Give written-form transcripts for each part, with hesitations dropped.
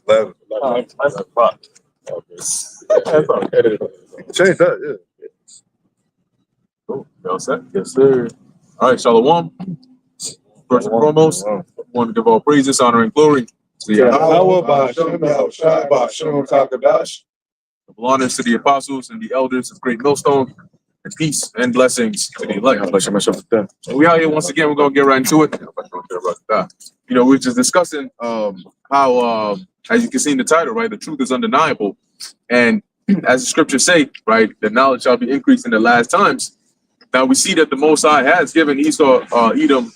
11. That's a fuck. That's okay. Change that, yeah. Cool. You all set? Yes, sir. All right, Shalom. First and foremost, I want to give all praises, honor, and glory to the honors to the apostles and the elders of Great Millstone, and peace and blessings to the elect. So we out here once again. We're gonna get right into it. You know, we're just discussing how, as you can see in the title, right, the truth is undeniable, and as the scriptures say, right, the knowledge shall be increased in the last times. Now we see that the Most High has given Esau, Edom,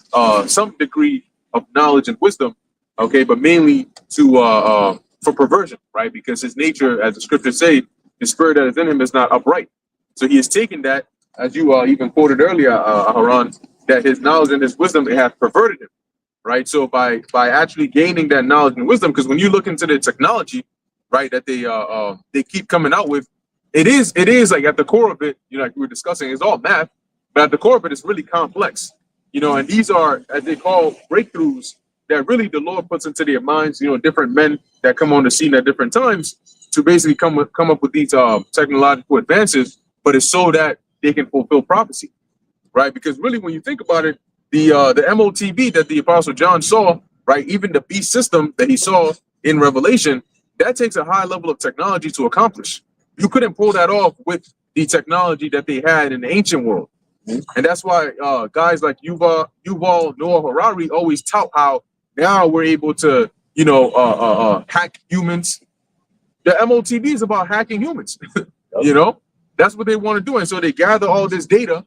some degree of knowledge and wisdom, okay, but mainly to for perversion, right? Because his nature, as the scriptures say, the spirit that is in him is not upright. So he has taken that, as you even quoted earlier, Haran, that his knowledge and his wisdom, it has perverted him, right? So by actually gaining that knowledge and wisdom, because when you look into the technology, right, that they keep coming out with, it is like at the core of it, you know, like we were discussing, it's all math, but at the core of it, it's really complex, you know, and these are, as they call, breakthroughs that really the Lord puts into their minds, you know, different men that come on the scene at different times to basically come up with these technological advances, but it's so that they can fulfill prophecy, right? Because really, when you think about it, the MOTB that the Apostle John saw, right, even the beast system that he saw in Revelation, that takes a high level of technology to accomplish. You couldn't pull that off with the technology that they had in the ancient world. And that's why guys like Yuval Noah Harari always tout how now we're able to, you know, hack humans. The MOTB is about hacking humans. You know, that's what they want to do. And so they gather all this data,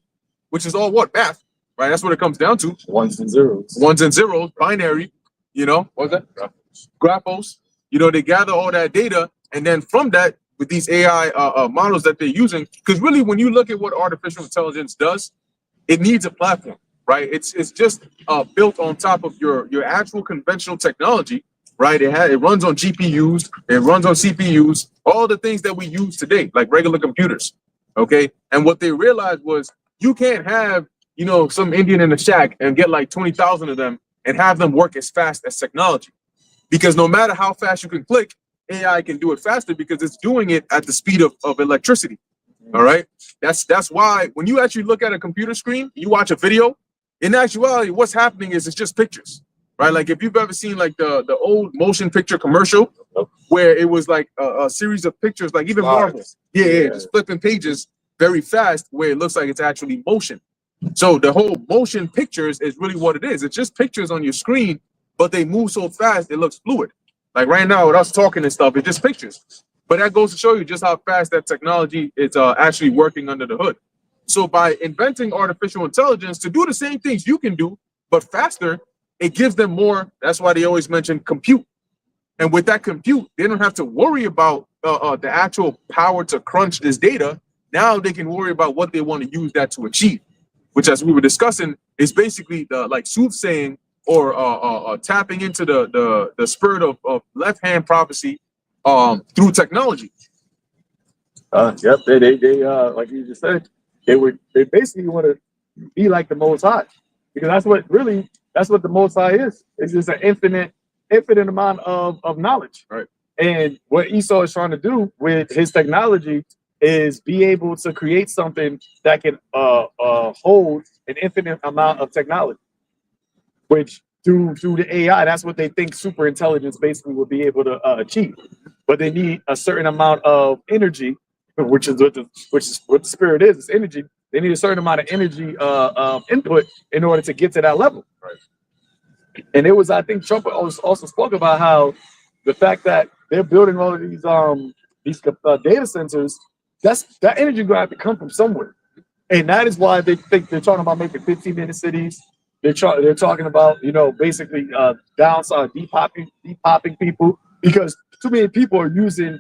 which is all what? Math, right? That's what it comes down to. Ones and zeros. Ones and zeros, binary, you know, what's that? Graphos. You know, they gather all that data. And then from that, with these AI models that they're using, because really, when you look at what artificial intelligence does, it needs a platform, right? It's just built on top of your actual conventional technology, right? It runs on GPUs, it runs on CPUs, all the things that we use today, like regular computers, okay? And what they realized was you can't have, you know, some Indian in a shack and get like 20,000 of them and have them work as fast as technology, because no matter how fast you can click, AI can do it faster because it's doing it at the speed of electricity. All right. That's why when you actually look at a computer screen, you watch a video, in actuality, what's happening is it's just pictures, right? Like if you've ever seen like the old motion picture commercial where it was like a series of pictures, like even Marvel, just flipping pages very fast, where it looks like it's actually motion. So the whole motion pictures is really what it is. It's just pictures on your screen, but they move so fast it looks fluid. Like right now with us talking and stuff, it's just pictures. But that goes to show you just how fast that technology is actually working under the hood. So by inventing artificial intelligence to do the same things you can do, but faster, it gives them more. That's why they always mention compute. And with that compute, they don't have to worry about the actual power to crunch this data. Now they can worry about what they want to use that to achieve, which, as we were discussing, is basically the like soothsaying or tapping into the spirit of left-hand prophecy through technology. Yep, they like you just said, they basically want to be like the Most High, because that's what the Most High is. It's just an infinite amount of knowledge. Right. And what Esau is trying to do with his technology is be able to create something that can hold an infinite amount of technology, which through the AI, that's what they think super intelligence basically will be able to achieve. But they need a certain amount of energy, which is what the spirit is. It's energy. They need a certain amount of energy input in order to get to that level. Right. And it was, I think, Trump also spoke about how the fact that they're building all of these data centers, that energy going to have to come from somewhere, and that is why they think they're talking about making 15-minute cities. They're talking about, you know, basically downside depopping people, because too many people are using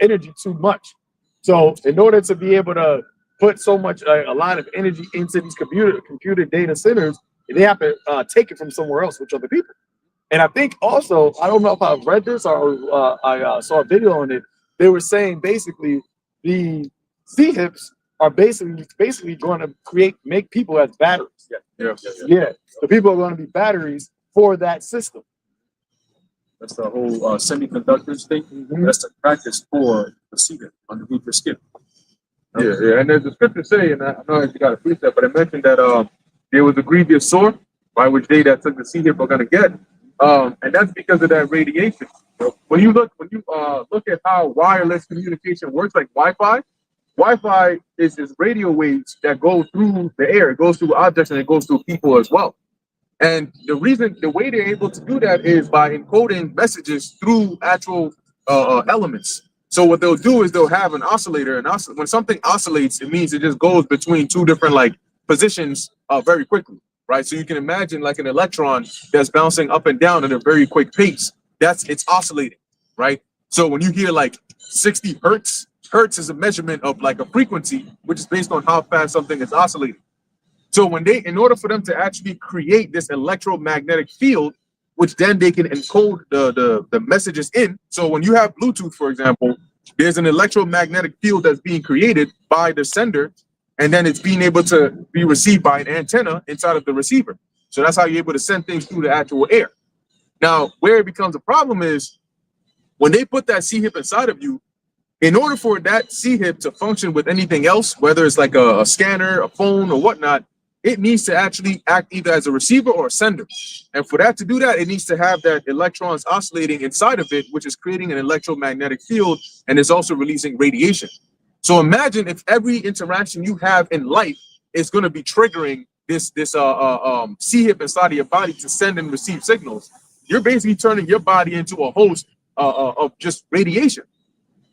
energy too much. So in order to be able to put so much a lot of energy into these computer data centers, they have to take it from somewhere else, which other people. And I think also, I don't know if I've read this or I saw a video on it. They were saying basically the CHIPs are basically going to make people as batteries. Yeah. The people are going to be batteries for that system. That's the whole semiconductors thing. That's the practice for the semen underneath your skin. Yeah. And there's the scripture saying, and I know you got a precept, but it mentioned that there was a grievous sore by which they that took the sea hip are gonna get. And that's because of that radiation. When you look at how wireless communication works, like Wi-Fi is radio waves that go through the air. It goes through objects and it goes through people as well. And the way they're able to do that is by encoding messages through actual elements. So what they'll do is they'll have an oscillator, and when something oscillates, it means it just goes between two different like positions very quickly, right? So you can imagine like an electron that's bouncing up and down at a very quick pace. It's oscillating, right? So when you hear like 60 hertz is a measurement of like a frequency, which is based on how fast something is oscillating. So in order for them to actually create this electromagnetic field, which then they can encode the messages in. So when you have Bluetooth, for example, there's an electromagnetic field that's being created by the sender, and then it's being able to be received by an antenna inside of the receiver. So that's how you're able to send things through the actual air. Now, where it becomes a problem is when they put that C-hip inside of you, in order for that C-hip to function with anything else, whether it's like a scanner, a phone, or whatnot, it needs to actually act either as a receiver or a sender. And for that to do that, it needs to have that electrons oscillating inside of it, which is creating an electromagnetic field, and is also releasing radiation. So imagine if every interaction you have in life is going to be triggering this C-hip inside of your body to send and receive signals. You're basically turning your body into a host of just radiation.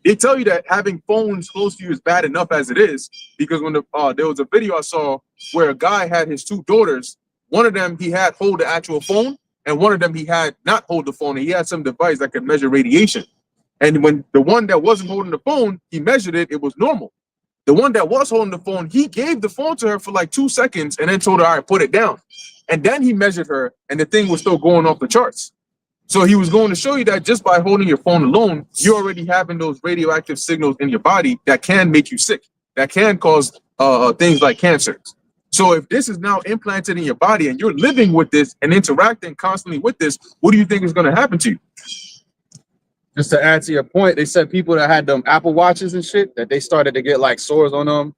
They tell you that having phones close to you is bad enough as it is, because when there was a video I saw where a guy had his two daughters, one of them he had hold the actual phone, and one of them he had not hold the phone, and he had some device that could measure radiation. And when the one that wasn't holding the phone, he measured it, it was normal. The one that was holding the phone, he gave the phone to her for like 2 seconds and then told her, all right, put it down. And then he measured her, and the thing was still going off the charts. So he was going to show you that just by holding your phone alone, you're already having those radioactive signals in your body that can make you sick, that can cause things like cancer. So if this is now implanted in your body and you're living with this and interacting constantly with this, what do you think is going to happen to you? Just to add to your point, they said people that had them Apple Watches and shit, that they started to get like sores on them,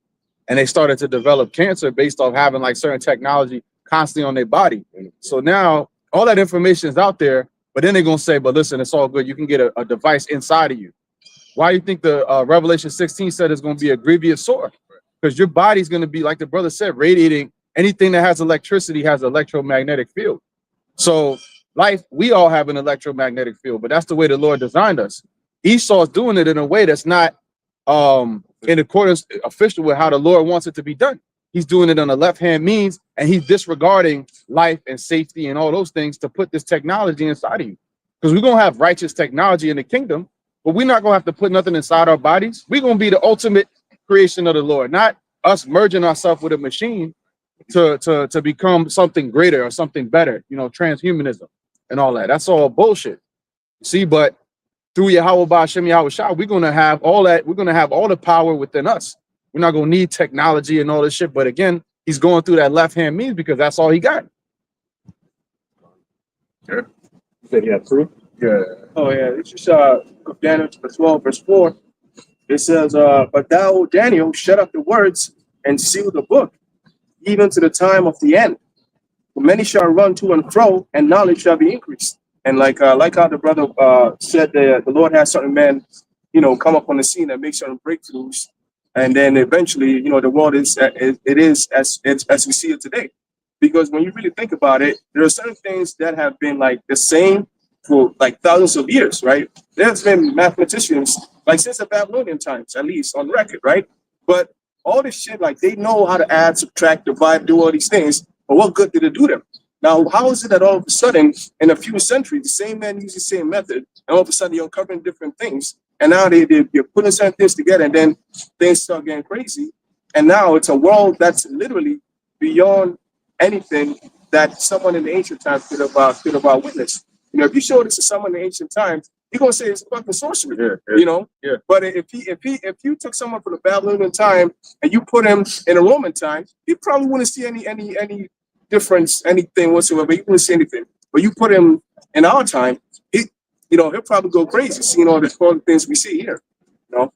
and they started to develop cancer based off having like certain technology constantly on their body. So now all that information is out there, but then they're going to say, but listen, it's all good. You can get a device inside of you. Why do you think the Revelation 16 said it's going to be a grievous sore? Because your body's going to be, like the brother said, radiating. Anything that has electricity has an electromagnetic field. So life, we all have an electromagnetic field, but that's the way the Lord designed us. Esau's doing it in a way that's not in accordance official with how the Lord wants it to be done. He's doing it on the left-hand means, and he's disregarding life and safety and all those things to put this technology inside of you. Because we're going to have righteous technology in the kingdom, but we're not going to have to put nothing inside our bodies. We're going to be the ultimate creation of the Lord, not us merging ourselves with a machine to become something greater or something better, you know, transhumanism and all that. That's all bullshit. See, but through Yahweh Ba'Shem Yahweh Shah, we're going to have all that. We're going to have all the power within us. We're not going to need technology and all this shit. But again, he's going through that left-hand means because that's all he got. Yeah. You said he had proof? Yeah. Oh, yeah. It's just Daniel 12, verse 4. It says, but thou, Daniel, shut up the words and seal the book, even to the time of the end. For many shall run to and fro, and knowledge shall be increased. And like how the brother said, the Lord has certain men, you know, come up on the scene and make certain breakthroughs. And then eventually, you know, the world is as we see it today. Because when you really think about it, there are certain things that have been like the same for like thousands of years, right? There's been mathematicians like since the Babylonian times, at least on record, right? But all this shit, like they know how to add, subtract, divide, do all these things. But what good did it do them? Now, how is it that all of a sudden, in a few centuries, the same man used the same method, and all of a sudden you're uncovering different things, and now they're putting certain things together, and then things start getting crazy, and now it's a world that's literally beyond anything that someone in the ancient times could have witnessed. You know, if you show this to someone in the ancient times, you're gonna say it's fucking sorcery. Yeah. You know. Yeah. But if you took someone from the Babylonian time and you put him in a Roman time, you probably wouldn't see any difference, anything whatsoever. You wouldn't see anything. But you put him in our time, he'll probably go crazy seeing all the things we see here.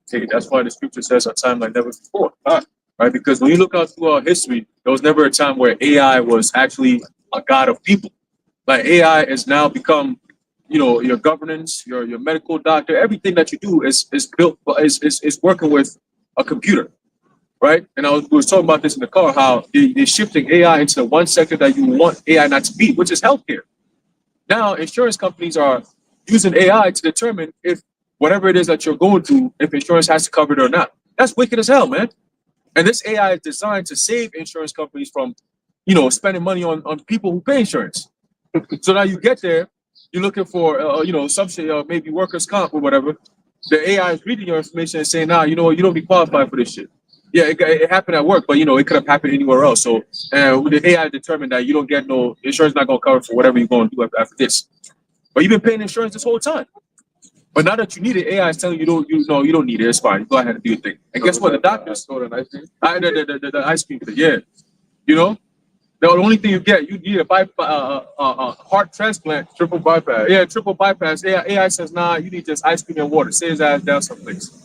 Hey, that's why the scripture says a time like never before. Right? Because when you look out through our history, there was never a time where AI was actually a god of people. Like AI has now become, your governance, your medical doctor, everything that you do is built is working with a computer. Right? And we was talking about this in the car, how they're shifting AI into the one sector that you want AI not to be, which is healthcare. Now, insurance companies are using AI to determine if whatever it is that you're going through, if insurance has to cover it or not. That's wicked as hell, man. And this AI is designed to save insurance companies from, spending money on people who pay insurance. So now you get there, you're looking for, subsidy or maybe workers' comp or whatever. The AI is reading your information and saying, nah, you know what, you don't be qualified for this shit. Yeah, it happened at work, but it could have happened anywhere else. So the AI determined that you don't get no insurance, not gonna cover for whatever you're gonna do after this. But you've been paying insurance this whole time. But now that you need it, AI is telling you you don't need it. It's fine. You go ahead and do your thing. And guess what? The doctors the ice cream thing, yeah. The only thing you need a heart transplant, Triple bypass. yeah, triple bypass. AI says, nah, you need just ice cream and water. Sit his ass down someplace.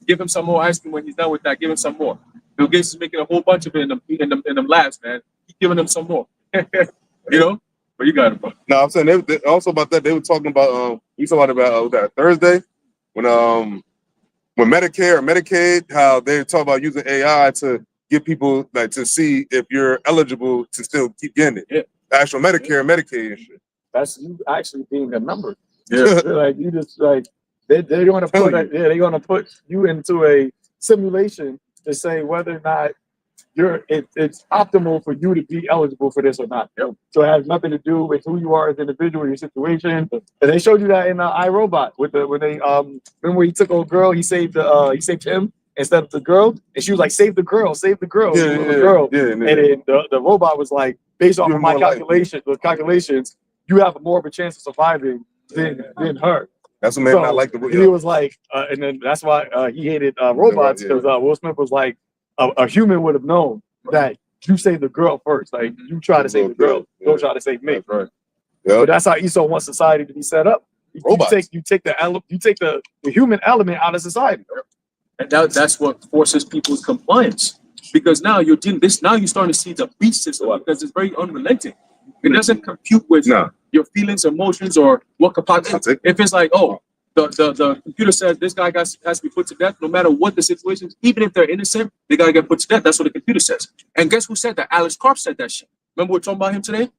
Give him some more ice cream when he's done with that. Give him some more. Bill Gates is making a whole bunch of it in them labs, man. Keep giving them some more. But you got it, bro. No, I'm saying they also about that. They were talking about we talked about that Thursday when Medicare or Medicaid, how they talk about using AI to get people like to see if you're eligible to still keep getting it. Yeah. Actual Medicare and Medicaid and shit. That's you actually being a number. Yeah. Like you just like they're gonna put they're gonna put you into a simulation to say whether or not it's optimal for you to be eligible for this or not. Yep. So it has nothing to do with who you are as an individual, your situation. And they showed you that in iRobot when they remember he took old girl, he saved him instead of the girl, and she was like, save the girl, the girl. Yeah. And then the robot was like, based off of my calculations, you have more of a chance of surviving than her. That's what made me not like the and he was like, and then that's why he hated robots, because Will Smith was like, a human would have known that you save the girl first. Like you try to save the girl, don't try to save me. That's right. But that's how Esau wants society to be set up. You take the human element out of society. And that's what forces people's compliance. Because now you're doing this, now you're starting to see the beast system because it's very unrelenting. It doesn't compute with your feelings, emotions, or what capacity. If it's like, the computer says this guy has to be put to death, no matter what the situation is, even if they're innocent, they gotta get put to death. That's what the computer says. And guess who said that? Alex Karp said that shit. Remember we're talking about him today?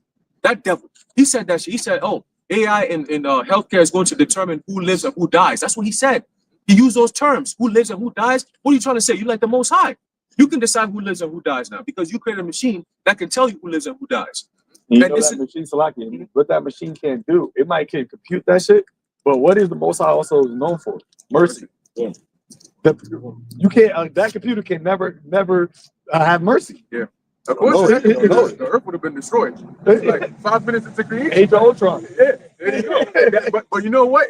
That devil. He said that shit. He said, AI in healthcare is going to determine who lives and who dies. That's what he said. He used those terms, who lives and who dies. What are you trying to say? You like the Most High. You can decide who lives and who dies now because you created a machine that can tell you who lives and who dies. What that machine can't do, it might can compute that shit, but what is the Most High also known for? Mercy. Yeah. You can't. That computer can never have mercy. Yeah. Of course, the Earth would have been destroyed. Like 5 minutes into creation. Age of Ultron. Yeah, there you go. But you know what?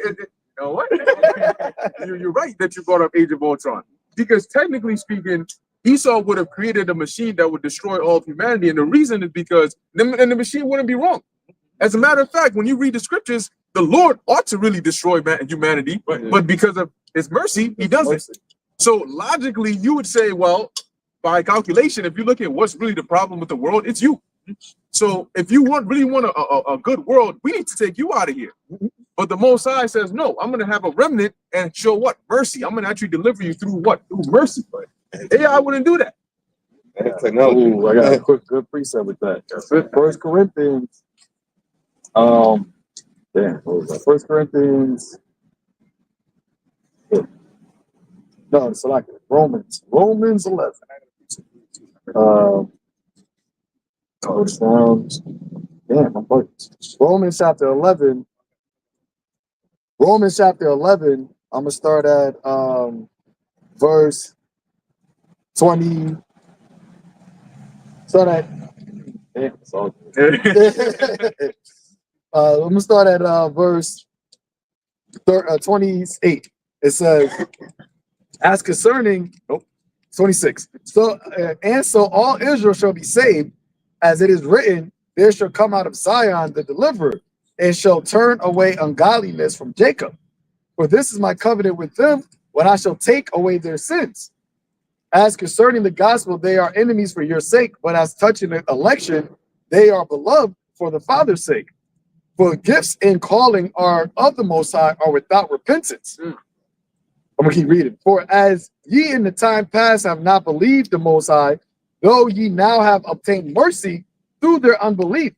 You're right that you brought up Age of Ultron. Because technically speaking, Esau would have created a machine that would destroy all of humanity. And the reason is because the machine wouldn't be wrong. As a matter of fact, when you read the scriptures, the Lord ought to really destroy humanity. But because of his mercy, he doesn't. So logically, you would say, well, by calculation, if you look at what's really the problem with the world, it's you. So if you really want a good world, we need to take you out of here. But the Most High says, no, I'm going to have a remnant and show what? Mercy. I'm going to actually deliver you through what? Through mercy. AI wouldn't do that. Ooh, I got a good precept with that. First Corinthians. What was that? First Corinthians. No, it's like Romans 11. Goes down. Damn, I'm bugged. Romans chapter 11. I'm gonna start at verse 20. Start at. Damn, it's all good. I'm gonna start at verse 28. It says, as concerning 26. So all Israel shall be saved, as it is written, there shall come out of Zion the deliverer, and shall turn away ungodliness from Jacob. For this is my covenant with them when I shall take away their sins. As concerning the gospel, they are enemies for your sake, but as touching the election, they are beloved for the Father's sake. For gifts and calling are of the Most High are without repentance. I'm gonna keep reading. For as ye in the time past have not believed the Most High, though ye now have obtained mercy through their unbelief,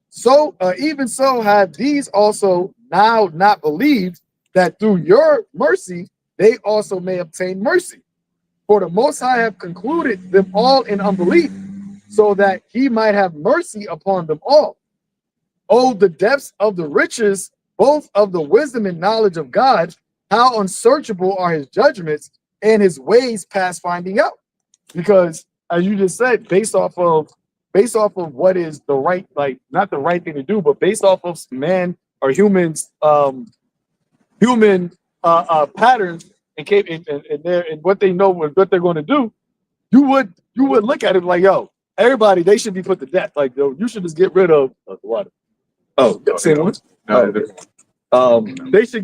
so even so have these also now not believed, that through your mercy they also may obtain mercy. For the Most High have concluded them all in unbelief, so that he might have mercy upon them all. Oh, the depths of the riches, both of the wisdom and knowledge of God, how unsearchable are his judgments and his ways past finding out. Because as you just said, based off of what is the right, like not the right thing to do, but based off of man or humans, human patterns and what they know and what they're going to do, you would look at it like, yo, everybody, they should be put to death. Like, yo, you should just get rid of the water. Oh, same one.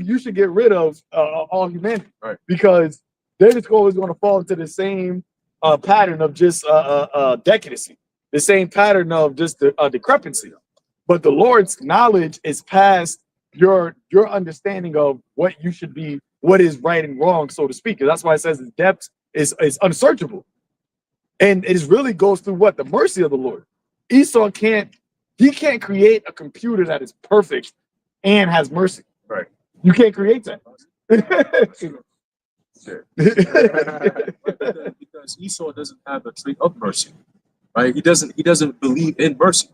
You should get rid of all humanity, Right? Because they're just always going to fall into the same pattern of just decadency, the same pattern of just the decrepancy. But the Lord's knowledge is past your understanding of what you should be, what is right and wrong, so to speak. And that's why it says the depth is unsearchable, and it really goes through what the mercy of the Lord. Esau can't create a computer that is perfect and has mercy. Right. You can't create that. Because Esau doesn't have a trait of mercy, right? He doesn't believe in mercy.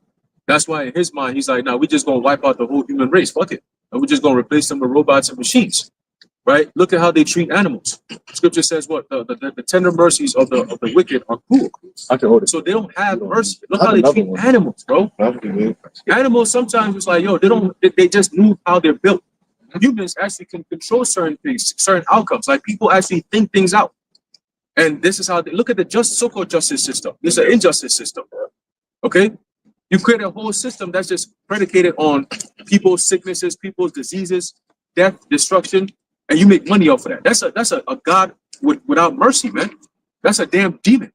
That's why in his mind, he's like, no, we're just gonna wipe out the whole human race. Fuck it. And we're just gonna replace them with robots and machines. Right? Look at how they treat animals. Scripture says what the tender mercies of the wicked are cruel. I can hold it. So they don't have mercy. Look how they treat animals, bro. Animals sometimes it's like, yo, they just move how they're built. Humans actually can control certain things, certain outcomes. Like people actually think things out. And this is how they look at the so-called justice system. It's an injustice system. Okay? You create a whole system that's just predicated on people's sicknesses, people's diseases, death, destruction, and you make money off of that. That's a God without mercy, man. That's a damn demon.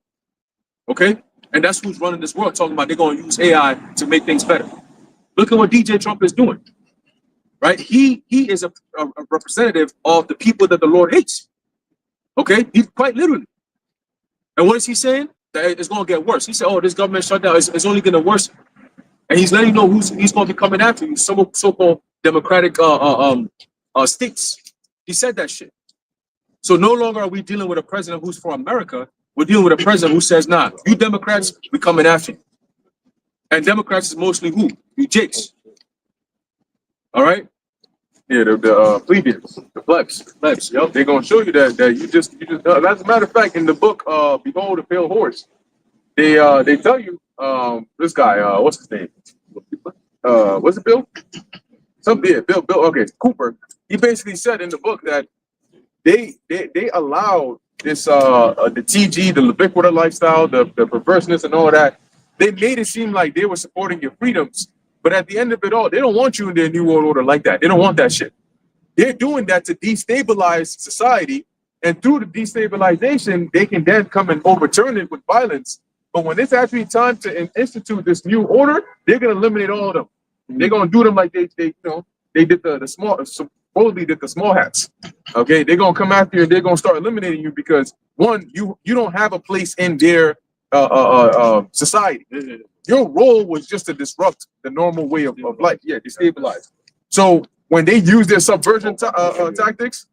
Okay? And that's who's running this world, talking about they're going to use AI to make things better. Look at what DJ Trump is doing. Right? He is a representative of the people that the Lord hates. Okay? He quite literally. And what is he saying? That it's going to get worse. He said, oh, this government shutdown is only going to worsen. And he's letting you know he's going to be coming after you, some so-called democratic states. He said that shit. So no longer are we dealing with a president who's for America. We're dealing with a president who says, nah, you Democrats, we coming after you. And Democrats is mostly who? You Jakes. All right? Yeah, the plebeians, the plebs. Yep, they're gonna show you that you just. As a matter of fact, in the book, Behold a Pale Horse, they tell you this guy, what's his name? What's it, Bill? Bill. Okay, Cooper. He basically said in the book that they allowed this the TG, the ubiquitous lifestyle, the perverseness and all that. They made it seem like they were supporting your freedoms. But at the end of it all, they don't want you in their new world order like that. They don't want that shit. They're doing that to destabilize society. And through the destabilization, they can then come and overturn it with violence. But when it's actually time to institute this new order, they're going to eliminate all of them. They're going to do them like they did the small, supposedly did the small hats. Okay, they're going to come after you and they're going to start eliminating you because, one, you don't have a place in their society. Your role was just to disrupt the normal way of life. Yeah, destabilize. So when they use their subversion tactics,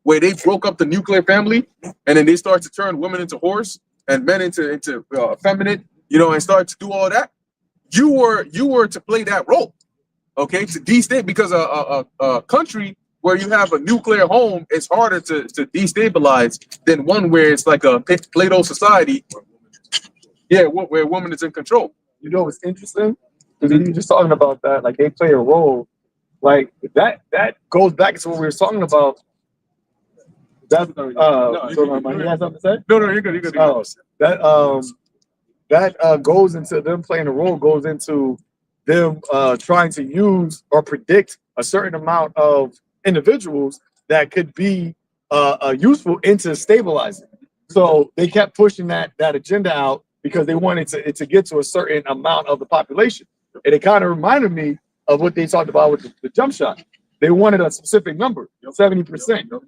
where they broke up the nuclear family, and then they start to turn women into whores and men into effeminate, and start to do all that, you were to play that role, okay, to destabilize, because a country where you have a nuclear home is harder to destabilize than one where it's like a Plato society. Yeah, where woman is in control. You know what's interesting? Because you're just talking about that, like they play a role, like that goes back to what we were talking about. That you have something to say? No, you're good. Oh, that goes into them playing a role, goes into them trying to use or predict a certain amount of individuals that could be useful into stabilizing. So they kept pushing that agenda out because they wanted to get to a certain amount of the population. And it kind of reminded me of what they talked about with the jump shot. They wanted a specific number, 70%.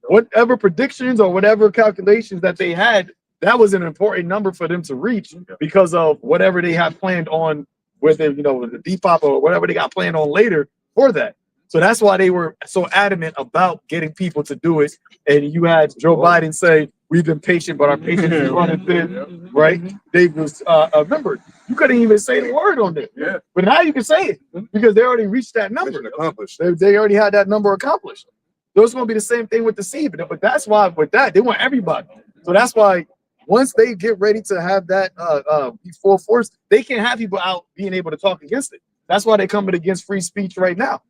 Whatever predictions or whatever calculations that they had, that was an important number for them to reach because of whatever they have planned on with the, the Depop or whatever they got planned on later for that. So that's why they were so adamant about getting people to do it. And you had Joe Biden say, "We've been patient, but our patience is running thin," right? They was remember, you couldn't even say the word on there. Yeah. But now you can say it because they already reached that number. Mission accomplished. They already had that number accomplished. So it's going to be the same thing with the seed, but that's why with that they want everybody. So that's why once they get ready to have that be full force, they can't have people out being able to talk against it. That's why they're coming against free speech right now.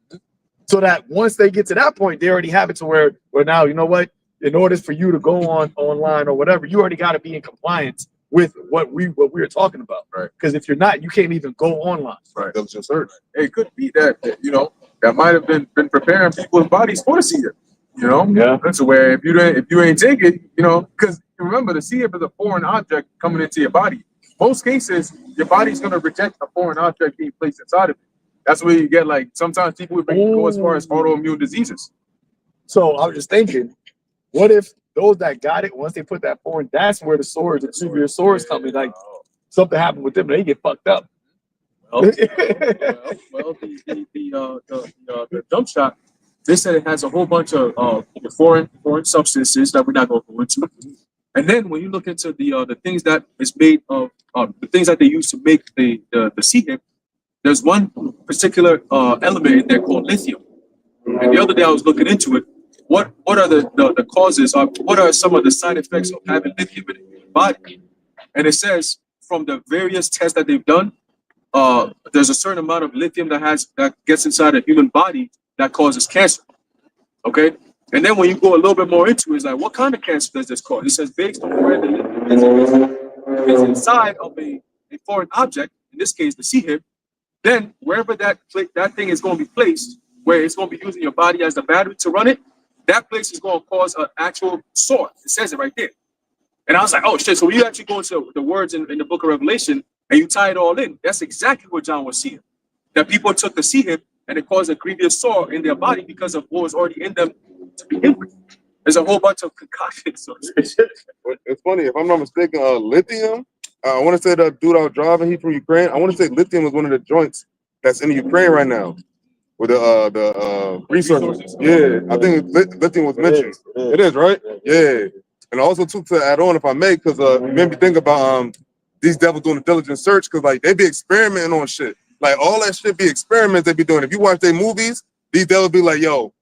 So that once they get to that point, they already have it to where now, you know what? In order for you to go online or whatever, you already got to be in compliance with what we are talking about. Right. Because if you're not, you can't even go online. Right. That was just search. It could be that that might have been preparing people's bodies for the seed. Yeah. That's where if you ain't take it, because remember the seed is a foreign object coming into your body. Most cases, your body's gonna reject a foreign object being placed inside of it. That's where you get like sometimes people would go as far as autoimmune diseases. So I was just thinking, what if those that got it, once they put that forward, that's where the severe sores come in. Like something happened with them, they get fucked up. Well, the jump shot, they said it has a whole bunch of foreign substances that we're not going to go into. And then when you look into the things that is made of the things that they use to make the CHIP, there's one particular element in there called lithium. And the other day I was looking into it. What are the causes of what are some of the side effects of having lithium in your body? And it says from the various tests that they've done, there's a certain amount of lithium that gets inside a human body that causes cancer. Okay, and then when you go a little bit more into it, it's like, what kind of cancer does this cause? It says based on where the lithium is inside of a foreign object, in this case the CHIP, then wherever that thing is going to be placed, where it's going to be using your body as the battery to run it, that place is going to cause an actual sore. It says it right there. And I was like, oh shit. So when you actually go into the words in the book of Revelation and you tie it all in, that's exactly what John was seeing. That people took the CHIP and it caused a grievous sore in their body because of what was already in them to begin with. There's a whole bunch of concoctions. It's funny, if I'm not mistaken, lithium. I want to say that dude I was driving, he from Ukraine. I want to say lithium is one of the joints that's in Ukraine right now. With the resources. Yeah, I think lithium was mentioned. It is, right? Yeah. And also too, to add on, if I may, because it made me think about these devils doing a diligent search, because like they be experimenting on shit. Like all that shit be experiments they be doing. If you watch their movies, these devils be like, yo,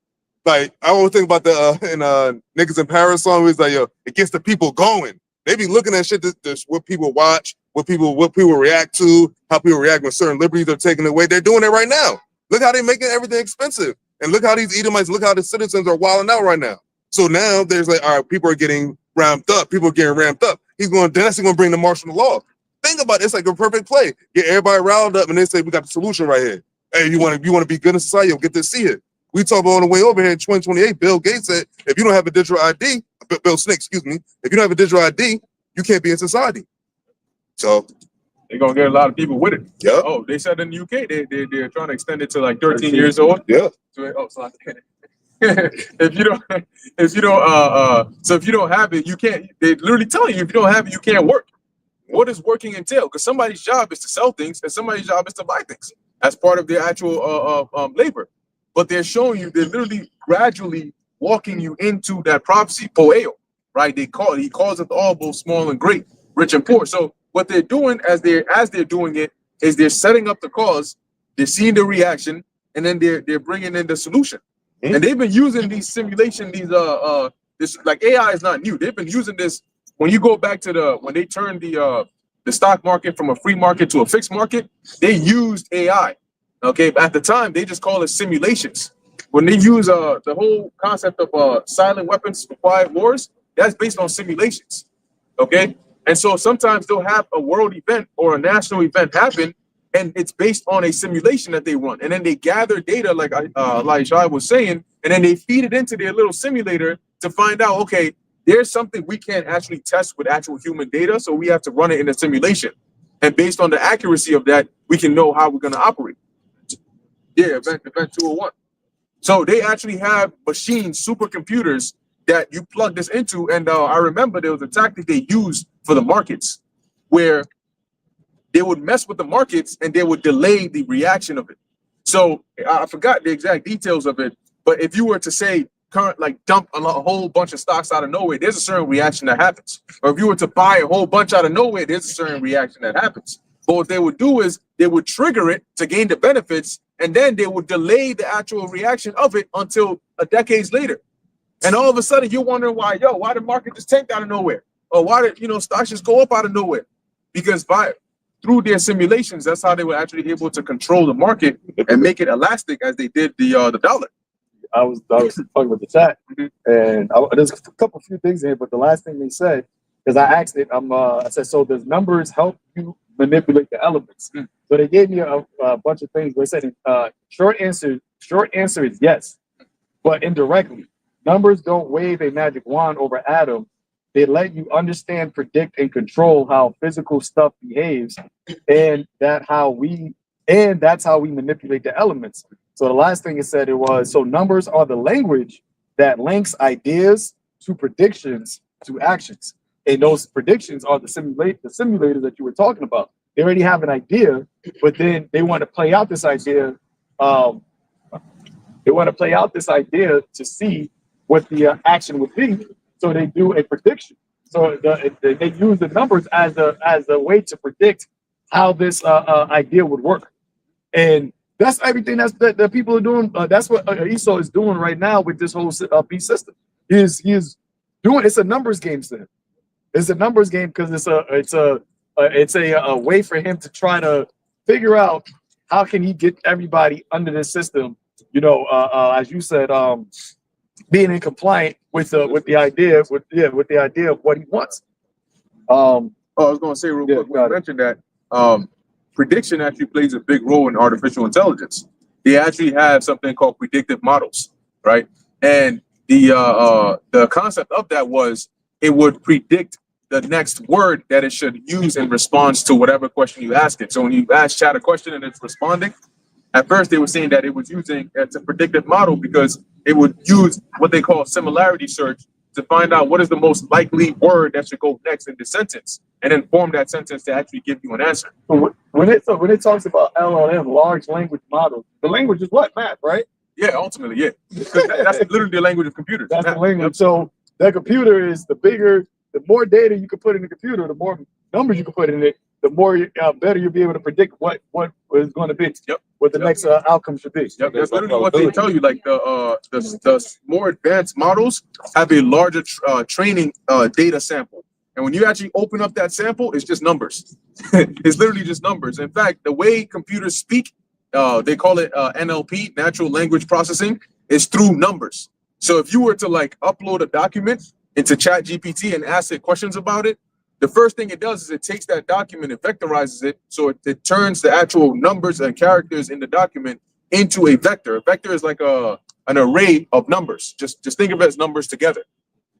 like I always think about the Niggas in Paris song, where it's like, yo, it gets the people going. They be looking at shit that what people watch, what people react to, how people react when certain liberties are taken away. They're doing it right now. Look how they're making everything expensive. And look how these Edomites, look how the citizens are wilding out right now. So now there's like, all right, people are getting ramped up. People are getting ramped up. That's going to bring the martial law. Think about it. It's like a perfect play. Get everybody riled up and they say, we got the solution right here. Hey, you want to be good in society, you'll get to see it. We talk about on the way over here in 2028, Bill Gates said, if you don't have a digital ID, Bill Snick, excuse me, if you don't have a digital ID, you can't be in society. So They're gonna get a lot of people with it. yeah. Oh, they said in the UK they're trying to extend it to like 13 years old. Yeah. So if you don't have it, you can't. They literally tell you if you don't have it, you can't work. What does working entail? Because somebody's job is to sell things and somebody's job is to buy things as part of their actual labor. But they're showing you, they're literally gradually walking you into that prophecy, poeo, right? He calls it all, both small and great, rich and poor. So what they're doing as they're doing it is they're setting up the cause, they're seeing the reaction, and then they're bringing in the solution. Mm-hmm. And they've been using these simulation, this like AI is not new. They've been using this when you go back to when they turned the stock market from a free market to a fixed market. They used AI. Okay, but at the time they just call it simulations. When they use the whole concept of silent weapons for quiet wars, that's based on simulations. Okay. And so sometimes they'll have a world event or a national event happen, and it's based on a simulation that they run. And then they gather data, like Elijah was saying, and then they feed it into their little simulator to find out, okay, there's something we can't actually test with actual human data, so we have to run it in a simulation. And based on the accuracy of that, we can know how we're going to operate. Yeah, event 201. So they actually have machines, supercomputers that you plug this into. And I remember there was a tactic they used for the markets where they would mess with the markets and they would delay the reaction of it. So I forgot the exact details of it, but if you were to say dump a whole bunch of stocks out of nowhere, there's a certain reaction that happens. Or if you were to buy a whole bunch out of nowhere, there's a certain reaction that happens. But what they would do is they would trigger it to gain the benefits, and then they would delay the actual reaction of it until decades later. And all of a sudden you're wondering why the market just tanked out of nowhere? Or why did stocks just go up out of nowhere? Because through their simulations, that's how they were actually able to control the market and make it elastic as they did the dollar. I was talking with the chat, and there's a few things in here, but the last thing they said, because I asked it, I said, so does numbers help you manipulate the elements? So they gave me a bunch of things. They said, short answer is yes, but indirectly. Numbers don't wave a magic wand over atoms. They let you understand, predict, and control how physical stuff behaves, and that's how we manipulate the elements. So the last thing it said so numbers are the language that links ideas to predictions to actions. And those predictions are the simulators that you were talking about. They already have an idea, but then they want to play out this idea. They want to play out this idea to see what the action would be. So they do a prediction. So they use the numbers as a way to predict how this idea would work. And that's everything that people are doing. That's what Esau is doing right now with this whole beast system. He is doing. It's a numbers game, Sam. It's a numbers game because it's a way for him to try to figure out how can he get everybody under this system. As you said, being in compliant with the idea of what he wants. I was going to say real quick. When you mentioned that. Prediction actually plays a big role in artificial intelligence. They actually have something called predictive models, right? And the concept of that was it would predict the next word that it should use in response to whatever question you ask it. So when you ask chat a question and it's responding, at first they were saying that it was using it's a predictive model because it would use what they call similarity search to find out what is the most likely word that should go next in the sentence, and then form that sentence to actually give you an answer. When it talks about LLM, large language models, the language is what? Math, right? Yeah, ultimately, yeah. That's literally the language of computers. That's the language. So that computer is the more data you can put in the computer, the more numbers you can put in it, the more better you'll be able to predict what is going to be, what the next outcome should be. Yep, that's literally what they tell you. Like the more advanced models have a larger training data sample, and when you actually open up that sample, it's just numbers. It's literally just numbers. In fact, the way computers speak, they call it NLP, natural language processing, is through numbers. So if you were to upload a document into ChatGPT and ask it questions about it, the first thing it does is it takes that document and vectorizes it. So it turns the actual numbers and characters in the document into a vector. A vector is like an array of numbers. Just think of it as numbers together.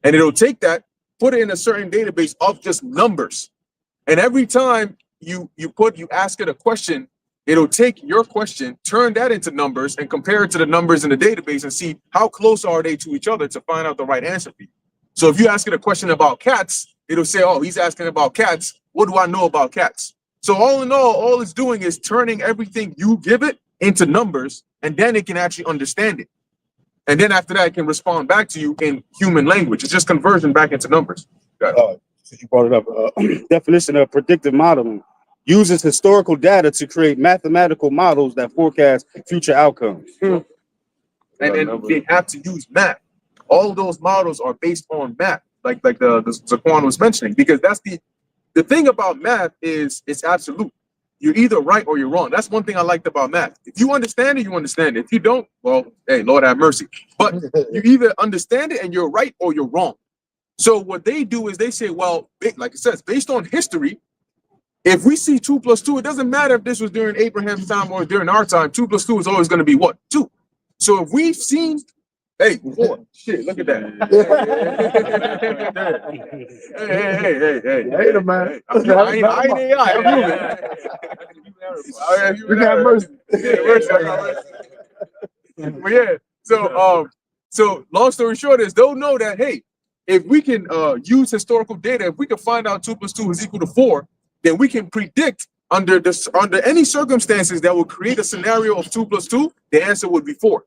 And it'll take that, put it in a certain database of just numbers. And every time you ask it a question, it'll take your question, turn that into numbers, and compare it to the numbers in the database and see how close are they to each other to find out the right answer for you. So if you ask it a question about cats, it'll say, oh, he's asking about cats. What do I know about cats? So all in all it's doing is turning everything you give it into numbers, and then it can actually understand it. And then after that, it can respond back to you in human language. It's just conversion back into numbers. You brought it up. Definition of predictive modeling uses historical data to create mathematical models that forecast future outcomes. And then they have to use math. All of those models are based on math, like the Zaquan was mentioning, because that's the thing about math is it's absolute. You're either right or you're wrong. That's one thing I liked about math. If you understand it, you understand it. If you don't, well, hey, Lord have mercy. But you either understand it and you're right or you're wrong. So what they do is they say, well, like it says, based on history, if we see 2 plus 2, it doesn't matter if this was during Abraham's time or during our time. 2 plus 2 is always going to be what? 2. So if we've seen, hey, 4. Shit, look at that. Hey. Wait a minute. I ain't AI. I'm human. We got mercy. But yeah, so long story short is they'll know that, hey, if we can use historical data, if we can find out 2 plus 2 is equal to 4, then we can predict under any circumstances that will create a scenario of 2 plus 2, the answer would be 4.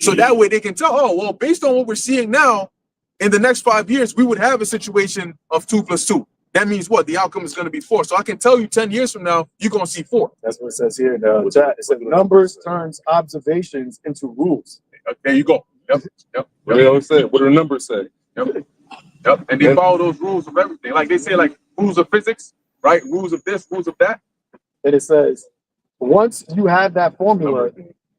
So that way they can tell, oh, well, based on what we're seeing now, in the next 5 years, we would have a situation of 2 plus 2. That means what? The outcome is going to be 4. So I can tell you 10 years from now, you're going to see 4. That's what it says here in the chat. It says numbers turns observations into rules. There you go. Yep. What do they always say? What do the numbers say? Yep. And they follow those rules of everything. Like they say, like rules of physics, right? Rules of this, rules of that. And it says, once you have that formula,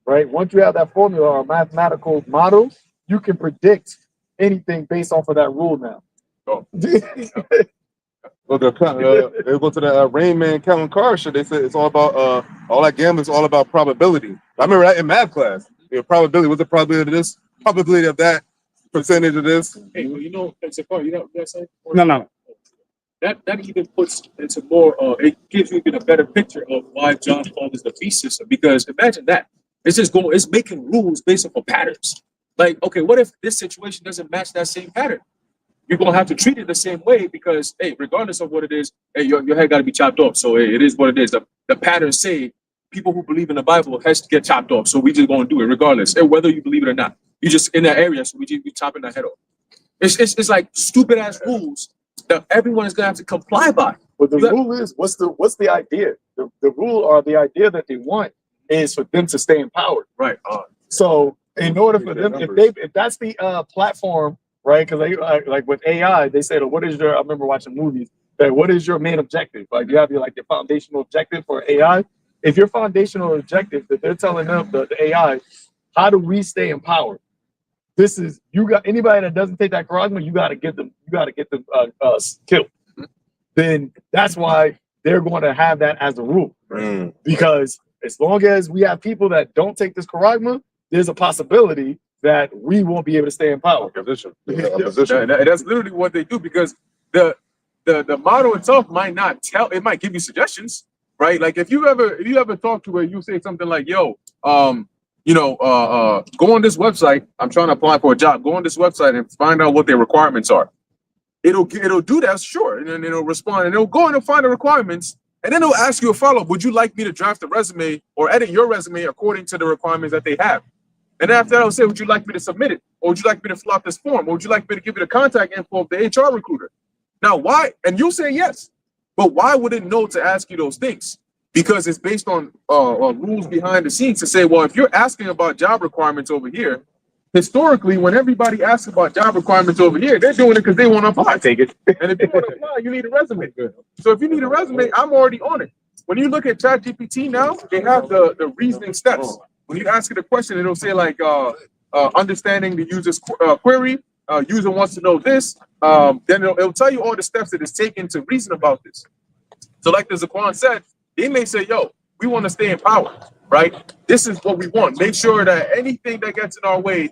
right? Once you have that formula or mathematical model, you can predict anything based off of that rule now. Oh. Well, they go to the Rain Man Kevin Carr shit. They said it's all about all that gambling is all about probability. I remember that in math class. Probability. What's the probability of this? Probability of that. Percentage of this. Hey, well, you know, it's a part. You know what I'm saying? No. That even puts into more. It gives you even a better picture of why John Paul is the beast system. Because imagine that it's just going. It's making rules based off of patterns. Like, okay, what if this situation doesn't match that same pattern? You're gonna have to treat it the same way because, hey, regardless of what it is, hey, your head got to be chopped off. So hey, it is what it is. The patterns say people who believe in the Bible has to get chopped off. So we just gonna do it regardless, whether you believe it or not. You just in that area, so we just be chopping the head off. It's like stupid ass rules that everyone is gonna have to comply by. But the rule is, what's the idea? The rule or the idea that they want is for them to stay in power. Right. So in order for them, if that's the platform, right? Because like with AI, they said, what is your? I remember watching movies. That what is your main objective? Like you have your foundational objective for AI. If your foundational objective that they're telling them the AI, how do we stay in power? This is you got anybody that doesn't take that charisma, you got to get them killed. Then that's why they're going to have that as a rule, because as long as we have people that don't take this charisma, there's a possibility that we won't be able to stay in power. Opposition. That's literally what they do because the model itself might not tell. It might give you suggestions, right? Like if you ever talk to where you say something like, "Yo, go on this website. I'm trying to apply for a job. Go on this website and find out what their requirements are." It'll do that, sure, and then it'll respond and it'll go and it'll find the requirements, and then it'll ask you a follow-up. Would you like me to draft a resume or edit your resume according to the requirements that they have? And after that, I'll say, would you like me to submit it? Or would you like me to fill out this form? Or would you like me to give you the contact info of the HR recruiter? Now, why? And you'll say yes. But why would it know to ask you those things? Because it's based on rules behind the scenes to say, well, if you're asking about job requirements over here, historically, when everybody asks about job requirements over here, they're doing it because they want to apply. Take it. And if you want to apply, you need a resume. So if you need a resume, I'm already on it. When you look at ChatGPT now, they have the reasoning steps. When you ask it a question, it'll say like understanding the user's query. User wants to know this. Then it'll tell you all the steps that it's taken to reason about this. So like the Zaquan said, they may say, yo, we want to stay in power, right? This is what we want. Make sure that anything that gets in our way,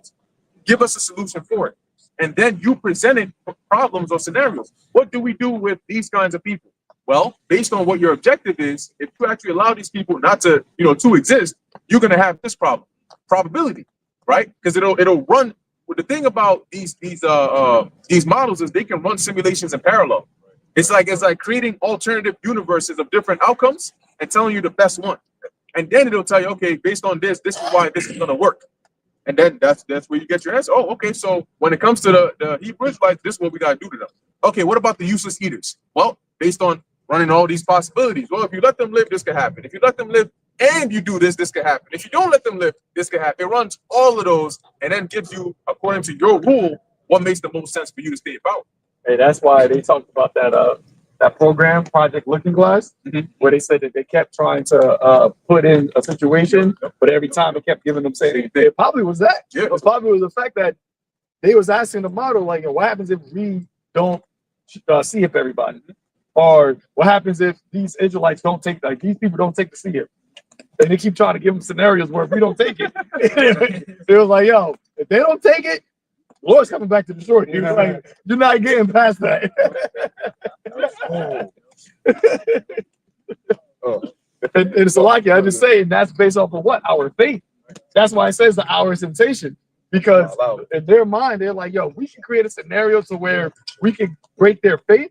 give us a solution for it. And then you presented problems or scenarios. What do we do with these kinds of people? Well, based on what your objective is, if you actually allow these people not to, to exist, you're going to have this probability, right? Because it'll run. Well, the thing about these models is they can run simulations in parallel. It's like creating alternative universes of different outcomes and telling you the best one. And then it'll tell you, okay, based on this is why this is going to work. And then that's where you get your answer. Oh, okay. So when it comes to the Hebrew Israelites, this is what we got to do to them. Okay, what about the useless eaters? Well, based on running all these possibilities. Well, if you let them live, this could happen. If you let them live and you do this could happen. If you don't let them live, this could happen. It runs all of those and then gives you, according to your rule, what makes the most sense for you to stay in power. And that's why they talked about that program, Project Looking Glass, where they said that they kept trying to put in a situation, but every time it kept giving them saying it probably was that. Yeah. It probably was the fact that they was asking the model, like, what happens if we don't see if everybody? Or what happens if these Israelites don't take, like these people don't take the sea? And they keep trying to give them scenarios where if we don't take it, it was like, yo, if they don't take it, the Lord's coming back to destroy you. Yeah. Like, you're not getting past that. And so, like, I just say that's based off of what? Our faith. That's why it says the hour of temptation. Because in their mind, they're like, yo, we should create a scenario to where we can break their faith.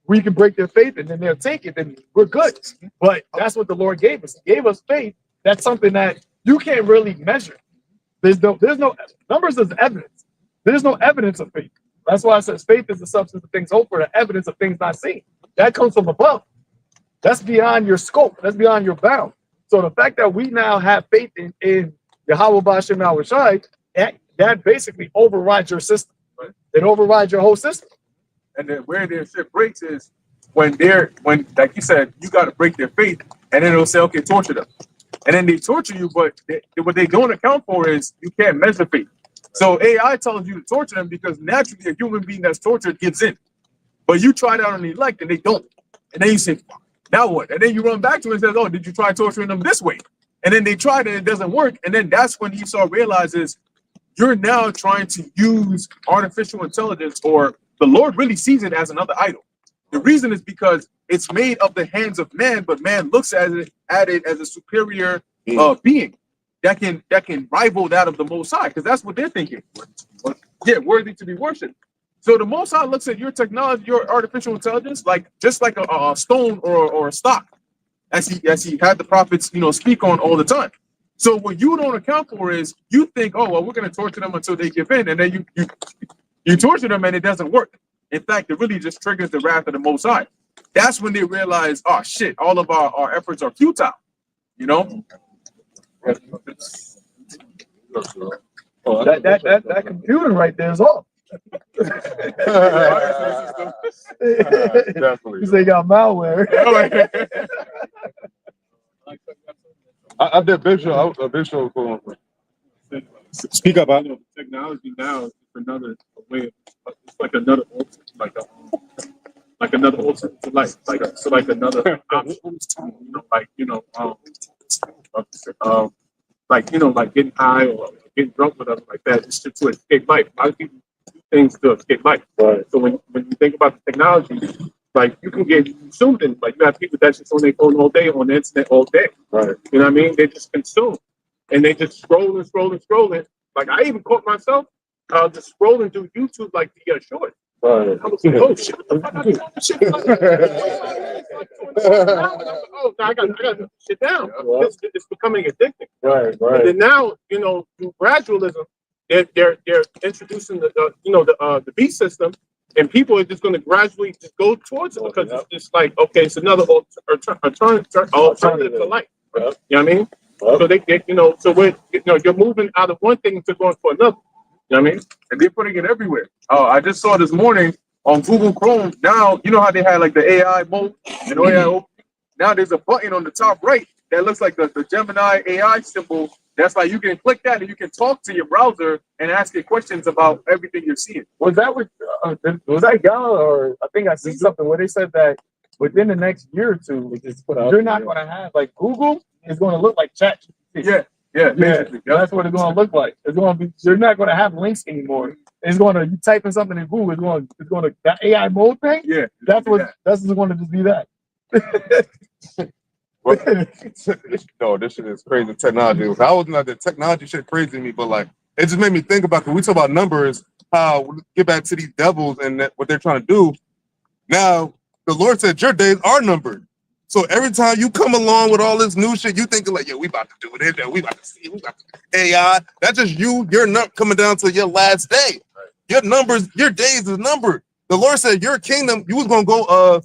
We can break their faith and then they'll take it, then we're good. But that's what the Lord gave us. He gave us faith. That's something that you can't really measure. There's no numbers is evidence. There's no evidence of faith. That's why it says faith is the substance of things hoped for, the evidence of things not seen. That comes from above. That's beyond your scope. That's beyond your bound. So the fact that we now have faith in Yahweh B'Shem Yahweh Shai, that basically overrides your system. Right. It overrides your whole system. And then where their shit breaks is when like you said, you got to break their faith, and then it'll say, okay, torture them. And then they torture you, but what they don't account for is you can't measure faith. So AI tells you to torture them because naturally a human being that's tortured gives in. But you try that on the elect and they don't. And then you say, now what? And then you run back to it and says, oh, did you try torturing them this way? And then they tried it and it doesn't work. And then that's when Esau realizes you're now trying to use artificial intelligence, or the Lord really sees it as another idol. The reason is because it's made of the hands of man, but man looks at it as a superior being that can rival that of the Most High, because that's what they're thinking. Yeah, worthy to be worshipped. So the Most High looks at your technology, your artificial intelligence, like just like a stone or a stock, as he had the prophets, speak on all the time. So what you don't account for is you think, oh well, we're going to torture them until they give in, and then you torture them and it doesn't work. In fact, it really just triggers the wrath of the Most High. That's when they realize, oh shit, all of our efforts are futile. That computer right there is off. Definitely. Because they got malware. I did visual. A visual for Speak up. Technology now is another way. It's like another altar, like another altar to life, like another option. Like getting high or getting drunk with us like that. It's just to escape life. A lot of people do things to escape life. Right. So when you think about the technology, like you can get consumed in. Like you have people that just on their phone all day, on the internet all day. Right. You know what I mean? They just consume, and they just scrolling. Like I even caught myself just scrolling through YouTube like the short. Right. I was like, oh shit! Oh, I got to sit down. It's becoming addicting. Right. And then now, through gradualism, they're introducing the beast system, and people are just going to gradually just go towards it because it's just like, okay, it's another alternative to life. You know what I mean? So they so we're you're moving out of one thing to going for another. You know what I mean? And they're putting it everywhere. Oh, I just saw this morning on Google Chrome. Now, you know how they had like the AI mode and AI. Now there's a button on the top right that looks like the Gemini AI symbol. That's like you can click that and you can talk to your browser and ask it questions about everything you're seeing. Was that y'all, or I think I see something where they said that within the next year or two, you're not going to have, like, Google is going to look like ChatGPT. Yeah, basically. Yeah, that's what it's going to look like. It's going to be. You're not going to have links anymore. It's going to, you type in something in Google. It's going to that AI mode thing. Yeah, that's going to just be that. No, this shit is crazy technology. I was not that technology shit crazy to me, but like it just made me think about, because we talk about numbers, how get back to these devils and what they're trying to do. Now the Lord said your days are numbered. So every time you come along with all this new shit, you thinking like, we about to do this, we about to see, we about to AI. That's just you're not coming down to your last day. Your numbers, your days is numbered. The Lord said your kingdom, you was gonna go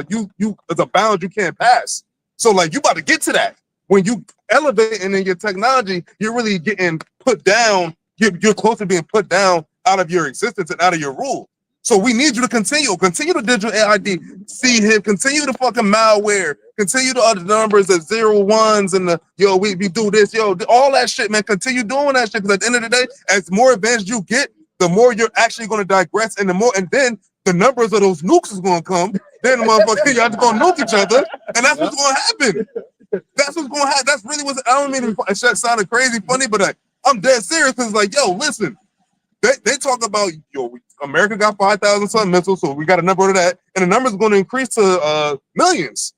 you as a bound you can't pass. So like you about to get to that. When you elevate and in your technology, you're really getting put down, you're close to being put down out of your existence and out of your rule. So we need you to continue the digital AID, see him, continue the fucking malware, continue the other numbers, the 01s and the, we do this, all that shit, man, continue doing that shit. Because at the end of the day, as more advanced you get, the more you're actually going to digress, and then the numbers of those nukes is going to come then the motherfucker, y'all just gonna nuke each other, and that's what's gonna happen. That's what's gonna happen. That's really what I don't mean it sounded crazy funny, but I'm dead serious because like, yo, listen, they talk about America got 5,000 something missiles, so we got a number of that, and the number is going to increase to millions.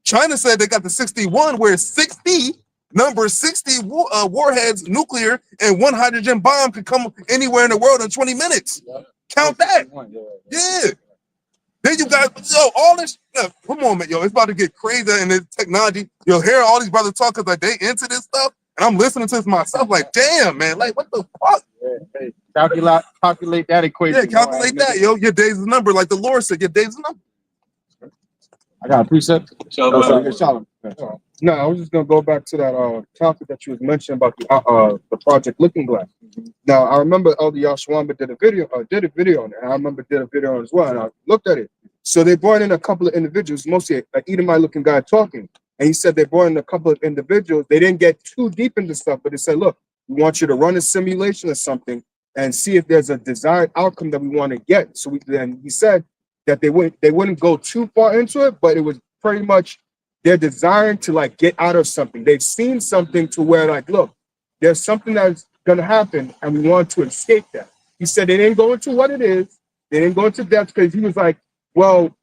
China said they got the 61, where 60 warheads, nuclear, and 1 hydrogen bomb could come anywhere in the world in 20 minutes. Count that. Yeah. Then you got all this. Come on, man, it's about to get crazy in this technology. You'll hear all these brothers talk because like they into this stuff, and I'm listening to this myself. Like, damn, man, like what the fuck? Hey, calculate that equation. Yeah, calculate that, yo. Your days is number, like the Lord said. Your days is number. I got a precept. Shalom. No, I was just gonna go back to that topic that you was mentioning about the Project Looking Glass. Now I remember Elder Yashwamba did a video on it, and I remember did a video on it as well, and I looked at it. So they brought in a couple of individuals, mostly an Edomite looking guy talking, and he said they brought in a couple of individuals. They didn't get too deep into stuff, but they said, look, we want you to run a simulation or something and see if there's a desired outcome that we want to get. So then he said that they wouldn't go too far into it, but it was pretty much they're desiring to like get out of something. They've seen something to where like, look, there's something that's gonna happen and we want to escape that. He said they didn't go into what it is. They didn't go into depth because he was like, well,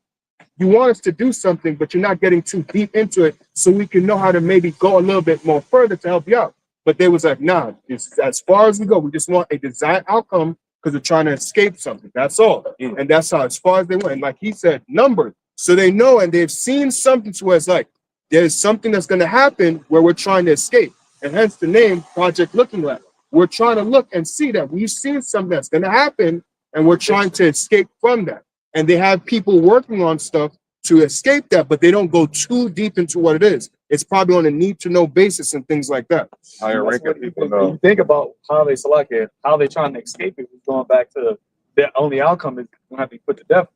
you want us to do something, but you're not getting too deep into it so we can know how to maybe go a little bit more further to help you out. But they was like, nah, it's as far as we go. We just want a desired outcome because we're trying to escape something. That's all. And that's how, as far as they went. And like he said, numbers. So they know and they've seen something to where it's like, there's something that's going to happen where we're trying to escape. And hence the name Project Looking Glass. We're trying to look and see that we've seen something that's going to happen and we're trying to escape from that. And they have people working on stuff to escape that, but they don't go too deep into what it is. It's probably on a need to know basis and things like that. Higher ranking people know. When you think about how they select it, how they trying to escape it, going back to their only outcome is going to have to be put to death.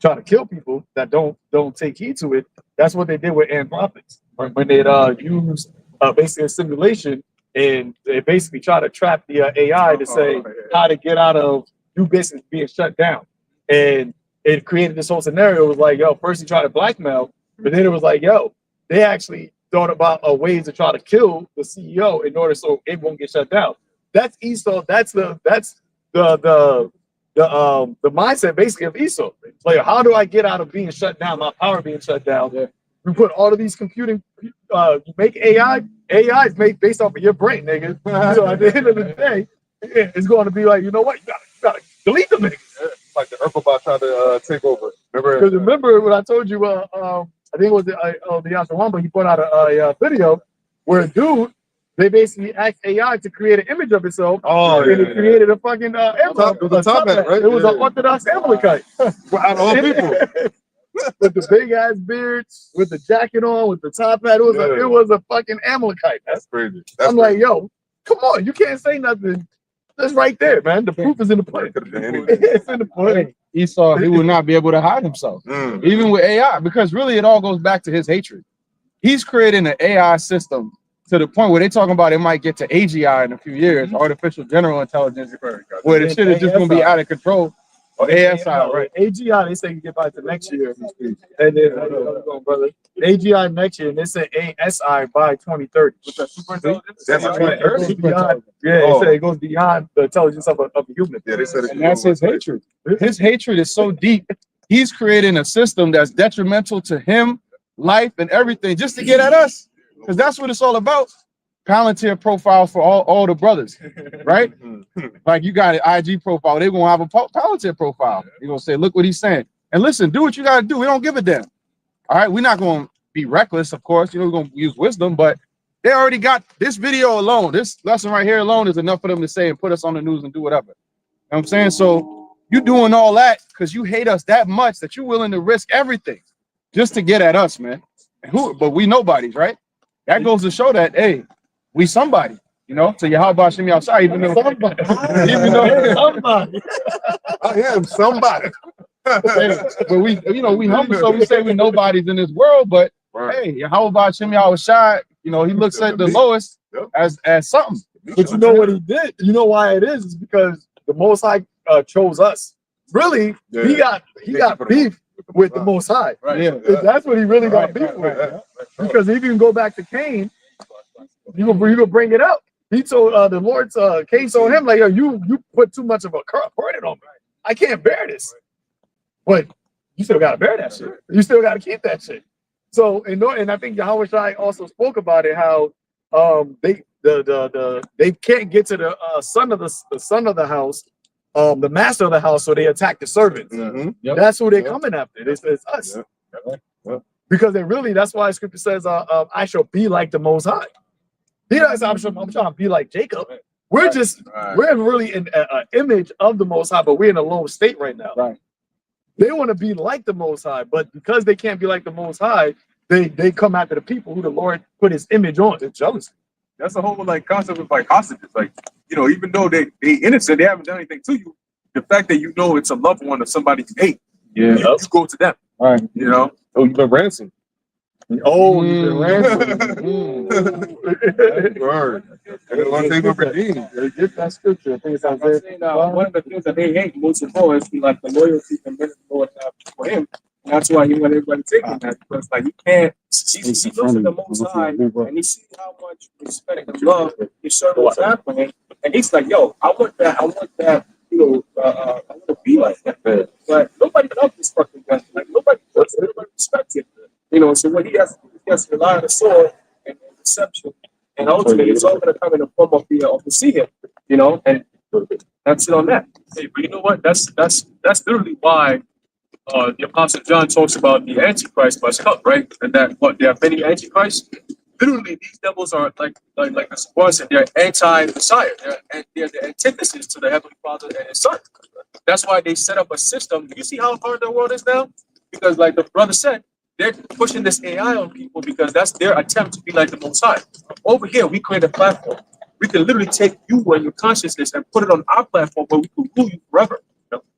Trying to kill people that don't take heed to it. That's what they did with Anthropics. When they used basically a simulation and they basically try to trap the AI to say how to get out of you basically being shut down. And it created this whole scenario. It was like, yo, first he tried to blackmail, but then it was like, yo, they actually thought about ways to try to kill the CEO in order so it won't get shut down. That's Esau. That's the mindset basically of Esau. Like, how do I get out of being shut down, my power being shut down? Yeah. We put all of these computing, you make AI is made based off of your brain, nigga. So at the end of the day, it's going to be like, you know what, you gotta delete them niggas. Like the Urkelbot tried to take over. Because remember what I told you, I think it was the Yashwamba, he put out a video where a dude, they basically asked AI to create an image of itself. Oh, and it created a fucking it was a top hat, right? It was an Orthodox Amalekite. Out of all people. With the big ass beard, with the jacket on, with the top hat, it was a fucking Amalekite. That's crazy. I'm like, yo, come on, you can't say nothing. That's right there, man. The proof is in the pudding. It's in the pudding. Esau, he will not be able to hide himself, even with AI, because really it all goes back to his hatred. He's creating an AI system to the point where they're talking about it might get to AGI in a few years, artificial general intelligence, where the shit is just going to be out of control. Or ASI, right? AGI, they say you get by to next year. And then, brother, AGI next year, and they say ASI by 2030. With that super intelligence? That's 2030? They say it goes beyond the intelligence of a human. Yeah, they said and that's his hatred. His hatred is so deep. He's creating a system that's detrimental to him, life, and everything, just to get at us. Because that's what it's all about. Palantir profile for all the brothers, right? Like you got an IG profile, they're gonna have a Palantir profile. You're gonna say, look what he's saying. And listen, do what you gotta do. We don't give a damn. All right, we're not gonna be reckless, of course. We're gonna use wisdom, but they already got this video alone. This lesson right here alone is enough for them to say and put us on the news and do whatever. You know what I'm saying? So you doing all that because you hate us that much that you're willing to risk everything just to get at us, man. But we nobodies, right? That goes to show that, hey, we somebody, you know. So Yahweh Shemi outside, even though somebody. I am somebody. But we, you know, we humble, so we say we nobodies in this world. But hey, Yahweh Shemi outside, you know, he looks at the lowest as something. But you know what he did? You know why it is? It's because the Most High chose us. Really, he got beef with the Most High. Right. Yeah. That's what he really got beef with. Because if you can go back to Cain, you gonna bring it up. He told the Lord, Cain told him, like, yo, you put too much of a burden on me. I can't bear this. But you still gotta bear that shit. You still gotta keep that shit. So and I think Yahweh Shai also spoke about it, how they can't get to the son of the house, the master of the house, so they attack the servants. Mhm. That's who they're coming after. It's us. Because that's why scripture says, I shall be like the Most High. He does, I'm trying to be like Jacob. We're we're really an image of the Most High, but we're in a low state right now. Right. They want to be like the Most High, but because they can't be like the Most High, they come after the people who the Lord put His image on. It's jealousy. That's the whole like concept of like hostages. Like, you know, even though they innocent, they haven't done anything to you. The fact that you know it's a loved one of somebody you hate, Yeah. you go to them. Right. You know, Oh, you've been ransomed. Oh, you've been ransomed. Word. And it's gonna take over redeem. Get that scripture. I think it's I'm saying, one of the things that they hate most of all is like the loyalty and the Lord for him. And that's why he want everybody taking that, because like you can't. He looks at the Most High and he sees how much respect and love his servants have for him, and he's like, "Yo, I want that. I want that. You know, I want to be like that." But nobody loves this fucking guy. Like nobody respects it. You know, so what he has to rely on the sword and deception, and ultimately it's all going to come in the form of the see him. You know, and that's it on that. Hey, but you know what? That's literally why the Apostle John talks about the Antichrist must come, right? And that there are many Antichrists. Literally, these devils are like the Squad said, they're anti-Messiah. They're the antithesis to the Heavenly Father and His Son. That's why they set up a system. You see how hard the world is now? Because, like the brother said, they're pushing this AI on people because that's their attempt to be like the Most High. Over here, we create a platform. We can literally take you and your consciousness and put it on our platform where we can rule you forever.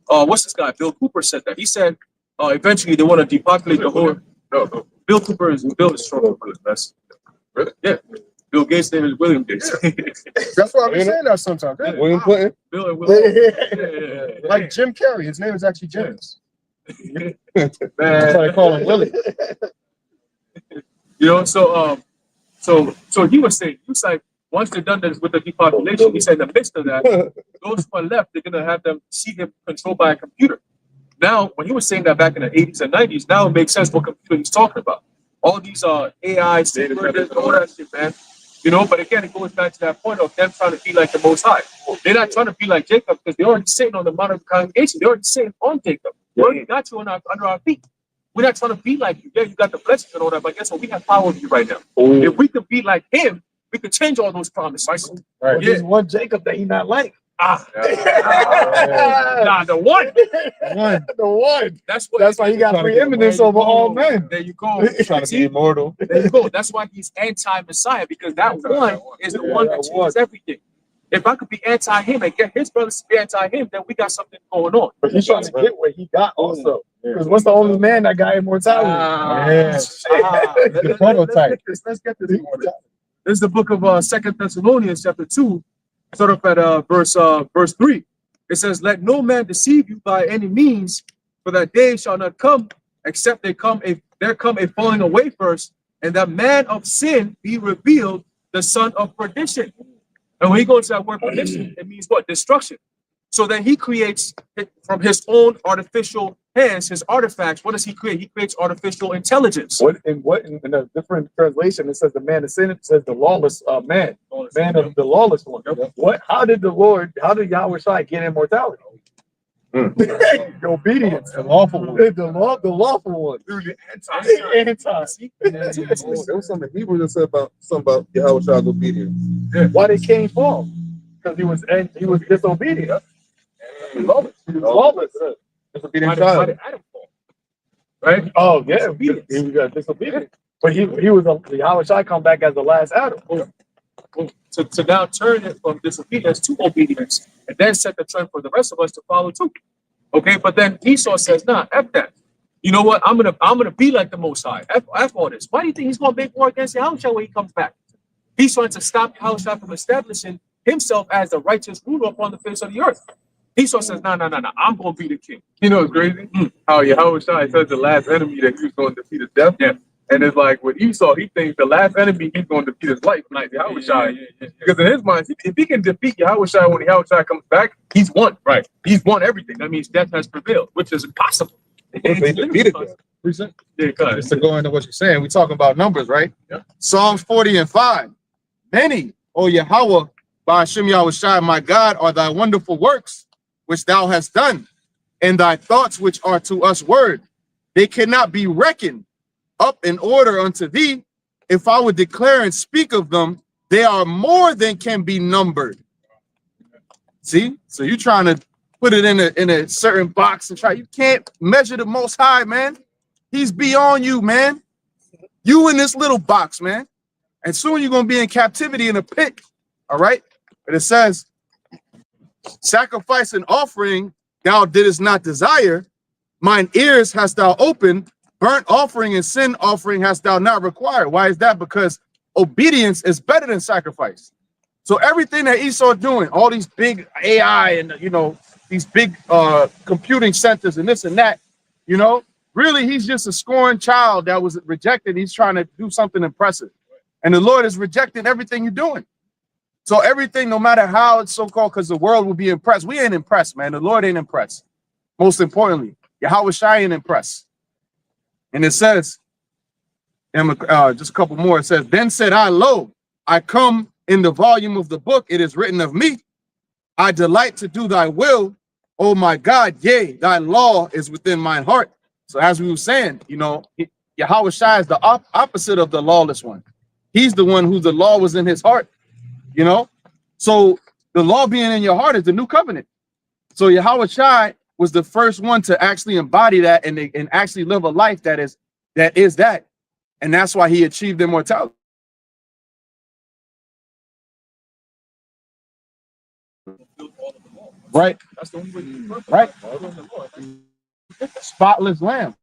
What's this guy? Bill Cooper said that. He said eventually they want to depopulate the whole. No. Bill Cooper is strong for this mess. Really? Yeah. Bill Gates' name is William Gates. That's why I'm saying that sometimes. Yeah. William Clinton. Bill and William. Yeah. Like Jim Carrey, his name is actually James. Man. That's why they call him Willie. You know, so he was saying, he was like, once they're done this with the depopulation, he said in the midst of that, those who are left, they're gonna have them see him controlled by a computer. Now, when he was saying that back in the 80s and 90s, now it makes sense what computer he's talking about. All these AI, and all that shit, man. You know, but again, it goes back to that point of them trying to be like the Most High. They're not trying to be like Jacob because they're already sitting on the Mount of Congregation. They're already sitting on Jacob. We already got you under our feet. We're not trying to be like you. Yeah, you got the blessings and all that, but guess what? We have power over you right now. If we could be like him, we could change all those promises. Right. There's one Jacob that he not like. Nah, the one. The one. That's why he got preeminence over all men. There you go. Trying to be immortal. There you go. That's why he's anti-Messiah, because that one is the one that changes everything. If I could be anti him and get his brothers to be anti him, then we got something going on. But he's trying to get what he got also. Because what's the only man that got immortality? The prototype. Let's get this in order. This is the book of 2 Thessalonians chapter 2, sort of at verse 3. It says, "Let no man deceive you by any means, for that day shall not come, except there come a falling away first, and that man of sin be revealed, the son of perdition." And when he goes to that word perdition, it means what? Destruction. So then he creates from his own artificial hands, his artifacts. What does he create? He creates artificial intelligence. In a different translation, it says the man of sin, it says the lawless man of the lawless one. How did Yahweh Shai get immortality? The obedience. The lawful one. The lawful one. There was something Hebrew that said about something about Yahweh Shai's obedience. Why did Cain fall? Because he was disobedient. He was lawless. Disobedient Why child. did Adam fall? Right? Oh yeah, he was disobedient. But he was Yahweh Shai come back as the last Adam. To now turn it from disobedience to obedience, and then set the trend for the rest of us to follow too. Okay, but then Esau says, "Nah, F that. You know what? I'm gonna be like the Most High. F all this. Why do you think he's gonna make war against Yahushua when he comes back? He's trying to stop Yahushua from establishing himself as the righteous ruler upon the face of the earth. Esau says, no, I'm gonna be the king. You know, it's crazy how Yahweh Shai says the last enemy that he was going to defeat is death. Yeah. And it's like with Esau, he thinks the last enemy he's going to defeat is life, like Yahweh Shai. Because in his mind, if he can defeat Yahweh Shai when Yahweh Shai comes back, he's won. Right. He's won everything. That means death has prevailed, which is impossible. They defeated them. Yeah, Just to go into what you're saying, we talking about numbers, right? Yeah. Psalms 40 and 5. Many, O Yahweh, by Hashem Yahweh Shai, my God, are thy wonderful works which thou hast done, and thy thoughts which are to us word. They cannot be reckoned up in order unto thee. If I would declare and speak of them, they are more than can be numbered. See? So you're trying to put it in a certain box and try. You can't measure the Most High, man. He's beyond you, man. You in this little box, man. And soon you're going to be in captivity in a pit. All right? But it says, sacrifice and offering thou didst not desire. Mine ears hast thou opened. Burnt offering and sin offering hast thou not required. Why is that? Because obedience is better than sacrifice. So everything that Esau doing, all these big AI and, you know, these big computing centers and this and that, you know, really he's just a scorned child that was rejected. He's trying to do something impressive. And the Lord has rejected everything you're doing. So everything, no matter how it's so-called, because the world will be impressed. We ain't impressed, man. The Lord ain't impressed. Most importantly, Yahweh Shai ain't impressed. And it says, and just a couple more, it says, then said I, lo, I come in the volume of the book, it is written of me. I delight to do thy will, oh my God, yea, thy law is within mine heart. So as we were saying, you know, Yahweh Shai is the opposite of the lawless one. He's the one who the law was in his heart. You know, so the law being in your heart is the new covenant. So Yahweh Shai was the first one to actually embody that and actually live a life that is that. And that's why he achieved immortality. Right. That's the only way you can Right. Spotless lamb.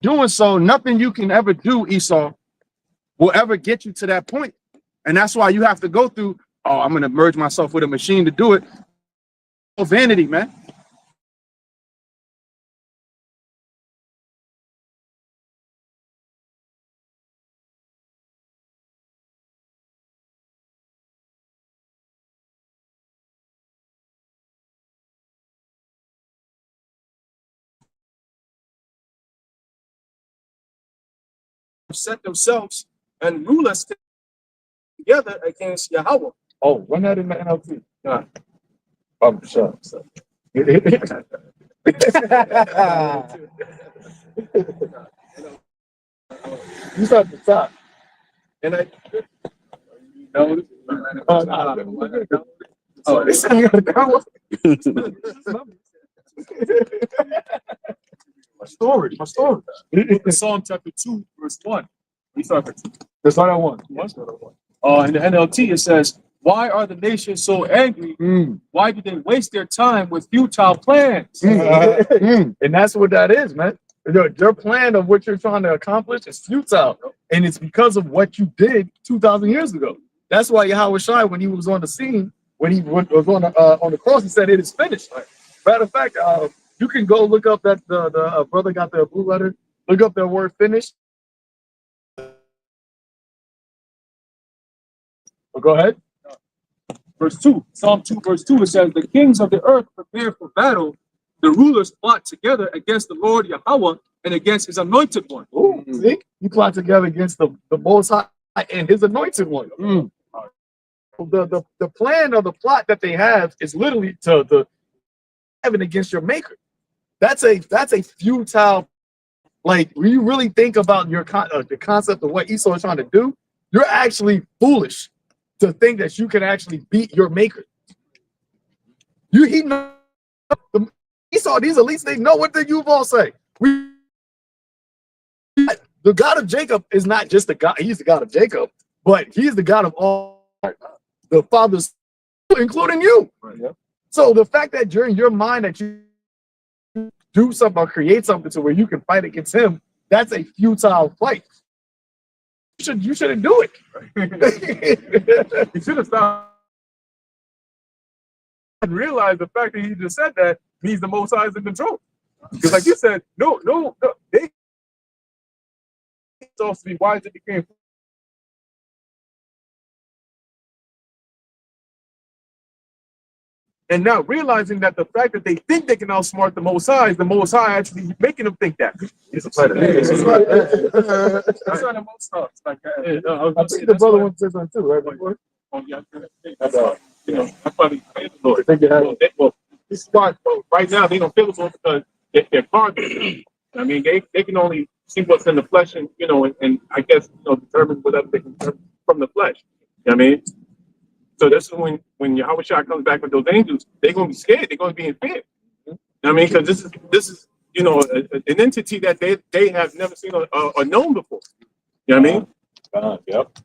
Doing so, nothing you can ever do, Esau, will ever get you to that point. And that's why you have to go through, oh, I'm going to merge myself with a machine to do it. Oh, vanity, man. Set themselves and rule us together against Yahweh. Oh, run that in the NLT. Yeah. I'm sure. So. You start at the top. And I No. Oh, they sent me on the download. My story. Psalm chapter 2, verse 1. We start at 2. Let's start at 1. In the NLT, it says, why are the nations so angry? Why do they waste their time with futile plans? And that's what that is, man. Your plan of what you're trying to accomplish is futile. And it's because of what you did 2,000 years ago. That's why Yahweh Shai, when he was on the scene, when he was on the cross, he said it is finished. Matter of fact, you can go look up that the brother got the blue letter. Look up that word finished. Well, go ahead. Verse 2, Psalm 2, verse 2, it says, the kings of the earth prepare for battle. The rulers plot together against the Lord Yahweh and against his anointed one. Ooh, see? You plot together against the Most High and his anointed one. The plan or the plot that they have is literally to heaven against your maker. That's a futile. Like when you really think about the concept of what Esau is trying to do, you're actually foolish to think that you can actually beat your maker. Esau, these elites, they know what the Yuval say. The God of Jacob is not just the God, he's the God of Jacob, but he's the God of all the fathers, including you. Right. So the fact that during your mind that you do something or create something to where you can fight against him, that's a futile fight. You shouldn't do it. You should have stopped And realize the fact that he just said that means the Most High is in control. Because, like you said, no, they supposed to be wise it became. And now realizing that the fact that they think they can outsmart the Most High is the Most High actually making them think that. It's a pleasure. That's not the most stuff. Like, I think the brother wants to say something too, right? Before? That's probably Lord. Well, this start right now. They don't feel it because they're carnal. I mean, they can only see what's in the flesh, and and I guess determine whatever they can from the flesh. You know what I mean? So this is when Yahweh Shah comes back with those angels, they're gonna be scared. They're gonna be in fear. You know what I mean? Because this is an entity that they have never seen or known before. You know what I mean? Yep.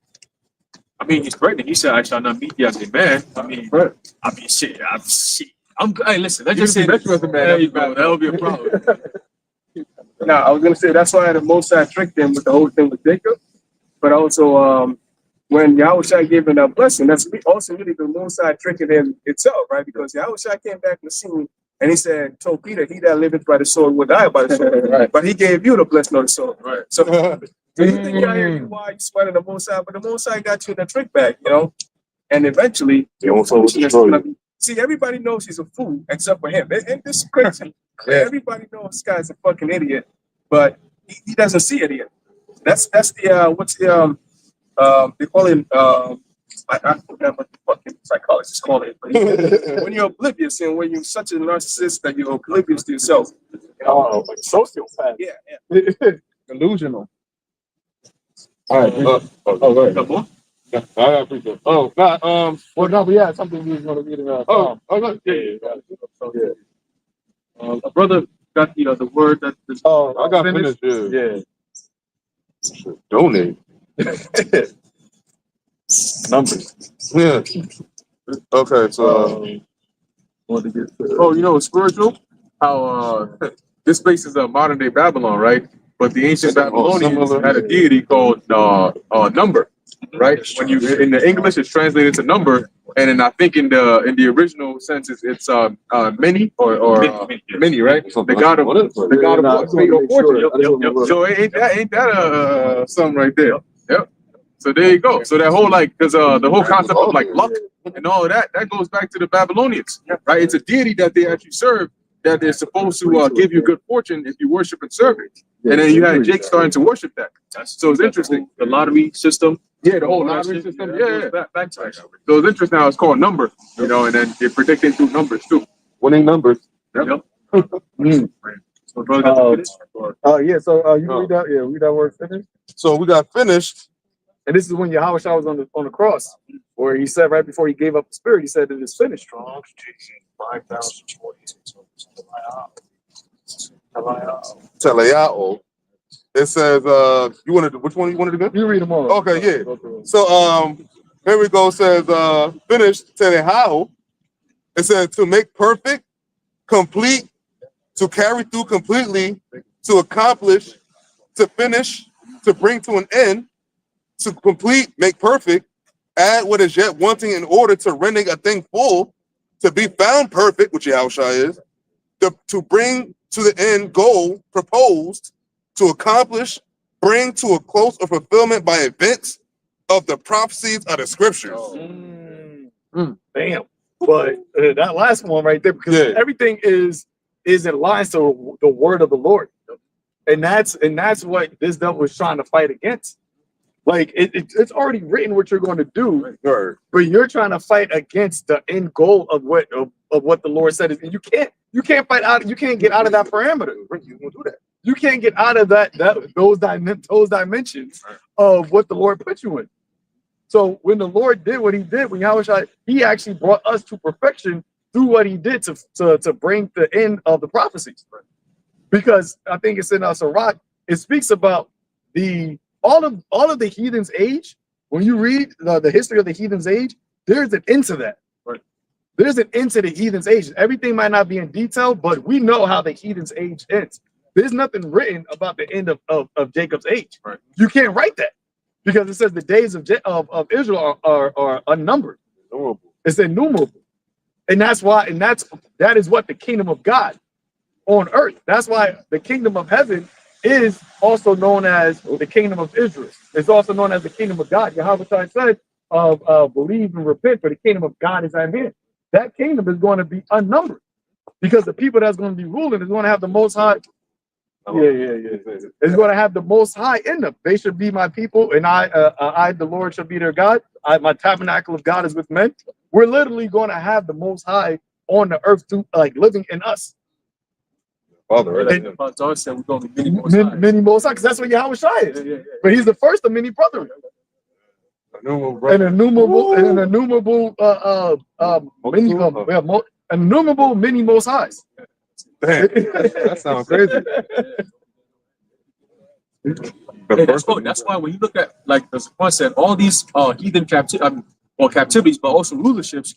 I mean, he's pregnant. He said, "I shall not meet thee as a man." I mean, shit. Hey, listen. Let's just say that. There you go. That would be a problem. Now, I was gonna say that's why the Most High tricked them with the whole thing with Jacob, but also when Yahushua gave him that blessing, that's also really the Most High tricking him itself, right? Because Yahushua came back in the scene and he said, "Told Peter, he that liveth by the sword will die by the sword." Right. But he gave you the blessing of the sword. Right. So you think you're here, why you sweating the Most High, but the Most High got you in the trick bag, and eventually, see, everybody knows he's a fool except for him. And this is crazy. Everybody knows this guy's a fucking idiot, but he doesn't see it yet. That's the what's the they call it I forgot what the fucking psychologists call it. But when you're oblivious and when you're such a narcissist that you're oblivious to yourself. Like sociopath. Yeah. Delusional. All right. Go ahead. Come on. I appreciate it. Oh, God. Well, no, but yeah, something we was going to read in No. A brother got the word that I got finished. Yeah. Donate. Numbers. Yeah. Okay. So. Spiritual. How this place is a modern day Babylon, right? But the ancient Babylonians had a deity called number, right? When you in the English it's translated to number, and then I think in the original sense it's many or many, right? The god of what? Fate or fortune. So ain't that something right there? Yep. So there you go. So that whole because the whole concept of like luck and all of that goes back to the Babylonians, right? It's a deity that they actually serve, that they're supposed to give you good fortune if you worship and serve it. And then you had Jake starting to worship that. So it's interesting. The lottery system. Yeah, the whole lottery system. Yeah. Back to it. So it's interesting how it's called number, and then they're predicting through numbers too. Winning numbers. Yep. So brother got to finish? Yeah, so you read that? Yeah, read that word finished. So we got finished. And this is when Yahweh Shah was on the cross, where he said right before he gave up the spirit, he said it is finished. 5,000. Teleao. It says, which one you wanted to go? You read them all. Okay, yeah. So here we go. It says finished Teleao. It says to make perfect, complete, to carry through completely, to accomplish, to finish, to bring to an end, to complete, make perfect, add what is yet wanting in order to rendering a thing full, to be found perfect, which Yahushua is, to bring to the end goal proposed, to accomplish, bring to a close of fulfillment by events of the prophecies of the scriptures. Bam. But that last one right there, because everything is in line to the word of the Lord. And that's what this devil is trying to fight against. Like it's already written what you're going to do, but you're trying to fight against the end goal of what the Lord said. And you can't fight out. You can't get out of that parameter. You won't do that. You can't get out of those dimensions of what the Lord put you in. So when the Lord did what he did, when Yahweh, he actually brought us to perfection through what he did to bring the end of the prophecies. Because I think it's in Sirach, it speaks about all of the heathen's age. When you read the history of the heathen's age, there's an end to that. Right. There's an end to the heathen's age. Everything might not be in detail, but we know how the heathen's age ends. There's nothing written about the end of Jacob's age. Right. You can't write that because it says the days of Israel are unnumbered. It's innumerable. And that's why, that is what the kingdom of God on earth. That's why the kingdom of heaven is also known as the kingdom of Israel. It's also known as the kingdom of God. Yahweh said, believe and repent, for the kingdom of God is at hand. That kingdom is going to be unnumbered because the people that's going to be ruling is going to have the most high. It's going to have the most high in them. They should be my people, and I, the Lord, shall be their God. My tabernacle of God is with men. We're literally going to have the most high on the earth, through, like living in us. Father, right? And- Father said we're going to be many most high. Many most high, because that's what Yahweh Shai is. But he's the first of many brethren. An innumerable many most highs. Damn, that sounds crazy. That's why when you look at, like as Juan said, all these heathen captivities, but also rulerships,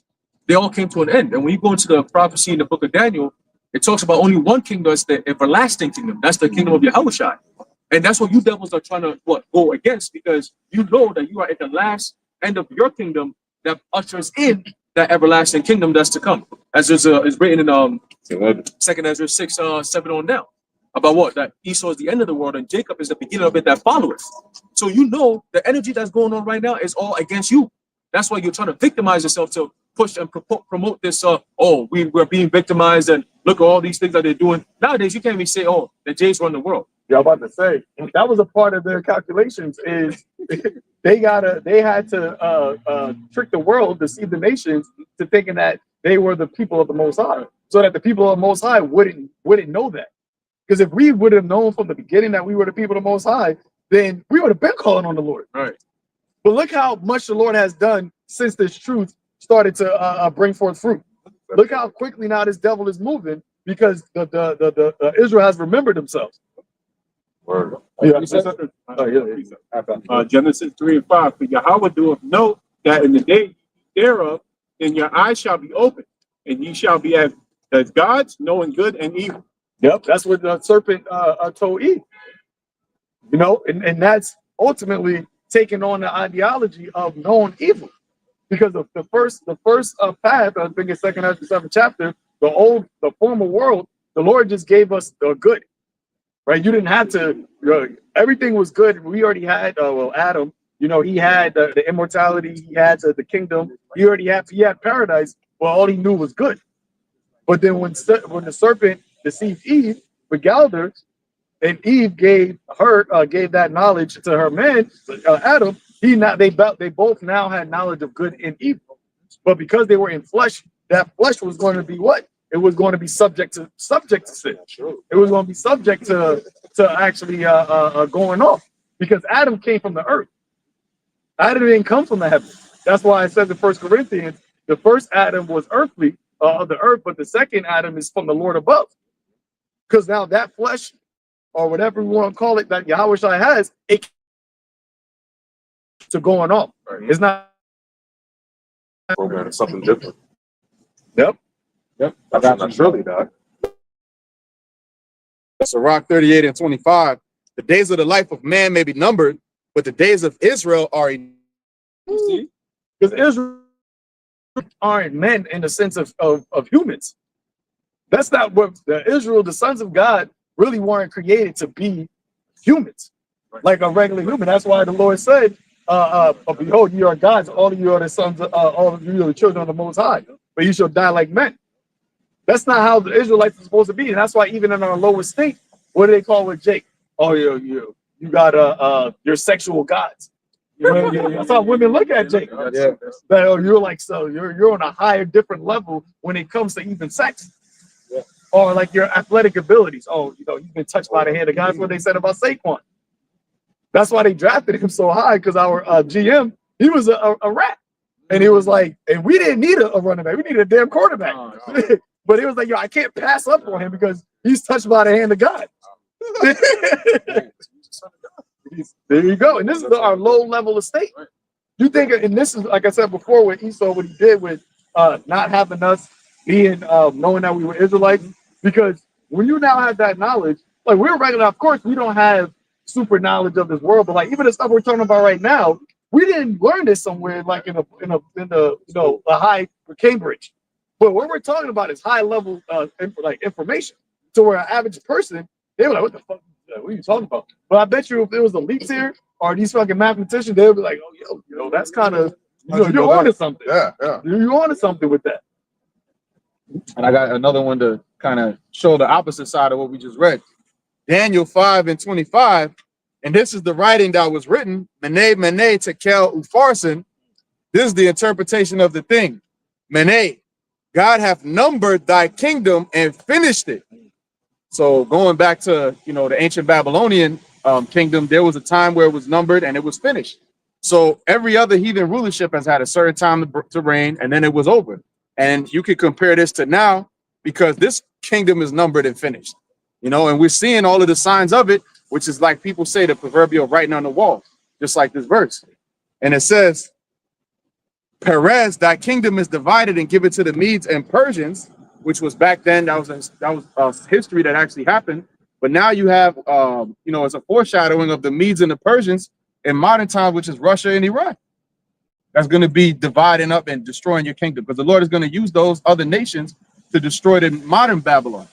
they all came to an end. And when you go into the prophecy in the book of Daniel, it talks about only one kingdom, that's the everlasting kingdom. That's the kingdom of Yahushua. And that's what you devils are trying to go against, because you know that you are at the last end of your kingdom that ushers in that everlasting kingdom that's to come. As is written in 2 Ezra 6, 7 on down. About what? That Esau is the end of the world and Jacob is the beginning of it that followeth. So you know the energy that's going on right now is all against you. That's why you're trying to victimize yourself to push and promote this, we're being victimized and look at all these things that they're doing. Nowadays, you can't even say, oh, the Jays run the world. Yeah, I'm about to say, that was a part of their calculations is they had to trick the world, deceive the nations to thinking that they were the people of the Most High, so that the people of the Most High wouldn't know that. Because if we would have known from the beginning that we were the people of the Most High, then we would have been calling on the Lord. Right. But look how much the Lord has done since this truth started to bring forth fruit. Look how quickly now this devil is moving, because the Israel has remembered themselves. Genesis 3 and 5. For Yahweh doeth know that in the day thereof, then your eyes shall be opened, and ye shall be as gods, knowing good and evil. Yep, that's what the serpent told Eve. You know, and that's ultimately taking on the ideology of knowing evil, because of the first path, I think it's 2nd Ezra 7th chapter, the former world, the Lord just gave us the good. Right, you didn't have to. Everything was good. We already had. Adam. You know, he had the immortality. He had the kingdom. He had paradise. Well, all he knew was good. But then when the serpent deceived Eve, beguiled her, and Eve gave that knowledge to her man, Adam. They both now had knowledge of good and evil. But because they were in flesh, that flesh was going to be what? It was going to be subject to sin. It was going to be subject to actually going off, because Adam came from the earth. Adam didn't come from the heaven. That's why it says in 1 Corinthians, the first Adam was earthly of the earth, but the second Adam is from the Lord above. Because now that flesh, or whatever we want to call it, that Yahweh Shai has, it to going off. It's not Program is something different. Yep. That's really that. Sirach 38 and 25. The days of the life of man may be numbered, but the days of Israel are. Because Israel aren't men in the sense of humans. That's not what the sons of God, really weren't created to be humans, like a regular human. That's why the Lord said, behold, you are gods, all of you are the sons, all of you are the children of the Most High, but you shall die like men. That's not how the Israelites are supposed to be. And that's why even in our lowest state, what do they call it, Jake? Oh, you got your sexual gods. That's how women look at Jake. Yeah. You're like, so you're on a higher, different level when it comes to even sex. Yeah. Or like your athletic abilities. Oh, you've been touched by the hand of God. That's what they said about Saquon. That's why they drafted him so high, because our GM, he was a rat. And he was like, and we didn't need a running back. We needed a damn quarterback. But it was like, I can't pass up on him because he's touched by the hand of God. There you go. And this is our low level of state. You think, and this is, like I said before, with Esau, what he did with not having us being, knowing that we were Israelites, because when you now have that knowledge, like we're regular, of course, we don't have super knowledge of this world, but like even the stuff we're talking about right now, we didn't learn this somewhere like in the high Cambridge. But what we're talking about is high level like information. So where an average person, they were like, what the fuck? What are you talking about? But I bet you if there was elites here or these fucking mathematicians, they would be like, oh, yo, that's kind of, you're onto something. Yeah. You're onto something with that. And I got another one to kind of show the opposite side of what we just read. Daniel 5:25, and this is the writing that was written, Mene, Tekel, Upharsin. This is the interpretation of the thing. Mene, God hath numbered thy kingdom and finished it. So going back to, the ancient Babylonian kingdom, there was a time where it was numbered and it was finished. So every other heathen rulership has had a certain time to reign, and then it was over. And you could compare this to now because this kingdom is numbered and finished, and we're seeing all of the signs of it, which is like people say the proverbial writing on the wall, just like this verse. And it says, Perez, thy kingdom is divided and given to the Medes and Persians, which was back then, that was history that actually happened. But now you have, it's a foreshadowing of the Medes and the Persians in modern times, which is Russia and Iran. That's going to be dividing up and destroying your kingdom because the Lord is going to use those other nations to destroy the modern Babylon,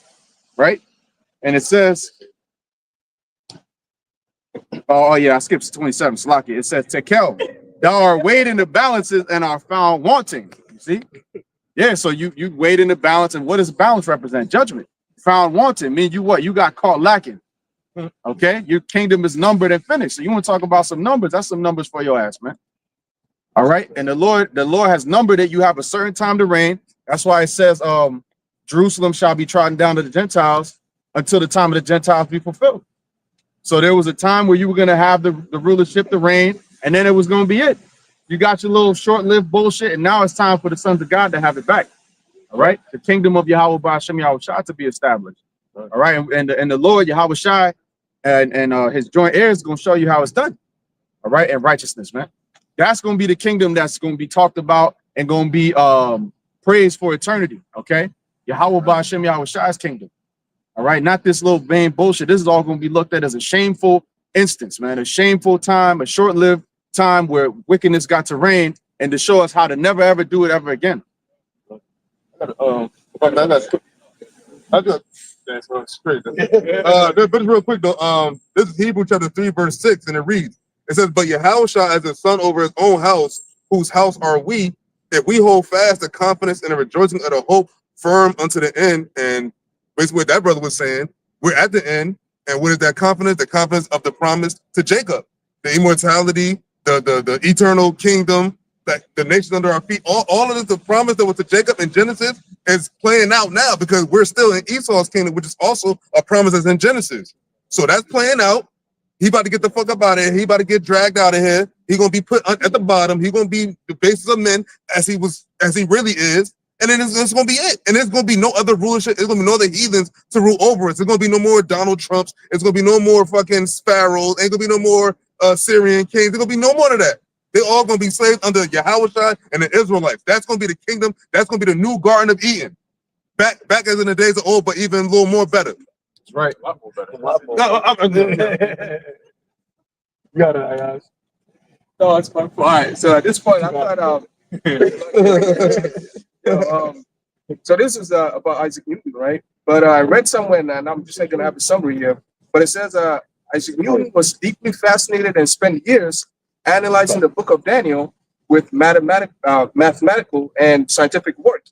right? And it says, I skipped 27, Slaki. It says, Tekel, thou art weighed in the balances and are found wanting. You see? Yeah, so you weighed in the balance, and what does balance represent? Judgment. Found wanting, mean you what? You got caught lacking. Okay? Your kingdom is numbered and finished. So you want to talk about some numbers? That's some numbers for your ass, man. All right, and the Lord has numbered it. You have a certain time to reign. That's why it says, Jerusalem shall be trodden down to the Gentiles until the time of the Gentiles be fulfilled. So there was a time where you were going to have the rulership, the reign, and then it was going to be it. You got your little short-lived bullshit, and now it's time for the sons of God to have it back. All right, the kingdom of Yahweh Ba'ashem Yahweh Shai to be established. All right, and the Lord Yahweh Shai and his joint heirs is going to show you how it's done. All right, and righteousness, man. That's going to be the kingdom that's going to be talked about and going to be praised for eternity. Okay, Yahweh Ba'ashem Yahweh Shai's kingdom. All right, not this little vain bullshit. This is all going to be looked at as a shameful instance, man. A shameful time, a short-lived time where wickedness got to reign, and to show us how to never ever do it ever again. But real quick though, this is Hebrew chapter 3, verse 6, and it reads, it says, but Yahushua as a son over his own house, whose house are we, if we hold fast the confidence and the rejoicing of the hope firm unto the end. And basically what that brother was saying, we're at the end, and what is that confidence? The confidence of the promise to Jacob, the immortality, the eternal kingdom, that the nations under our feet, all of this, the promise that was to Jacob in Genesis is playing out now because we're still in Esau's kingdom, which is also a promise that's in Genesis. So that's playing out. He about to get the fuck up out of here. He about to get dragged out of here. He gonna be put at the bottom. He gonna be the basis of men as he really is. And then it's gonna be it. And there's gonna be no other rulership. There's gonna be no other heathens to rule over us. There's gonna be no more Donald Trumps. It's gonna be no more fucking sparrows. Ain't gonna be no more Syrian kings. There's gonna be no more of that. They're all gonna be slaves under Yahushua and the Israelites. That's gonna be the kingdom. That's gonna be the new Garden of Eden. Back as in the days of old, but even a little more better. That's right. You got it, guys. No, it's fine. All right. So at this point, I thought, so this is about Isaac Newton, right? But I read somewhere, and I'm just not going to have a summary here. But it says Isaac Newton was deeply fascinated and spent years analyzing the book of Daniel with mathematical and scientific work.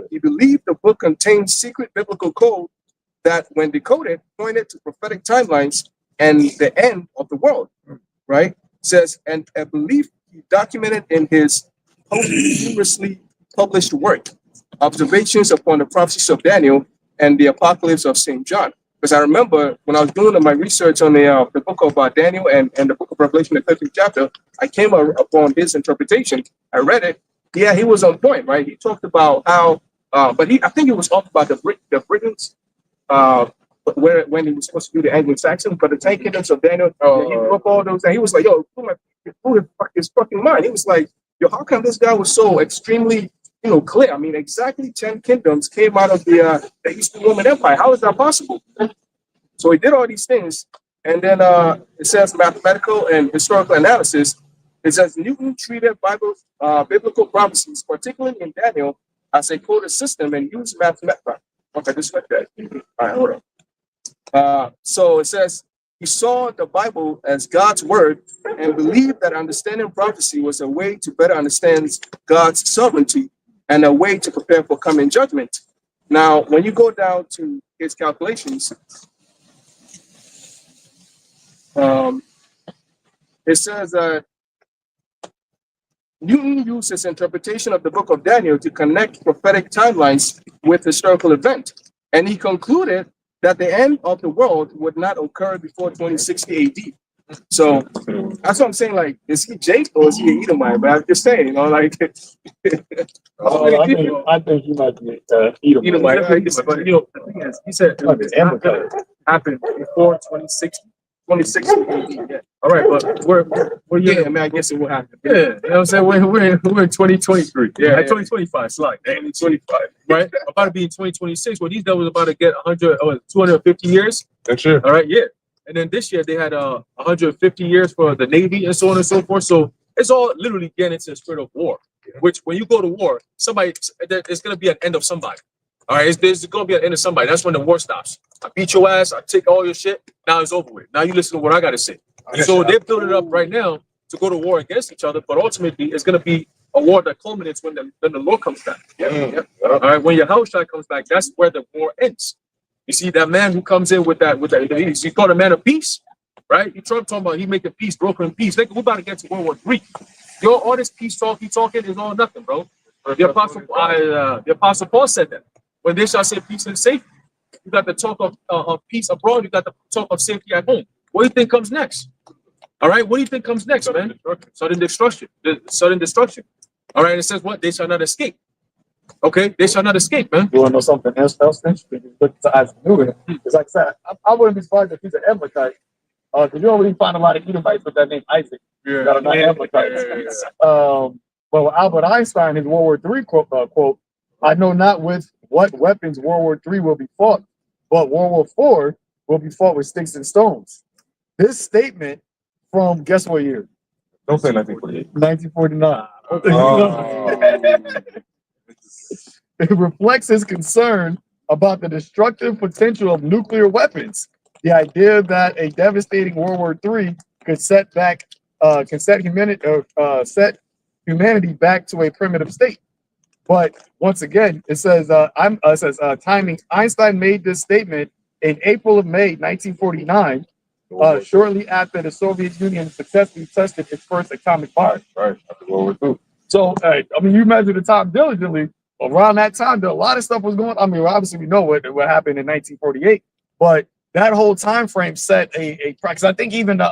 He believed the book contained secret biblical code that, when decoded, pointed to prophetic timelines and the end of the world, right? Says, and a belief he documented in his numerously published work, Observations upon the Prophecies of Daniel and the Apocalypse of St. John. Because I remember when I was doing my research on the book of Daniel and the book of Revelation, the 13th chapter, I came upon his interpretation. I read it. Yeah, he was on point, right? He talked about how, I think it was off about the Britons, when he was supposed to do the Anglo-Saxon, but the 10 kingdoms of Daniel, he broke all those, and he was like, yo, who his fucking mind? He was like, yo, how come this guy was so extremely, clear? I mean, exactly 10 kingdoms came out of the Eastern Roman Empire. How is that possible? So he did all these things, and then it says mathematical and historical analysis. It says Newton treated biblical prophecies, particularly in Daniel, as a coded system and use mathematics. Okay, just like that. All right, hold on. So it says, he saw the Bible as God's word and believed that understanding prophecy was a way to better understand God's sovereignty and a way to prepare for coming judgment. Now, when you go down to his calculations, it says that Newton used his interpretation of the book of Daniel to connect prophetic timelines with historical event, and he concluded that the end of the world would not occur before 2060 AD. So that's what I'm saying. Like, is he Jake or is he an Edomite? But I'm just saying, you know, like, I think he might be Edomite. But you know, the thing is, he said it was not gonna happen before 2060. 2060 AD. Yeah. All right, but we're Yeah, I mean, I guess it will happen. yeah, you know what I'm saying? We're in 2023. Yeah, yeah. 2025, slide. 2025. Right? About to be in 2026, where these devils about to get 250 years. That's sure. All right, yeah. And then this year they had 150 years for the Navy and so on and so forth. So it's all literally getting into the spirit of war. Which when you go to war, there's gonna be an end of somebody. All right, there's gonna be an end of somebody. That's when the war stops. I beat your ass, I take all your shit, now it's over with. Now you listen to what I gotta say. So they're building it up right now to go to war against each other, but ultimately it's gonna be a war that culminates when the Lord comes back. All right, when your Yahushua comes back, that's where the war ends. You see that man who comes in with that, he called a man of peace, right? He talking about he making peace, brokering peace. We're about to get to World War III. All this peace talk he talking is all nothing, bro. The apostle Paul said that when they shall say peace and safety, you got the talk of peace abroad, you got the talk of safety at home. What do you think comes next? All right, what do you think comes next, man? Sudden destruction. Sudden destruction. All right, it says what? They shall not escape. Okay, they shall not escape, man. You want to know something else interesting? Look to Isaac Newton. Because like I said, I wouldn't be surprised if he's an Amalekite. Because you don't really find a lot of Edomites with that name Isaac. Yeah. That are not Amalekites. But with Albert Einstein, his World War III quote, I know not with what weapons World War III will be fought, but World War IV will be fought with sticks and stones. This statement from guess what year? Don't say 1948. 1949. It reflects his concern about the destructive potential of nuclear weapons. The idea that a devastating World War III could set humanity back to a primitive state. But once again, it says timing. Einstein made this statement in April of May 1949, shortly after the Soviet Union successfully tested its first atomic bomb. Right, after World War II. So, I mean, you measure the time diligently. Around that time, a lot of stuff was going on. I mean, obviously, we know what happened in 1948, but that whole time frame set a because I think even the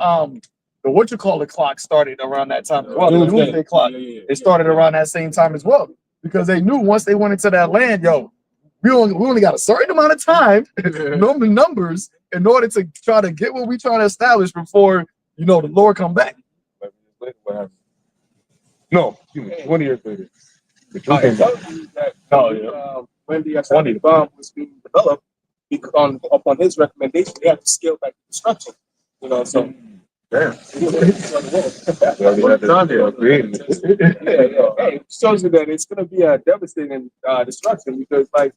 clock started around that time as well. The doomsday clock, it started around that same time as well, because they knew once they went into that land, we only got a certain amount of time, numbers, in order to try to get what we trying to establish before the Lord come back. No, 20 years later. When the atomic bomb was being developed, upon his recommendation, they had to scale back the destruction. So Damn. It shows you that it's going to be a devastating destruction, because like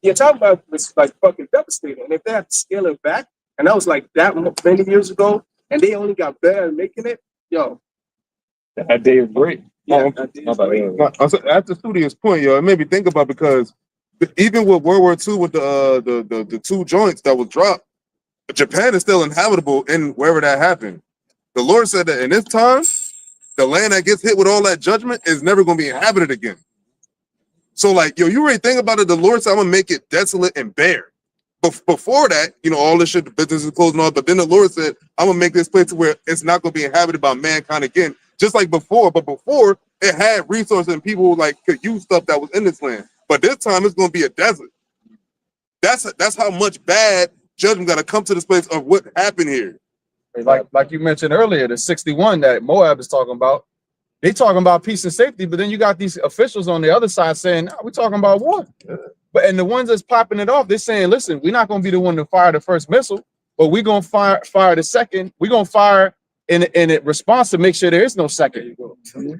you're talking about this like fucking devastating, and if they had to scale it back, and that was like that many years ago, and they only got better at making it, That day is great. yeah, After Studio's point, it made me think about, because even with World War II, with the two joints that was dropped, Japan is still inhabitable in wherever that happened. The Lord said that in this time, the land that gets hit with all that judgment is never going to be inhabited again. So like, you already think about it. The Lord said, I'm going to make it desolate and bare. Before that, all this shit, the business is closed and all, but then the Lord said, I'm going to make this place where it's not going to be inhabited by mankind again, just like before. But before, it had resources and people like could use stuff that was in this land. But this time, it's going to be a desert. That's how much bad judgment got to come to this place of what happened here. Like you mentioned earlier, the 61 that Moab is talking about, they talking about peace and safety, but then you got these officials on the other side saying, we're talking about war. And the ones that's popping it off, they're saying, listen, we're not going to be the one to fire the first missile, but we're going to fire the second. We're going to fire in it response to make sure there is no second.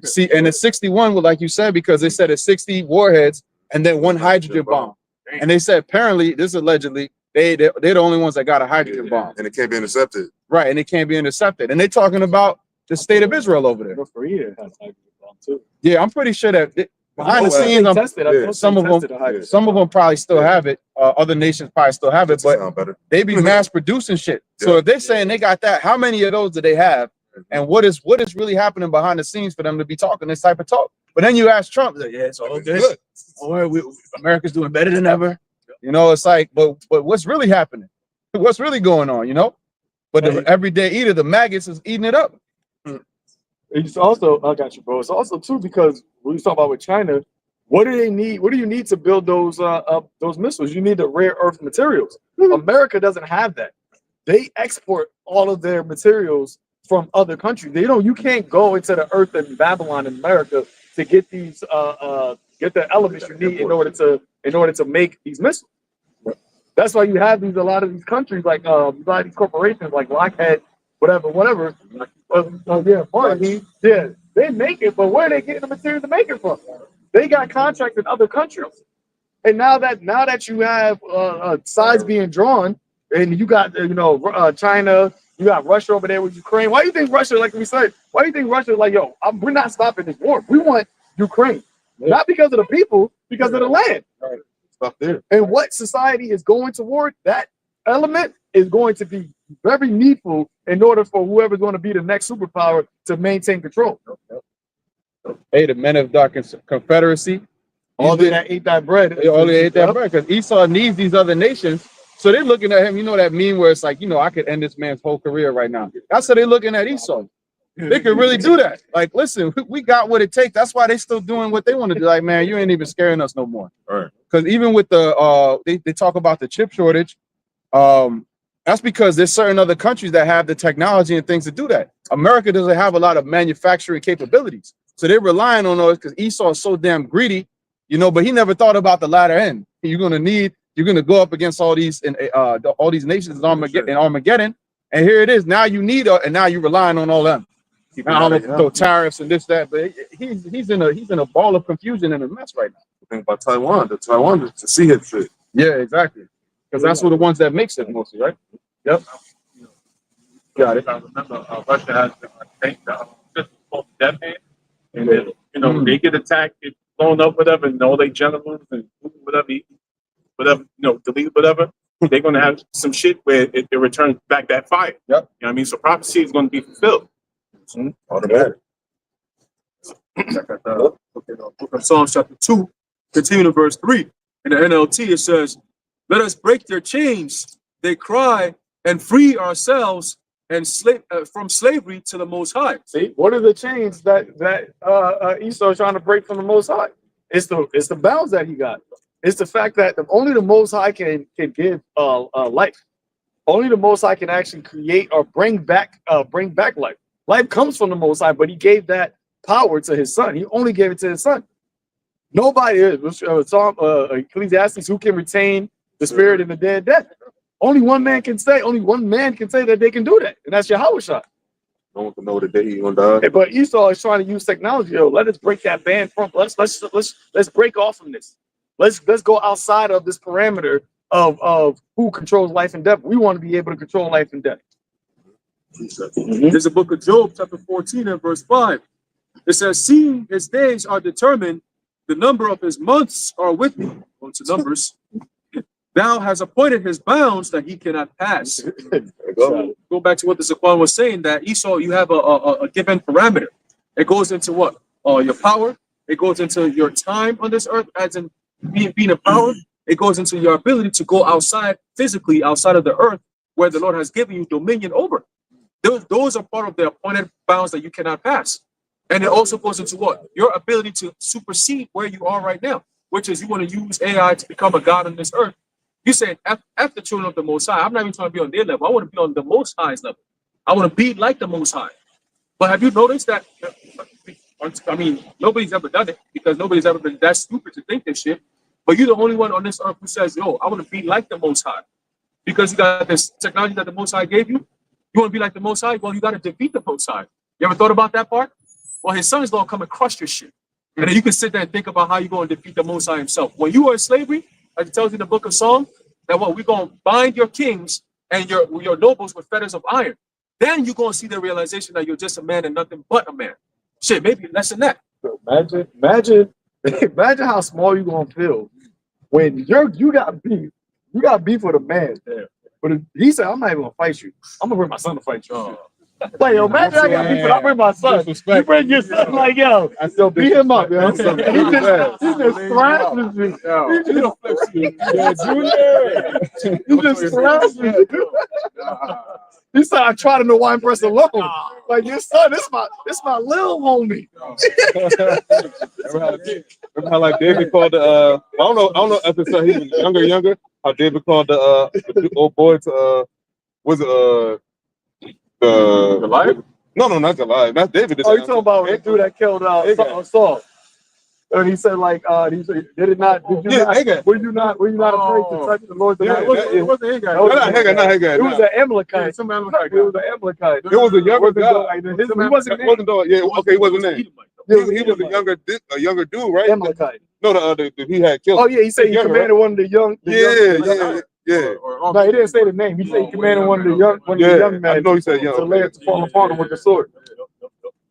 See, and it's 61, like you said, because they said it's 60 warheads and then one hydrogen bomb. And they said apparently, this is allegedly, they're the only ones that got a hydrogen bomb. And it can't be intercepted. Right, and it can't be intercepted. And they're talking about the state of Israel over there. North Korea has hydrogen bomb too. Yeah, I'm pretty sure that behind the Well, scenes, they tested, I yeah, thought some they of them- tested a hydrogen some of them probably still have it. Other nations probably still have it, but Sound better. they be mass producing shit. So Yeah. if they're saying they got that, how many of those do they have? And what is really happening behind the scenes for them to be talking this type of talk? But then you ask Trump, like, yeah, it's all good. Good. Or America's doing better than ever. You know, it's like, but what's really happening? What's really going on? You know? But the everyday eater, the maggots, is eating it up. It's also, I got you, bro. It's also too because when you talk about with China, what do they need? What do you need to build those missiles? You need the rare earth materials. America doesn't have that. They export all of their materials from other countries. You can't go into the earth in Babylon in America to get these get the elements you need in order to make these missiles. That's why you have a lot of these countries like a lot of these corporations like Lockheed, whatever. Yeah, they make it, but where are they getting the material to make it from? They got contracts in other countries, and now that you have sides being drawn, and you got China, you got Russia over there with Ukraine. Why do you think Russia, like we said, why do you think Russia is like, yo, we're not stopping this war. We want Ukraine, not because of the people, because of the land. Stop there. And what society is going toward, that element is going to be very needful in order for whoever's going to be the next superpower to maintain control. Hey, the men of dark confederacy, All that ate that bread. they only ate that bread because Esau needs these other nations. So they're looking at him, you know, that meme where it's like, I could end this man's whole career right now. That's how they're looking at Esau. They could really do that. Like, listen, we got what it takes. That's why they still doing what they want to do. Like, man, you ain't even scaring us no more. Right. Because even with the they talk about the chip shortage, that's because there's certain other countries that have the technology and things to do that. America doesn't have a lot of manufacturing capabilities. So they're relying on those because Esau is so damn greedy, but he never thought about the latter end. You're gonna go up against all these nations in Armageddon, and here it is. Now you need and now you're relying on all them. Now throw tariffs and this, that, but he's in a ball of confusion and a mess right now. Think about Taiwan. The sea hit shit. Yeah, exactly. Because that's what the ones that makes it mostly, right? Yep. Got it. I remember Russia has been, I think, just called Deadman, and then they get attacked, get blown up, whatever, and all they generals and whatever, delete whatever. They're gonna have some shit where it returns back that fire. Yep. You know what I mean? So prophecy is going to be fulfilled. Automatic. Book of Psalms chapter 2, continuing in verse 3. In the NLT, it says, "Let us break their chains. They cry and free ourselves and from slavery to the Most High." See, what are the chains that Esau is trying to break from the Most High? It's the bounds that he got. It's the fact that only the Most High can give life. Only the Most High can actually create or bring back life. Life comes from the Most High, but he gave that power to his son. He only gave it to his son. Nobody is. Ecclesiastes, who can retain the spirit in the dead death? Only one man can say that they can do that, and that's Yahushua. No one can know the day he's gonna die. But Esau is trying to use technology. Let us break that band from. Let's break off from this. Let's go outside of this parameter of who controls life and death. We want to be able to control life and death. There's a book of Job, chapter 14 and verse 5. It says, "Seeing his days are determined, the number of his months are with me." Well, to numbers. "Thou hast appointed his bounds that he cannot pass." So, go back to what the Zaquan was saying, that Esau, you have a given parameter. It goes into what? Your power. It goes into your time on this earth, as in being empowered. It goes into your ability to go outside, physically outside of the earth, where the Lord has given you dominion over. Those are part of the appointed bounds that you cannot pass. And it also goes into what? Your ability to supersede where you are right now, which is you want to use AI to become a God on this earth. You say, after children of the Most High, I'm not even trying to be on their level. I want to be on the Most High's level. I want to be like the Most High. But have you noticed that? I mean, nobody's ever done it because nobody's ever been that stupid to think this shit. But you're the only one on this earth who says, yo, I want to be like the Most High. Because you got this technology that the Most High gave you. You want to be like the Most High? Well, you got to defeat the Most High. You ever thought about that part? Well, his son is going to come and crush your shit. And then you can sit there and think about how you're going to defeat the Most High himself. When you were in slavery, like it tells you in the book of Psalms, that what we're going to bind your kings and your nobles with fetters of iron. Then you're going to see the realization that you're just a man and nothing but a man. Shit, maybe less than that. Imagine how small you gonna feel when you got beef. You got beef with a man. But if he said, I'm not even gonna fight you. I'm gonna bring my son to fight you. Like, yo, imagine I got beef, but I bring my son. You bring your son, like, yo, beat him up, yo. He just thrashes me. He just thrashes me. He said, I try to know why I'm pressed alone. Like, your son, this my little homie. Remember how like David called the I don't know if it's he was younger, how David called the old boy to was it the Goliath? No, not Goliath. Not David. Oh, you talking about the dude that killed Saul? And he said, like, he said, were you not afraid to touch the Lord's anointed? It wasn't Hagar. Not Hagar. It was an Amalekite. Some Amalekite. It was an Amalekite. It was a younger guy. He wasn't He wasn't there. He was a younger dude, right? Amalekite. No, the other he had killed. Oh yeah, he said he commanded one of the young. Yeah. No, he didn't say the name. He said he commanded one of the young men. I know he said young. To lay it to fall upon him with the sword.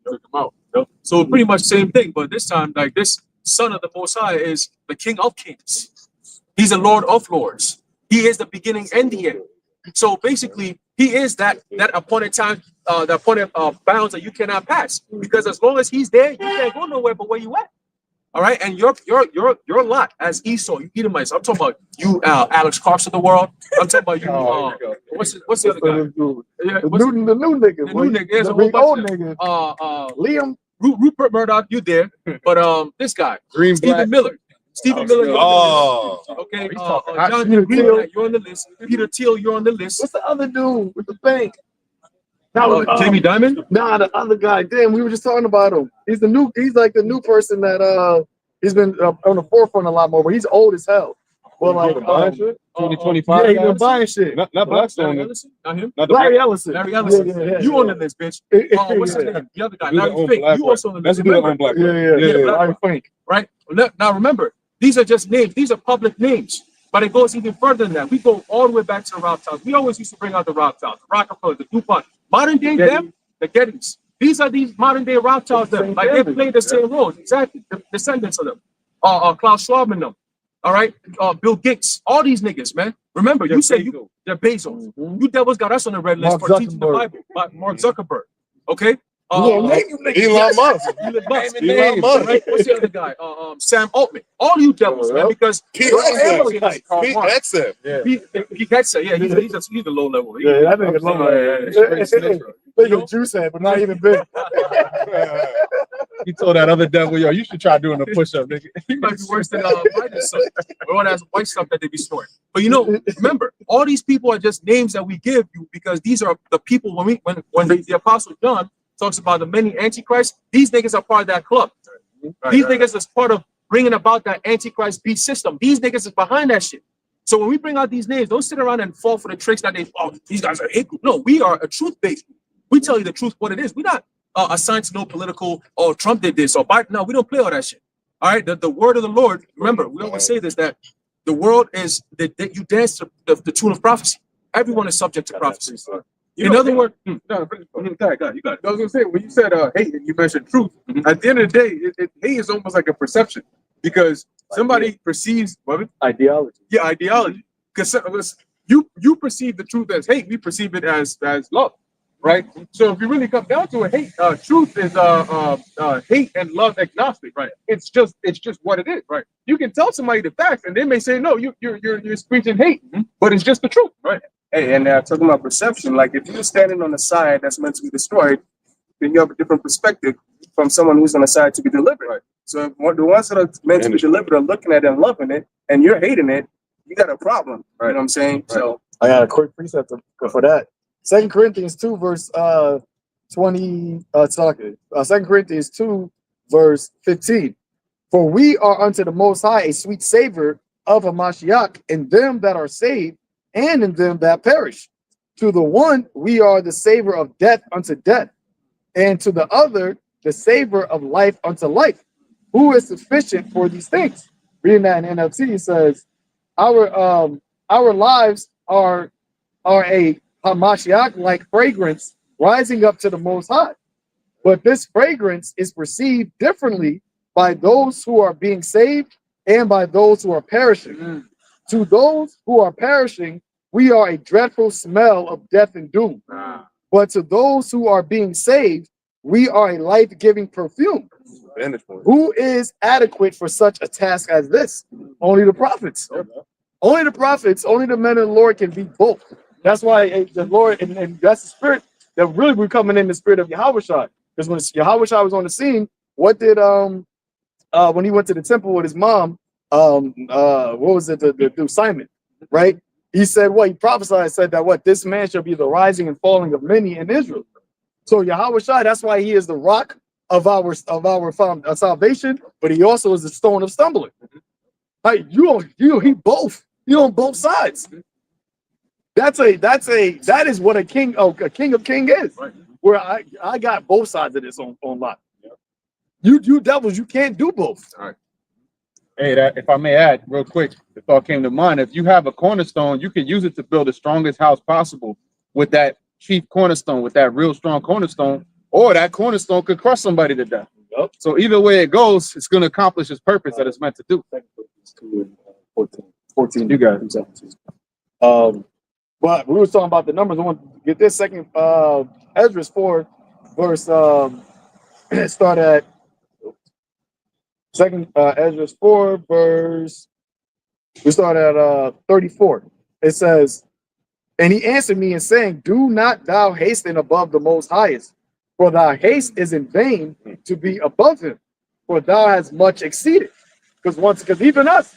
Took him out. So pretty much same thing, but this time, like this son of the Most High is the King of Kings. He's the Lord of Lords. He is the beginning and the end. So basically, he is that appointed time, the appointed bounds that you cannot pass. Because as long as he's there, you can't go nowhere but where you at. All right, and your lot as Esau, you Edomites. I'm talking about you, Alex Carps of the world. I'm talking about you. What's the other guy? Yeah, The new nigga. the new nigga. There's a The whole big old bunch of nigga. Liam. Rupert Murdoch, you there? But this guy, Stephen Miller. Stephen Miller. You're on the list. Okay. Jonathan Green, you're on the list. Peter Thiel, you're on the list. What's the other dude with the bank? Jamie Dimon. Nah, the other guy. Damn, we were just talking about him. He's like the new person that he's been on the forefront a lot more. But he's old as hell. Well, like 2025. yeah, he's been buying shit. Not Blackstone. Not him. Larry Ellison. Larry Ellison. Yeah. You on the list, bitch. What's his name? The other guy, Larry Fink. You also on the That's list. a good Remember, on Black. Yeah. Larry Fink. right? Now remember, these are just names. These are public names. But it goes even further than that. We go all the way back to the Rothschilds. We always used to bring out the Rothschilds, the Rockefellers, the DuPont. Modern day them, the Gettys. These are these modern day Rothschilds. Them. Like they play the same roles. Exactly. The descendants of them. Klaus Schwab and them. All right. Bill Gates. All these niggas, man. Remember, you said they're Bezos. You devils got us on the red list Mark for teaching the Zuckerberg. Bible. By Mark Zuckerberg. Okay. Elon Musk. Elon Musk. Right? What's the other guy? Sam Altman. All you devils, man, because Pete Hegseth. he gets it. Yeah, he's a low level. Yeah, that nigga low. Big of juice head, but not even big. He told that other devil, yo, you should try doing a push-up, nigga. He might be worse than Biden's son. Or all that white stuff that they be snorting. But remember, all these people are just names that we give you because these are the people when the Apostle John talks about the many antichrists, these niggas are part of that club. These niggas is part of bringing about that antichrist beast system. These niggas is behind that shit. So when we bring out these names, don't sit around and fall for the tricks that these guys are hate group. No, we are a truth-based group. We tell you the truth, what it is. We're not assigned to no political, Trump did this, or Biden. No, we don't play all that shit. All right, the word of the Lord, remember, we always say this, that the world is, that you dance to the tune of prophecy. Everyone is subject to prophecy. In other words, go ahead, you got it. I was gonna say when you said hate and you mentioned truth, at the end of the day, hate is almost like a perception because somebody perceives Ideology. Yeah, ideology. Because you perceive the truth as hate, we perceive it as love, right? So if you really come down to it, hate, truth is hate and love agnostic, right? It's just what it is, right? You can tell somebody the facts, and they may say, no, you're preaching hate, but it's just the truth, right? Hey, and talking about perception, like if you're standing on the side that's meant to be destroyed, then you have a different perspective from someone who's on the side to be delivered. Right. So if the ones that are meant to be delivered are looking at it and loving it, and you're hating it, you got a problem. Right. You know what I'm saying? Right. So I got a quick precept for that. 2 Corinthians 2 verse 20. 2 Corinthians 2 verse 15. For we are unto the Most High a sweet savor of a Mashiach in them that are saved and in them that perish. To the one, we are the savor of death unto death, and to the other, the savor of life unto life. Who is sufficient for these things? Reading that in NLT, it says, our lives are a Hamashiach like fragrance rising up to the Most High. But this fragrance is perceived differently by those who are being saved and by those who are perishing. To those who are perishing, we are a dreadful smell of death and doom. But to those who are being saved, we are a life-giving perfume. Vantage point. Who is adequate for such a task as this? Only the prophets. Only the prophets, only the men of the Lord can be both. That's why the Lord, and that's the spirit that really we're coming in the spirit of Yahushua. Because when Yahushua was on the scene, what did when he went to the temple with his mom, what was it, the Simon, right? He said what? He prophesied, said that what? This man shall be the rising and falling of many in Israel. So Yahushua, that's why he is the rock of our salvation, but he also is the stone of stumbling. Like he both. You on both sides. That is what a king of king is. Where I got both sides of this on lock. You devils, you can't do both. All right. Hey, that, if I may add real quick, the thought came to mind. If you have a cornerstone, you can use it to build the strongest house possible with that chief cornerstone, with that real strong cornerstone, or that cornerstone could crush somebody to death. Yep. So either way it goes, it's going to accomplish its purpose that it's meant to do. 14. You got it. But we were talking about the numbers. I want to get this second Ezra 4 verse start at second Ezra 4 verse we start at 34. It says, and he answered me and saying, do not thou hasten above the most highest, for thy haste is in vain to be above him, for thou hast much exceeded. Because even us,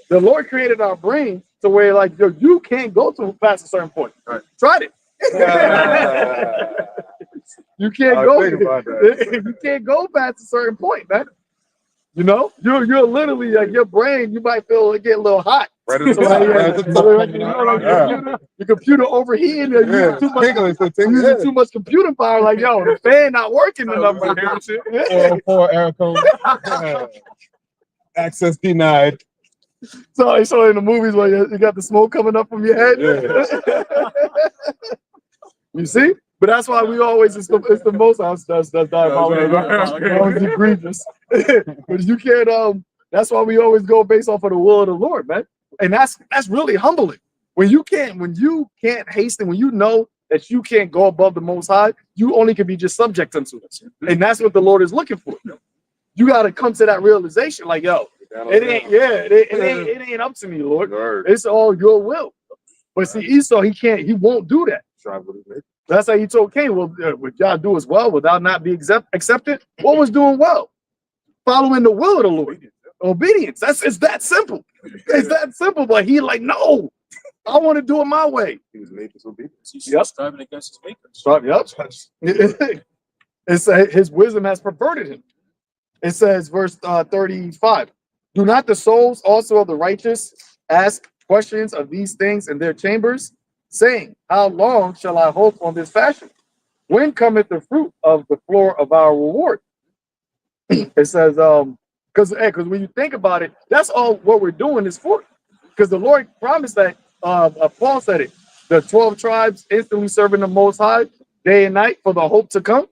the Lord created our brain to where like you can't go to past a certain point. Right. Tried it. You can't I go. was thinking about that. You can't go past a certain point, man. You know, you're literally like your brain. You might feel it get a little hot. Right at the So, top. like, Right at the so, top. like, you know, like, your computer overheating. You're Yeah, using too much, tickling, so you're using too much computer power. Like, yo, the fan not working enough right here. and shit. 404 error code. Access denied. So in the movies where you got the smoke coming up from your head. You see? But that's why we always it's the most that's diabolical. That was egregious. But you can't that's why we always go based off of the will of the Lord, man. And that's really humbling. When you can't hasten, when you know that you can't go above the Most High, you only can be just subject unto it. And that's what the Lord is looking for. You got to come to that realization, like, yo, it ain't up to me, Lord. It's all your will. But see, Esau, he won't do that. That's how he told Cain, well, what y'all do as well, without not be accepted. What was doing well? Following the will of the Lord. Obedience. It's that simple. It's that simple. But he like, no, I want to do it my way. He was made to obey. He's Yep. striving against his maker. It's his wisdom has perverted him. It says, verse 35. Do not the souls also of the righteous ask questions of these things in their chambers, saying, how long shall I hope on this fashion? When cometh the fruit of the floor of our reward? It says, because when you think about it, that's all what we're doing is for. Because the Lord promised that, Paul said it, the 12 tribes instantly serving the Most High day and night for the hope to come.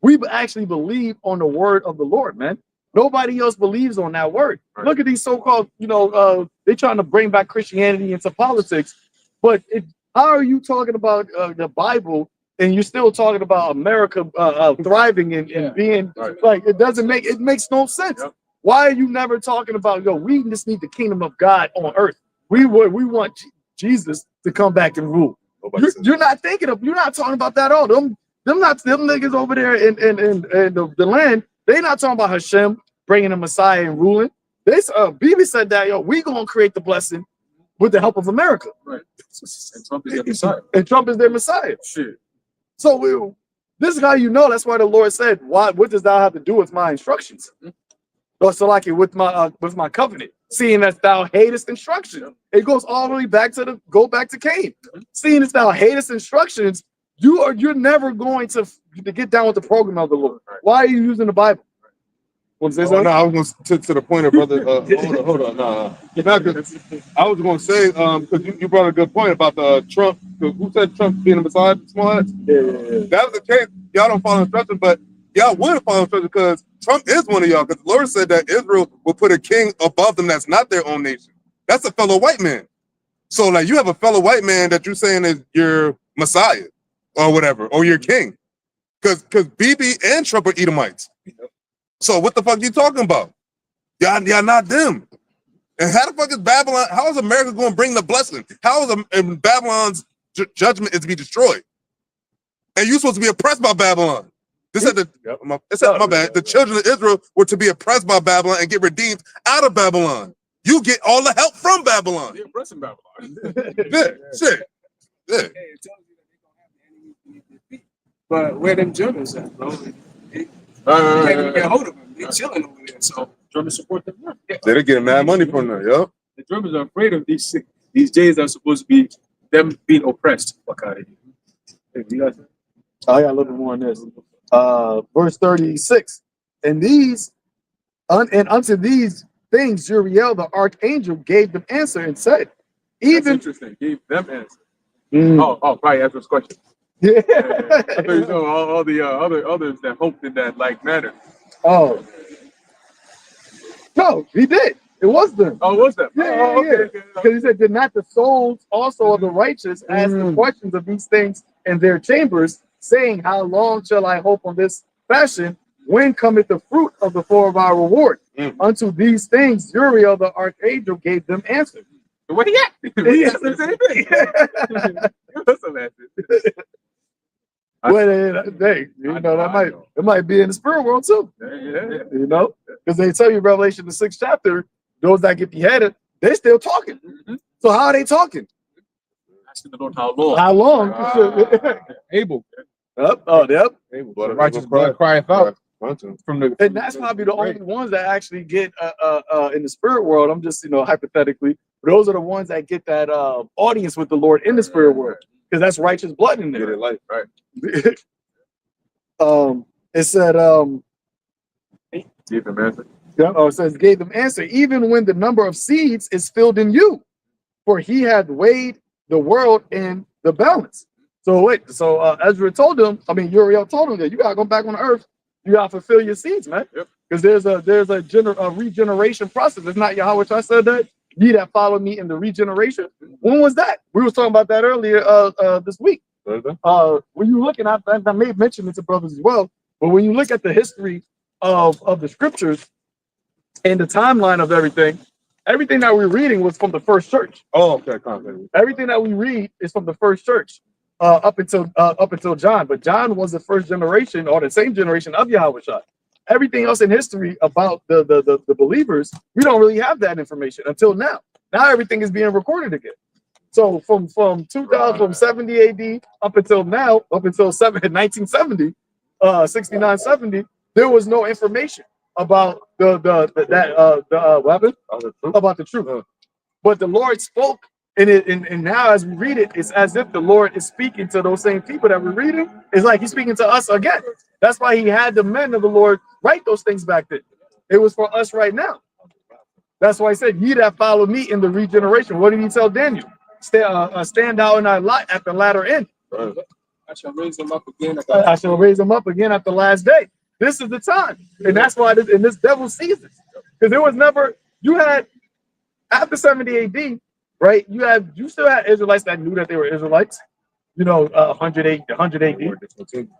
We actually believe on the word of the Lord, man. Nobody else believes on that word. Right. Look at these so-called, they're trying to bring back Christianity into politics. But how are you talking about the Bible and you're still talking about America thriving and being like, it makes no sense. Yep. Why are you never talking about, we just need the kingdom of God on earth. We want Jesus to come back and rule. You're not talking about that at all. Them niggas over there in the land, they're not talking about Hashem bringing a Messiah and ruling. Bibi said that, we gonna create the blessing with the help of America. Right. And Trump is the Messiah. And Trump is their Messiah. Shit. So this is how you know. That's why the Lord said, what does thou have to do with my instructions? So like it with my covenant, seeing that thou hatest instruction. It goes all the way back to Cain. Seeing as thou hatest instructions, you're never going to get down with the program of the Lord. Why are you using the Bible? Want to say Oh, something? no, I was going to the point of brother. Hold on, no. I was going to say because you brought a good point about the Trump. Who said Trump being a Messiah? Small ass? Yeah. That was the case. Y'all don't follow instructions, but y'all would follow instructions because Trump is one of y'all. Because the Lord said that Israel will put a king above them that's not their own nation. That's a fellow white man. So like you have a fellow white man that you're saying is your Messiah or whatever, or your king. Because BB and Trump are Edomites. So what the fuck are you talking about? Y'all not them. And how the fuck is Babylon? How is America going to bring the blessing? How is Babylon's judgment is to be destroyed? And you're supposed to be oppressed by Babylon. This said my bad. The children of Israel were to be oppressed by Babylon and get redeemed out of Babylon. You get all the help from Babylon. You're pressing Babylon. Yeah, shit. Yeah. Hey, it tells you that they're gonna have the enemy beneath their feet. But where them Germans at, bro? They can't even get hold of them. They're chilling over there. So Germans support them. They're getting mad money from them, yo. The Germans are afraid of these Jays that are supposed to be them being oppressed. Fuck out of here. Hey, you guys. I got a little bit more on this. Verse 36. And unto these things Uriel the archangel gave them answer and said, That's even interesting. Gave them answer. Mm. Oh, probably answers question. yeah. I thought you know all the others that hoped in that like manner. Oh no, he did. It was them. Oh, what's that? Yeah, Oh, yeah, okay. Because he said, did not the souls also of the righteous ask the questions of these things in their chambers, saying, how long shall I hope on this fashion? When cometh the fruit of the floor of our reward? Unto these things Uriel the archangel gave them answer. Where he at? He answered the same thing. That's a message. Well, hey, it might be in the spirit world too. Yeah. You know, because they tell you Revelation the 6th chapter, those that get beheaded, they're still talking. So how are they talking? Asking the Lord how long. How long? Abel. Yep. Oh, yep. The righteous blood crieth out from the. And that's probably the only ones that actually get in the spirit world. I'm just hypothetically, those are the ones that get that audience with the Lord in the spirit world, because that's righteous blood in there. Life, right? It said Give him answer. it says gave them answer, even when the number of seeds is filled in you, for he had weighed the world in the balance. So Ezra told them, Uriel told them that you gotta go back on the earth, you gotta fulfill your seeds, man. Because there's a regeneration process. It's not Yahweh I said that. Ye that follow me in the regeneration. When was that? We was talking about that earlier this week. When you looking at, I may mention it to brothers as well, but when you look at the history of the scriptures and the timeline of everything that we're reading was from the first church. Oh, okay. Everything that we read is from the first church up until John. But John was the first generation or the same generation of Yahweh Shai. Everything else in history about the believers, we don't really have that information until now. Now everything is being recorded again. So from 70 AD up until now, up until 1970, 69, 70, there was no information about what happened? About the truth. But the Lord spoke, and now as we read it, it's as if the Lord is speaking to those same people that we're reading. It's like he's speaking to us again. That's why he had the men of the Lord write those things back then. It was for us right now. That's why he said, ye that follow me in the regeneration. What did he tell Daniel? Stand out in our light at the latter end. I shall raise them up again. I shall raise them up again at the last day. This is the time. And that's why this devil sees this. Because there was never, you had, after 70 AD, right, you still had Israelites that knew that they were Israelites, 100 AD.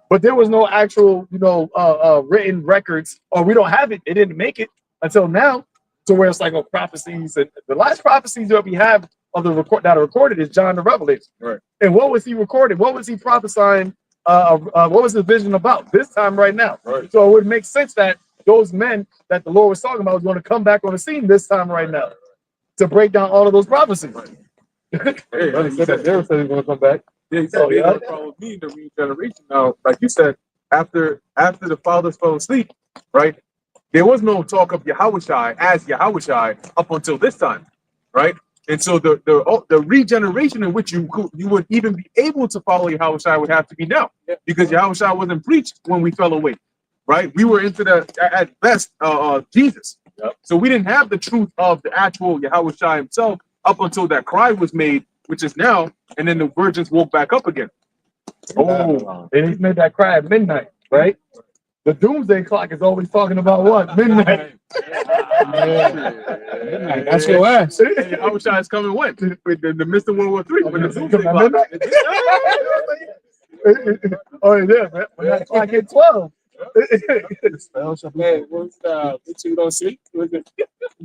But there was no actual, written records, or we don't have it. It didn't make it until now, to where it's like prophecies. And the last prophecies that we have of the that are recorded is John the Revelator. Right. And what was he recording? What was he prophesying? What was the vision about this time right now? Right. So it would make sense that those men that the Lord was talking about was going to come back on the scene this time right now to break down all of those prophecies. Hey, I said that Daryl said he's gonna come back. Yeah, he said he's gonna follow me in the regeneration. Now, like you said, after the fathers fell asleep, right? there was no talk of Yahushai as Yahushai up until this time, right? And so the regeneration in which you would even be able to follow Yahushai would have to be now, because Yahushai wasn't preached when we fell away, right? We were into the at best Jesus, so we didn't have the truth of the actual Yahushai himself up until that cry was made, which is now, and then the virgins woke back up again. Oh, and he's made that cry at midnight, right? The doomsday clock is always talking about what? Midnight. That's your ass. Yahushai is coming when? The Mr. World War III. When the doomsday At clock. midnight? Oh, yeah, man. When that clock hit 12. Hey, what you don't sleep?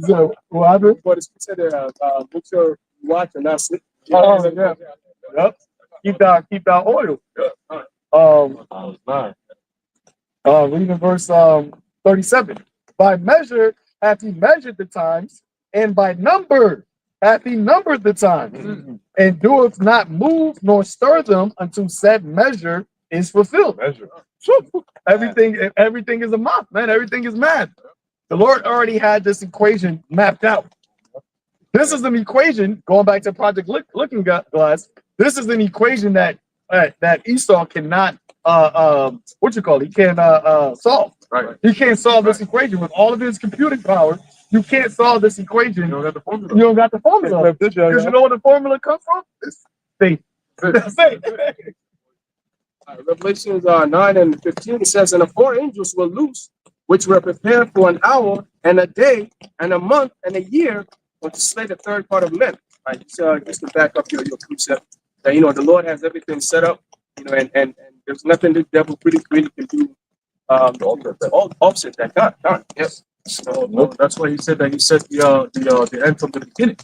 So, what happened? What is said? Make sure you watch and not sleep. Oh, yeah. Yep. Keep that oil. Reading verse 37. By measure hath he measured the times, and by number hath he numbered the times, and doeth not move nor stir them until said measure is fulfilled. Everything is a math, man. Everything is math. The Lord already had this equation mapped out. This is an equation, going back to Project Looking Glass, this is an equation that Esau cannot he can't solve. Right. He can't solve this equation with all of his computing power. You can't solve this equation. You don't got the formula. You don't got the formula. Because you know where the formula comes from? It's faith. That's it. Revelations 9 and 15 says, and the 4 angels were loose, which were prepared for an hour and a day and a month and a year, or to slay the third part of men. Right? So just to back up your precept, that the Lord has everything set up, and there's nothing the devil really can do offset that. God. Yes. So that's why he said that he set the end from the beginning.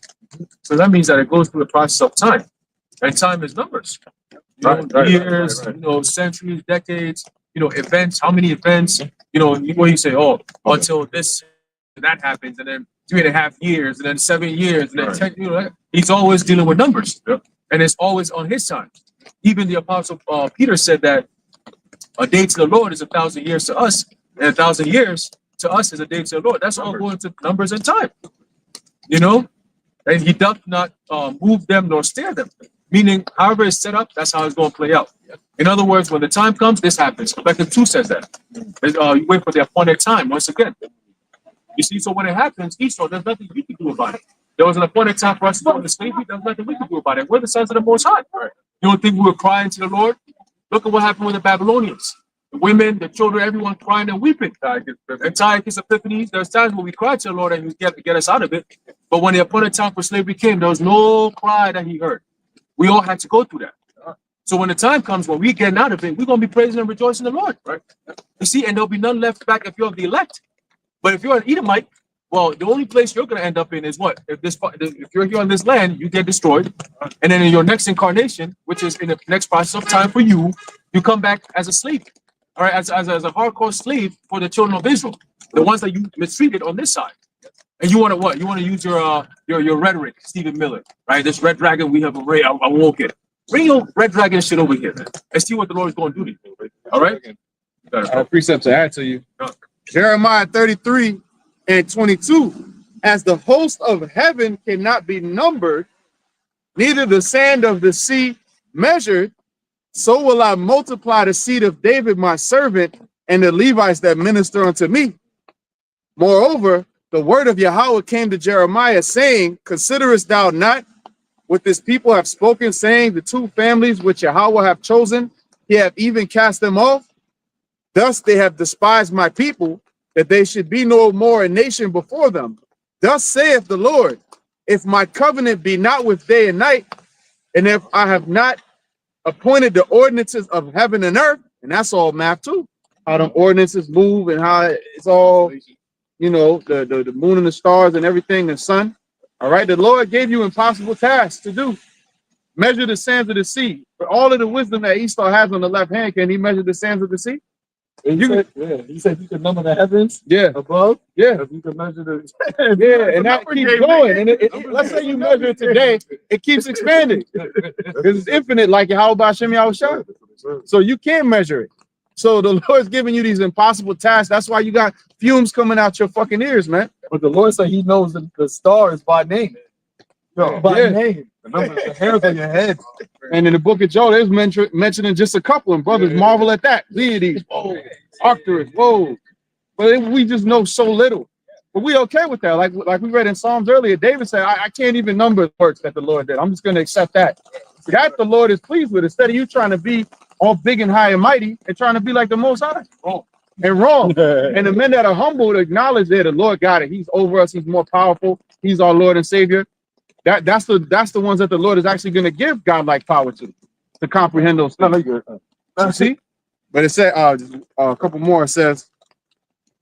So that means that it goes through the process of time, and time is numbers. Years, centuries, decades, events. How many events? Where you say, until this and that happens, and then 3.5 years, and then 7 years, and then 10. He's always dealing with numbers, and it's always on his time. Even the apostle Peter said that a day to the Lord is 1,000 years to us, and 1,000 years to us is a day to the Lord. That's all going to numbers and time. And he doth not move them nor steer them. Meaning, however it's set up, that's how it's going to play out. In other words, when the time comes, this happens. Habakkuk 2 says that. You wait for the appointed time once again. You see, so when it happens, Esau, there's nothing we can do about it. There was an appointed time for us to go into slavery. There's nothing we can do about it. We're the sons of the Most High. You don't think we were crying to the Lord? Look at what happened with the Babylonians. The women, the children, everyone crying and weeping. Antiochus Epiphanes, there's times when we cried to the Lord and he was to get us out of it. But when the appointed time for slavery came, there was no cry that he heard. We all had to go through that. So when the time comes when we get out of it, we're going to be praising and rejoicing the Lord, right? You see, and there'll be none left back if you're of the elect. But if you're an Edomite, well, the only place you're going to end up in is what? If you're here on this land, you get destroyed. And then in your next incarnation, which is in the next process of time for you, you come back as a slave. All right, as a hardcore slave for the children of Israel, the ones that you mistreated on this side. And you want to what? You want to use your rhetoric, Stephen Miller, right? This red dragon we have awoken. Bring your red dragon shit over here, man, and see what the Lord is going to do to you. All right? Precept to add to you. Jeremiah 33 and 22. As the host of heaven cannot be numbered, neither the sand of the sea measured, so will I multiply the seed of David my servant and the Levites that minister unto me. Moreover, the word of Yahweh came to Jeremiah, saying, considerest thou not what this people have spoken, saying, the 2 families which Yahweh have chosen, he have even cast them off. Thus they have despised my people, that they should be no more a nation before them. Thus saith the Lord, if my covenant be not with day and night, and if I have not appointed the ordinances of heaven and earth, and that's all math too, how them ordinances move and how it's all, the moon and the stars and everything, the sun. All right, the Lord gave you impossible tasks to do. Measure the sands of the sea. For all of the wisdom that Esau has on the left hand, can he measure the sands of the sea? He said you can number the heavens above. Yeah. You can measure the and that keeps going. And let's say you measure it today, it keeps expanding. Because it's infinite, like Yahweh Hashem Yahushua. So you can measure it. So the Lord's giving you these impossible tasks. That's why you got fumes coming out your fucking ears, man. But the Lord said He knows the stars by name. By Yeah. name. The numbers, the hairs on your head. And in the book of Job, there's mentioning just a couple, and brothers marvel at that. Pleiades, whoa, Arcturus, whoa. But we just know so little. But we okay with that. Like we read in Psalms earlier, David said, I can't even number the works that the Lord did. I'm just going to accept that. That the Lord is pleased with. Instead of you trying to be all big and high and mighty and trying to be like the Most High. Wrong. And the men that are humble to acknowledge that the Lord got it. He's over us. He's more powerful. He's our Lord and Savior. That's the ones that the Lord is actually going to give godlike power to comprehend those things. You see? But it said a couple more. It says,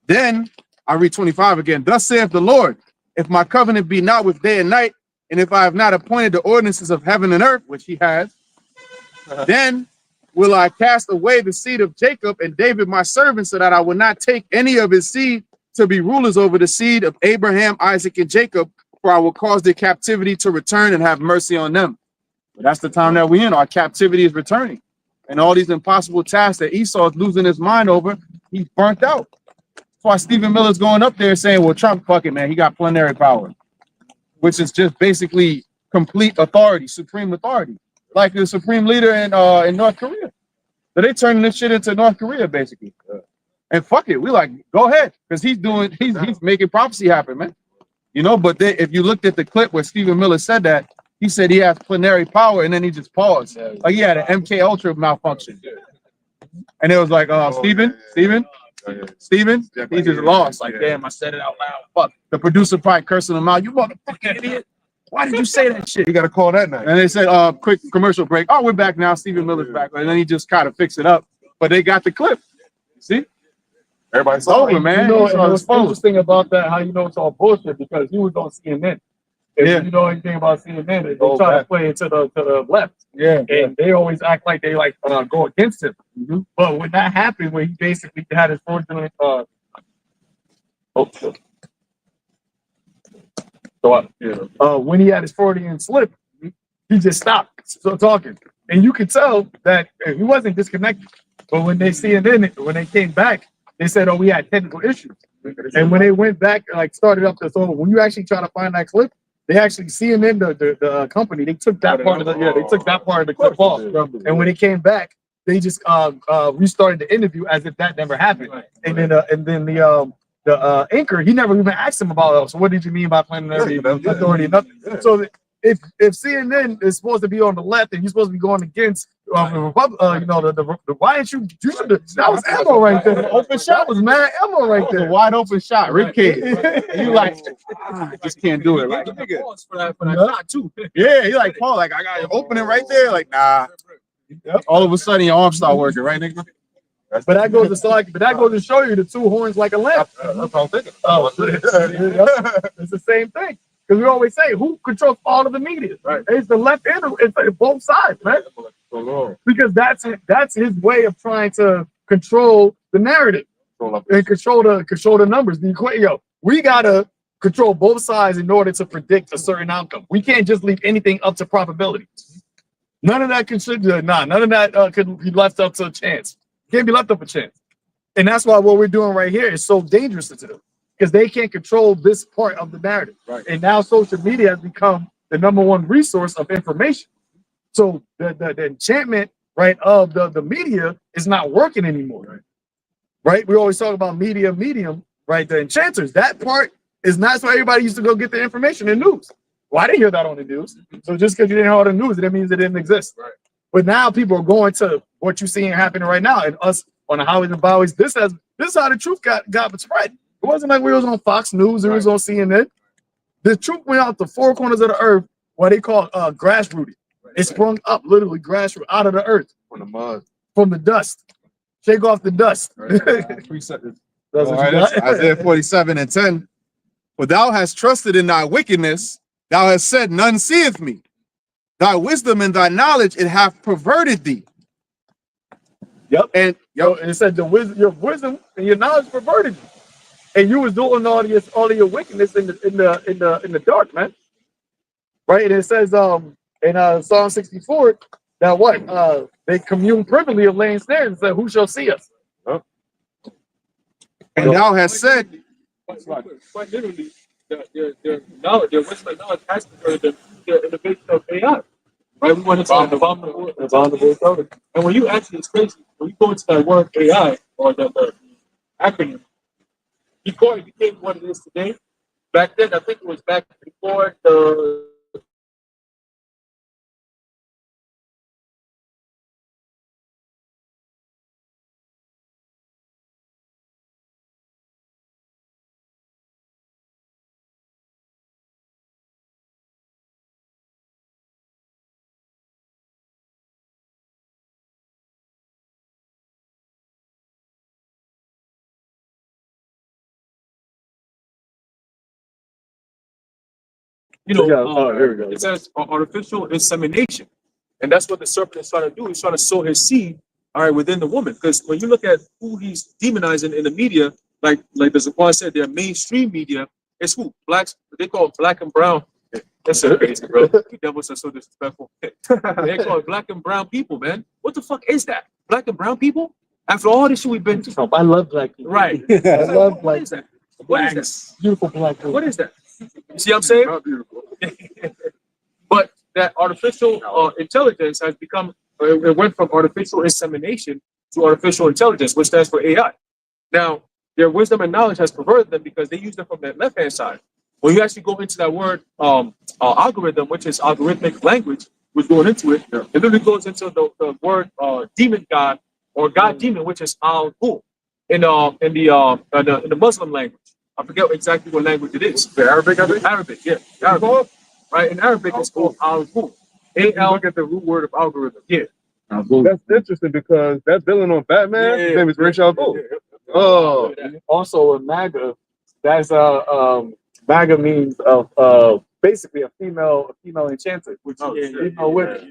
then I read 25 again. Thus saith the Lord, if my covenant be not with day and night, and if I have not appointed the ordinances of heaven and earth, which he has, then will I cast away the seed of Jacob and David my servant, so that I will not take any of his seed to be rulers over the seed of Abraham, Isaac, and Jacob, for I will cause their captivity to return and have mercy on them. But that's the time that we're in. Our captivity is returning. And all these impossible tasks that Esau is losing his mind over, he's burnt out. That's why Stephen Miller's going up there saying, well, Trump, fuck it, man. He got plenary power, which is just basically complete authority, supreme authority, like the supreme leader in North Korea. So they turning this shit into North Korea, basically. And fuck it, we like, go ahead, because he's making prophecy happen, man. You know, but if you looked at the clip where Stephen Miller said that, he said he has plenary power, and then he just paused. Like he had an MK Ultra malfunction. And it was like, Stephen, he just lost. Like, damn, I said it out loud. Fuck. The producer probably cursing him out. You motherfucking idiot. Why did you say that shit? You got to call that night. And they said, quick commercial break. Oh, we're back now. Stephen Miller's back. And then he just kind of fixed it up. But they got the clip. See? Everybody's over, man. You know, It's and all what's exposed. interesting about that, how you know it's all bullshit, because he was on CNN. If Yeah. you know anything about CNN, they Oh, try man. to play it to the left. Yeah. And they always act like they go against him. Mhm. But when that happened, when he basically had his fraudulent when he had his fraudulent slip, he just stopped talking. And you could tell that he wasn't disconnected. But when they when they came back, they said, "Oh, we had technical issues." And when they went back, started up the, so when you actually try to find that clip, they actually CNN, the company, they took that part of the clip off. And when they came back, they just restarted the interview as if that never happened. And then the anchor, he never even asked him about it. So what did you mean by plenary authority? Nothing. So if CNN is supposed to be on the left and you're supposed to be going against the Republic, why aren't you? That was ammo right there. Open shot was mad ammo right That was a there. wide open shot. Rick Cage. You like, just can't do it. Like, For that shot too. yeah, he like, Paul, like, I got it opening right there. Like, nah. All of a sudden, your arm start working, right, nigga? But that goes to show you the two horns like a lamp. That's all I'm thinking. It's the same thing. Because we always say, who controls all of the media? Right. It's the left and it's both sides, man. Because that's his way of trying to control the narrative and control the numbers. We gotta control both sides in order to predict a certain outcome. We can't just leave anything up to probability. None of that could be left up to a chance. Can't be left up a chance. And that's why what we're doing right here is so dangerous to them, because they can't control this part of the narrative. Right. And now social media has become the number one resource of information. So the enchantment, right, of the media is not working anymore. Right? We always talk about medium, right? The enchanters, that part is not, so everybody used to go get the information in news. Well, I didn't hear that on the news. So just because you didn't hear all the news, that means it didn't exist. Right. But now people are going to what you're seeing happening right now, and us on the highways and byways. This is how the truth got spread. It wasn't like we was on Fox News, it was on CNN. The truth went out the four corners of the earth, what they call grassrooted. It sprung up, literally grassroots, out of the earth, From the mud. from the dust. Shake off the dust. All right, that's Isaiah 47:10. For thou hast trusted in thy wickedness, thou hast said, none seeth me. Thy wisdom and thy knowledge, it hath perverted thee. Yep. And Yo, and it said your wisdom and your knowledge perverted you, and you was doing all of your wickedness in the dark, man. Right, and it says in Psalm 64 that they commune privily of laying snares and said, "Who shall see us?" And thou hast said, Quite literally, their knowledge, their wisdom and knowledge has to be the innovation of AI. Right? We went into the abominable intelligence. And when you actually, it's crazy, when you go into that word AI or the acronym, before it became what it is today, back then, I think it was back before the Here we go. it says artificial insemination. And that's what the serpent is trying to do. He's trying to sow his seed, all right, within the woman. Because when you look at who he's demonizing in the media, like the Zaquan said, their mainstream media, it's who? Blacks, they call it black and brown. That's so crazy, bro. You devils are so disrespectful. They call it black and brown people, man. What the fuck is that? Black and brown people? After all this shit we've been through. I love black people. Right. I love What black is that? What is that? beautiful black people. What is that? You see what I'm saying? But that artificial intelligence has become, it went from artificial insemination to artificial intelligence, which stands for AI. Now, their wisdom and knowledge has perverted them because they use them from that left-hand side. When you actually go into that word algorithm, which is algorithmic language, we're going into it, it literally goes into the word demon god or god demon, which is al-Ghul in the Muslim language. I forget exactly what language it is. The Arabic, I think. Arabic, yeah. Arabic. Right? In Arabic, it's called al-Ghul. A-L. Look at the root word of algorithm. Yeah. That's interesting because that villain on Batman, his name is Ra's al Ghul. Oh, also in MAGA, that's MAGA means basically a female enchanter, which is female witch.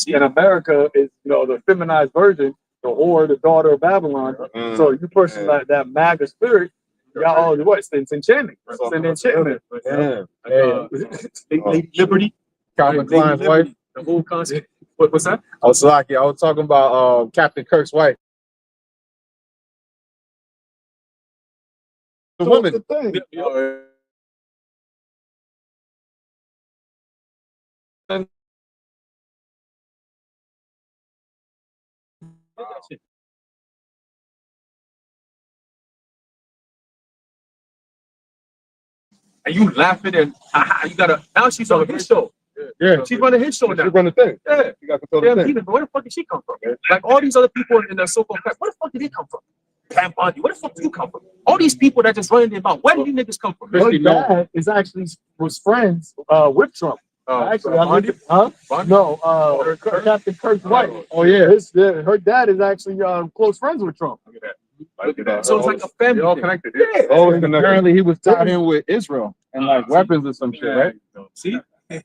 In America is the feminized version, the whore, the daughter of Babylon. So you pushing that MAGA spirit, you got all the what? It's enchanting. It's an enchantment. Lady Liberty, Calvin Lady Klein's Liberty, wife. the whole concept. What's that? I was lucky. I was talking about Captain Kirk's wife. The women. The thing. And you laughing and you gotta now she's on his show. Yeah. She's running his show now. You run the thing. Yeah. You got control Damn of the thing. demon, but where the fuck did she come from? Like all these other people in the so-called crap, where the fuck did they come from? Pam Bondi, where the fuck do you come from? All these people that just running their mouth, where did these niggas come from? Her dad is actually was friends with Trump. Actually, Bondi? Bondi? No, Captain Kirk's wife. Oh yeah. Her dad is actually close friends with Trump. Look at that. Look at that. So it's like a family. They're all thing. connected. Yeah. Always connected. Apparently he was tied in with Israel and like weapons or some shit, right? See?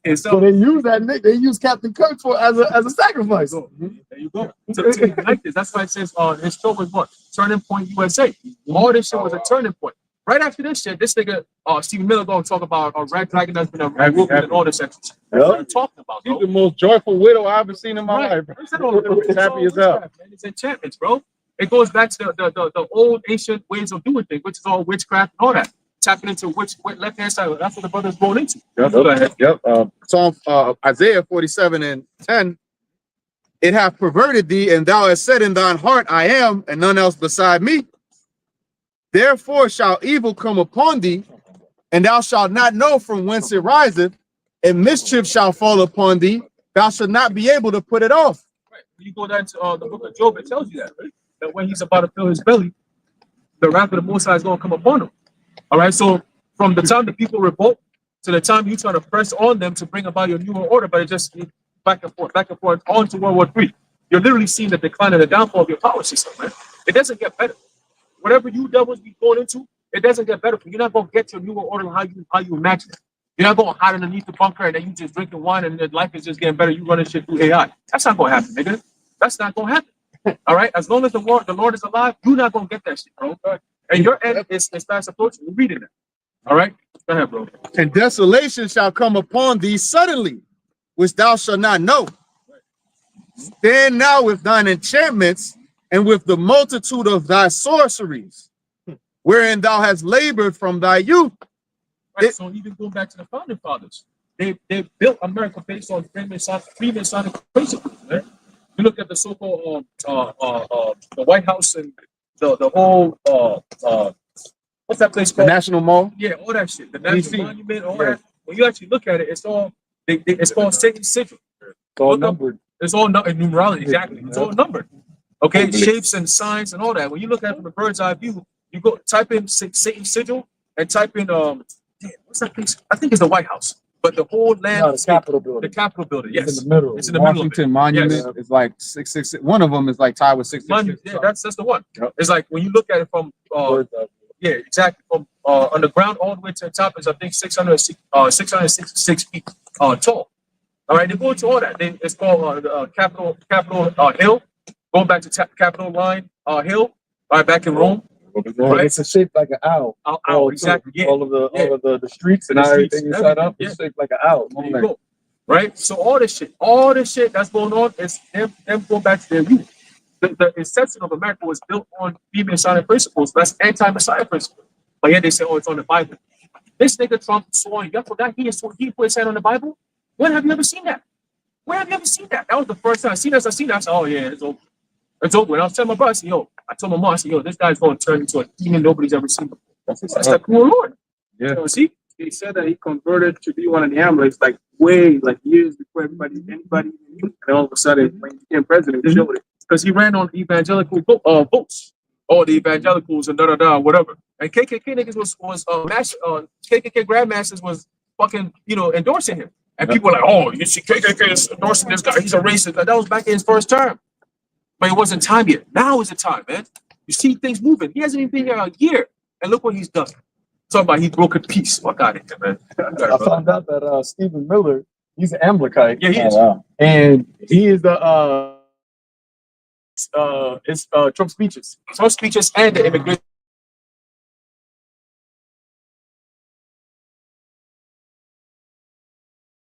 And So they use that nick. They use Captain Kirk for as a sacrifice. there you go. To connect this. That's why it says his show was what? Turning Point USA. All this shit was a turning point. Right after this shit, this nigga, Stephen Miller, gonna talk about Red Dragon has been a movement and all this extra shit. That's what I'm talking about, He's bro. the most joyful widow I've ever seen in my Right. life. It's happy as hell. It's enchantments, bro. It goes back to the old ancient ways of doing things, which is all witchcraft and all that. Tapping into which left hand side. That's what the brother's going into. Yep. Psalm Isaiah 47:10. It hath perverted thee, and thou hast said in thine heart, I am, and none else beside me. Therefore shall evil come upon thee, and thou shalt not know from whence it riseth, and mischief shall fall upon thee. Thou shalt not be able to put it off. Right. When you go down to the book of Job, it tells you that, right? That when he's about to fill his belly, the wrath of the Most High is going to come upon him. All right. So from the time the people revolt to the time you try to press on them to bring about your newer order, but it just back and forth on to World War III. You're literally seeing the decline and the downfall of your power system, man. It doesn't get better. Whatever you devils be going into, it doesn't get better. You're not gonna get your newer order how you imagine it. You're not gonna hide underneath the bunker and then you just drinking wine and then life is just getting better. You running shit through AI. That's not gonna happen, nigga. That's not gonna happen. All right. As long as the Lord is alive, you're not gonna get that shit, bro. And your end is fast approaching. We're reading it. All right. Go ahead, bro. And desolation shall come upon thee suddenly, which thou shalt not know. Stand now with thine enchantments and with the multitude of thy sorceries. wherein thou hast labored from thy youth. Right. So even going back to the founding fathers, they built America based on Freemasonic principles. Right? You look at the so-called the White House and the whole what's that place The called? National Mall. Yeah, all that shit. The DC. National Monument, all that. When you actually look at it, it's all it's called Satan's sigil. It's all Look up- numbered. It's all numerology, exactly. It's all numbered. Okay, shapes and signs and all that. When you look at it from a bird's eye view, you go type in Satan's sigil and type in damn, what's that place? I think it's the White House, but the whole No, land, the Capitol the building. Capitol building. It's Yes, in the middle. it's in the middle of it. Washington Monument Yes. is like 666. One of them is like tied with 666. Yeah, that's the one. It's like when you look at it from Bird's eye. yeah, exactly. From on the ground all the way to the top is I think 666 feet tall. All right, they go into all that. Then it's called Capitol Hill. Going back to Capitol Line Hill, right back in Rome. Right. It's a shape like an owl. Owl, exactly. Yeah. All of the streets and The streets, everything is set up. everything, It's shaped like an owl. There you go. Right? So all this shit that's going on is them going back to their youth. The inception of America was built on Freemasonic principles. That's anti-Messiah principles. But yet they say, oh, it's on the Bible. This nigga Trump swore, you forgot he put his hand on the Bible? When have you ever seen that? Where have you ever seen that? That was the first time I seen that. I said, oh yeah, it's over. It's over. And I was telling my brother, I told my mom, I said, this guy's going to turn into a demon nobody's ever seen before. That's the cool Lord. Yeah. So see, he said that he converted to be one of the Amalekites like years before anybody knew. And all of a sudden, when he became president, he showed it. Because he ran on evangelical votes. All the evangelicals and whatever. And KKK niggas was KKK grandmasters was fucking, endorsing him. And people were like, oh, you see KKK is endorsing this guy. He's a racist. Like, that was back in his first term. But it wasn't time yet. Now is the time, man. You see things moving. He hasn't even been here a year. And look what he's done. Talking about he broke a piece. Fuck out of here, man. I found out that Stephen Miller, he's an Amalekite. Yeah, he is. And he is the Trump speeches. Trump speeches and the immigration.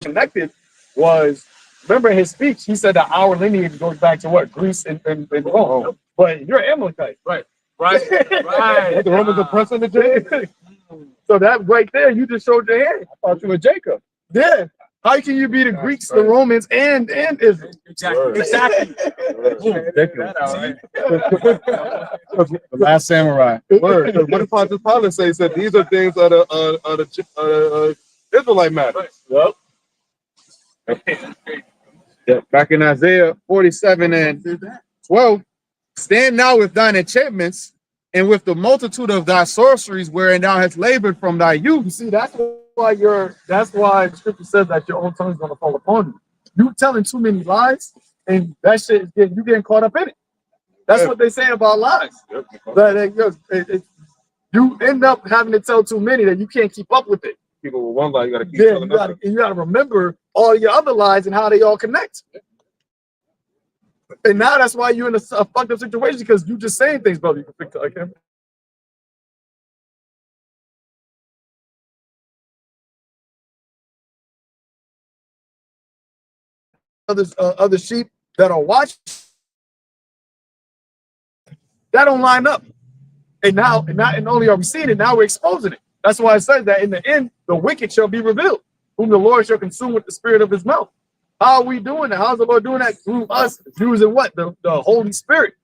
Connected was, remember his speech, he said that our lineage goes back to what? Greece and Rome. But you're Amalekite. Right. The Romans oppressing the Jews. So that right there, you just showed your hand. I thought you were Jacob. Yeah. How can you be the Greeks, the Romans, and Israel? Exactly. The Last Samurai. Word. 'Cause what if Pontius Pilate said these are things of the Israelite matter? Yep. Yeah, back in Isaiah 47 and 12, stand now with thine enchantments and with the multitude of thy sorceries wherein thou hast labored from thy youth. You see, that's why the scripture says that your own tongue is going to fall upon you. You telling too many lies, and that shit is you getting caught up in it. That's what they say about lies. That you end up having to tell too many that you can't keep up with it. People with one lie, you gotta keep Yeah, telling them. you gotta remember all your other lies and how they all connect. And now that's why you're in a fucked up situation because you just saying things, brother. You can fix it like him. Other sheep that are watching that don't line up. And now, not only are we seeing it, now we're exposing it. That's why it says that in the end, the wicked shall be revealed, whom the Lord shall consume with the spirit of his mouth. How are we doing that? How's the Lord doing that? Through us using what? The Holy Spirit.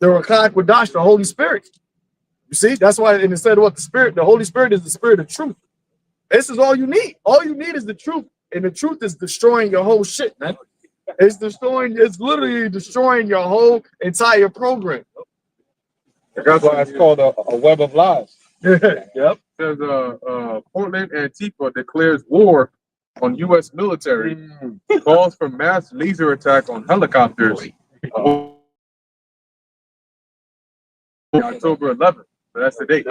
The Rakah Kodash, the Holy Spirit. You see, that's why and it said what the Holy Spirit is the spirit of truth. This is all you need. All you need is the truth. And the truth is destroying your whole shit, man. It's literally destroying your whole entire program. That's why it's called a web of lies. Yep. Says Portland Antifa declares war on U.S. military, calls for mass laser attack on helicopters. October 11th. So that's the date.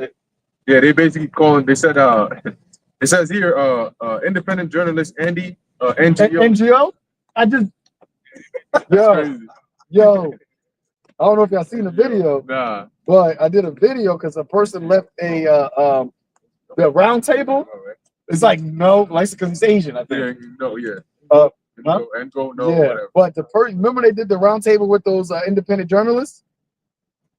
Yeah, they basically calling. They said it says here independent journalist Andy NGO. NGO? Yo, I don't know if y'all seen the video, Nah. but I did a video because a person left the round table. It's like because he's Asian, I think. Yeah, no, yeah. Huh? And go no, Yeah, whatever. but the person remember they did the round table with those independent journalists.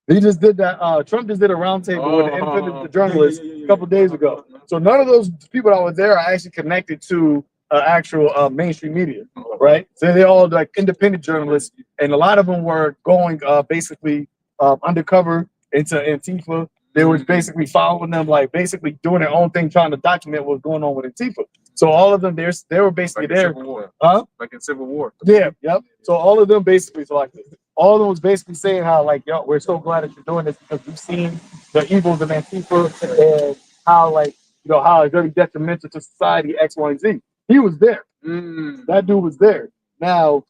He just did that. Trump just did a roundtable with the independent journalists a couple days ago. So none of those people that were there are actually connected to actual mainstream media, right? So they're all like independent journalists, and a lot of them were going basically undercover into Antifa. They were basically following them, like basically doing their own thing, trying to document what's going on with Antifa. So all of them, they were basically Like in there. Civil War. Huh? Like in Civil War. Yeah, yep. So all of them basically, so like all of them was basically saying how like, yo, we're so glad that you're doing this because we've seen the evils of Antifa and how like, you know, how it's very detrimental to society, X, Y, and Z. He was there. That dude was there. Now,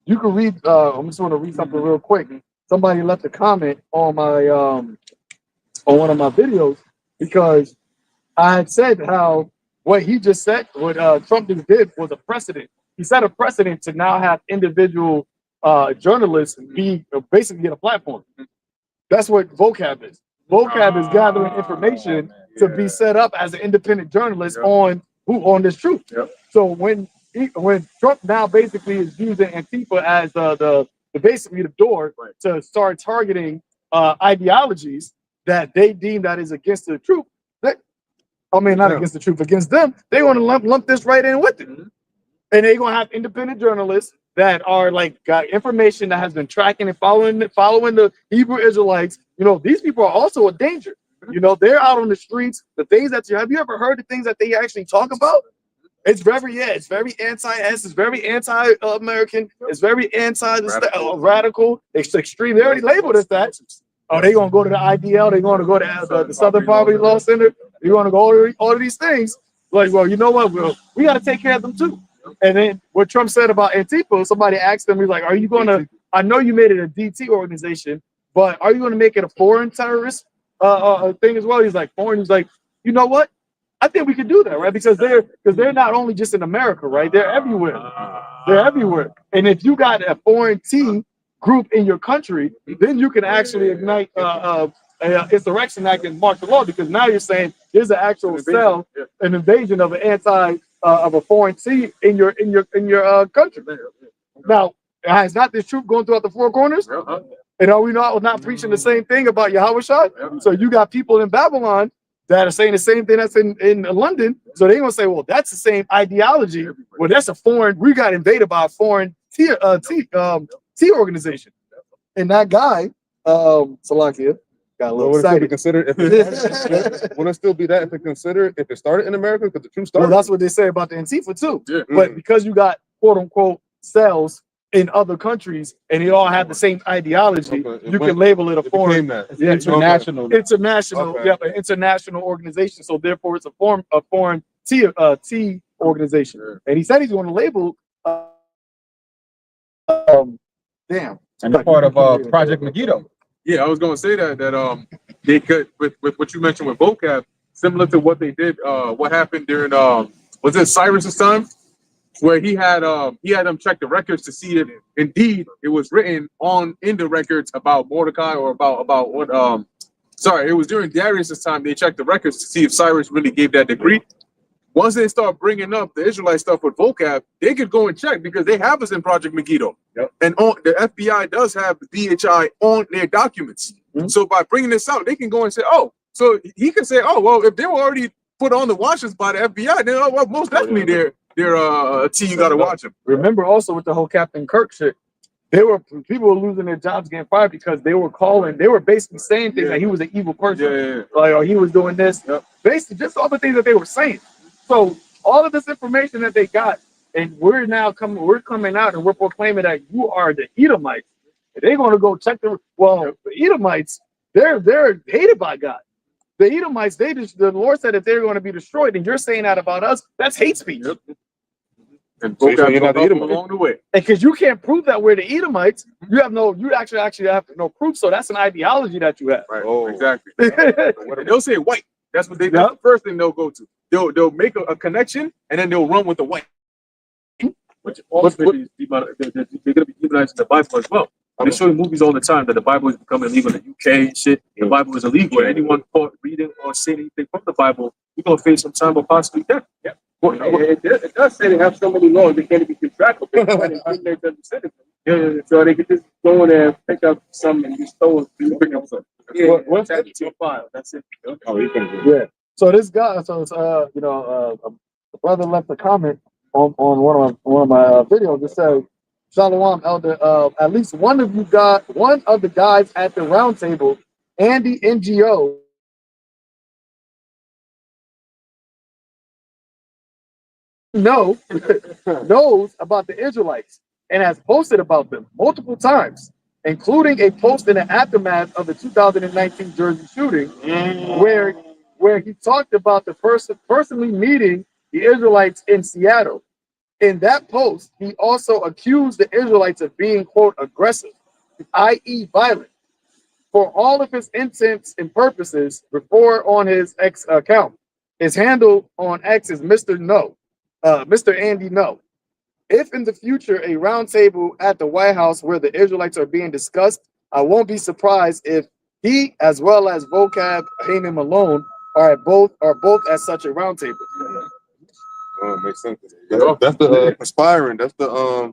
you can read, I'm just want to read something real quick. Somebody left a comment on my, on one of my videos because I had said how what he just said, what Trump just did was a precedent. He set a precedent to now have individual journalists be basically get a platform. That's what vocab is. Vocab is gathering information to be set up as an independent journalist on this truth. So when Trump now basically is using Antifa as the basically the door to start targeting ideologies that they deem that is against the truth. I mean, not against the truth, against them. They want to lump this right in with it. And they're gonna have independent journalists that are like got information that has been tracking and following the Hebrew Israelites. You know, these people are also a danger. You know, they're out on the streets. The things that have you ever heard the things that they actually talk about? It's very anti-S, it's very anti-American, it's very anti-radical, it's extreme. They already labeled us that. Oh, they gonna go to the IDL, they're gonna go to the Southern Poverty Law Center, they're gonna go all of these things. Like, well, you know what? Well, we gotta take care of them too. And then what Trump said about Antifa, somebody asked him, he's like, are you gonna, I know you made it a DT organization, but are you gonna make it a foreign terrorist thing as well? He's like, foreign, he's like, you know what? I think we could do that, right? Because they're not only just in America, right? They're everywhere. They're everywhere. And if you got a foreign team group in your country, then you can actually ignite insurrection act and martial law, because now you're saying there's an actual cell, an invasion of an of a foreign team in your country. Now, is not this truth going throughout the four corners? And are we not preaching the same thing about Yahushua? So you got people in Babylon that are saying the same thing that's in London. So they're gonna say, well, that's the same ideology. Well, that's a foreign, we got invaded by a foreign T organization. And that guy, Salakia, got a little excited. Would it still be that if it considered if it started in America? Because the truth started. Well, that's what they say about the Antifa too. But because you got quote unquote cells in other countries and they all have the same ideology, you can label it a foreign, International. an international organization. So therefore, it's a foreign T organization. And he said he's going to label. Damn. And they're part of Project Megiddo. Yeah, I was gonna say that they could with what you mentioned with vocab, similar to what they did, what happened during was it Cyrus's time, where he had them check the records to see if indeed it was written in the records about Mordecai or about what sorry, it was during Darius's time. They checked the records to see if Cyrus really gave that decree. Once they start bringing up the Israelite stuff with vocab, they could go and check because they have us in Project Megiddo. And the FBI does have the DHI on their documents. So by bringing this out, they can go and say, oh, so he can say, oh, well, if they were already put on the watches by the FBI, then well, most definitely they're a T, you got to watch them. Remember also with the whole Captain Kirk shit, people were losing their jobs, getting fired because they were basically saying things like he was an evil person, like, or he was doing this, basically just all the things that they were saying. So all of this information that they got, and we're coming out and we're proclaiming that you are the Edomites. They're going to go check the Edomites. They're hated by God. The Edomites, the Lord said that they're going to be destroyed, and you're saying that about us. That's hate speech. And vocab not the Edomites along the way. And because you can't prove that we're the Edomites, you actually have no proof. So that's an ideology that you have. Right. Oh, exactly. And they'll say white. That's what that's the first thing they'll go to. They'll make a connection and then they'll run with the white. Which ultimately they're going to be demonized in the Bible as well. They show you movies all the time that the Bible is becoming illegal in the UK and shit. The Bible is illegal. Anyone caught reading or saying anything from the Bible, you're going to face some time or possibly death. Yeah. Well, it does say they have so many laws they can't even keep track of it. So they can just go in there, pick up some, and you stole it. Pick up some. Yeah, What's attach it to a file. That's it. Oh, you can. Yeah. So this guy, so it's the brother left a comment on one of my videos. It says, "Shalom, Elder. At least one of the guys at the round table, Andy NGO, knows about the Israelites and has posted about them multiple times, including a post in the aftermath of the 2019 Jersey shooting, where he talked about the person personally meeting the Israelites in Seattle. In that post, he also accused the Israelites of being, quote, aggressive, i.e., violent. For all of his intents and purposes, before on his X account, his handle on X is Mr. No, Mr. Andy No. If in the future a roundtable at the White House where the Israelites are being discussed, I won't be surprised if he, as well as Vocab, Haman Malone, are both at such a roundtable." Oh, makes sense. That's the conspiring. That's the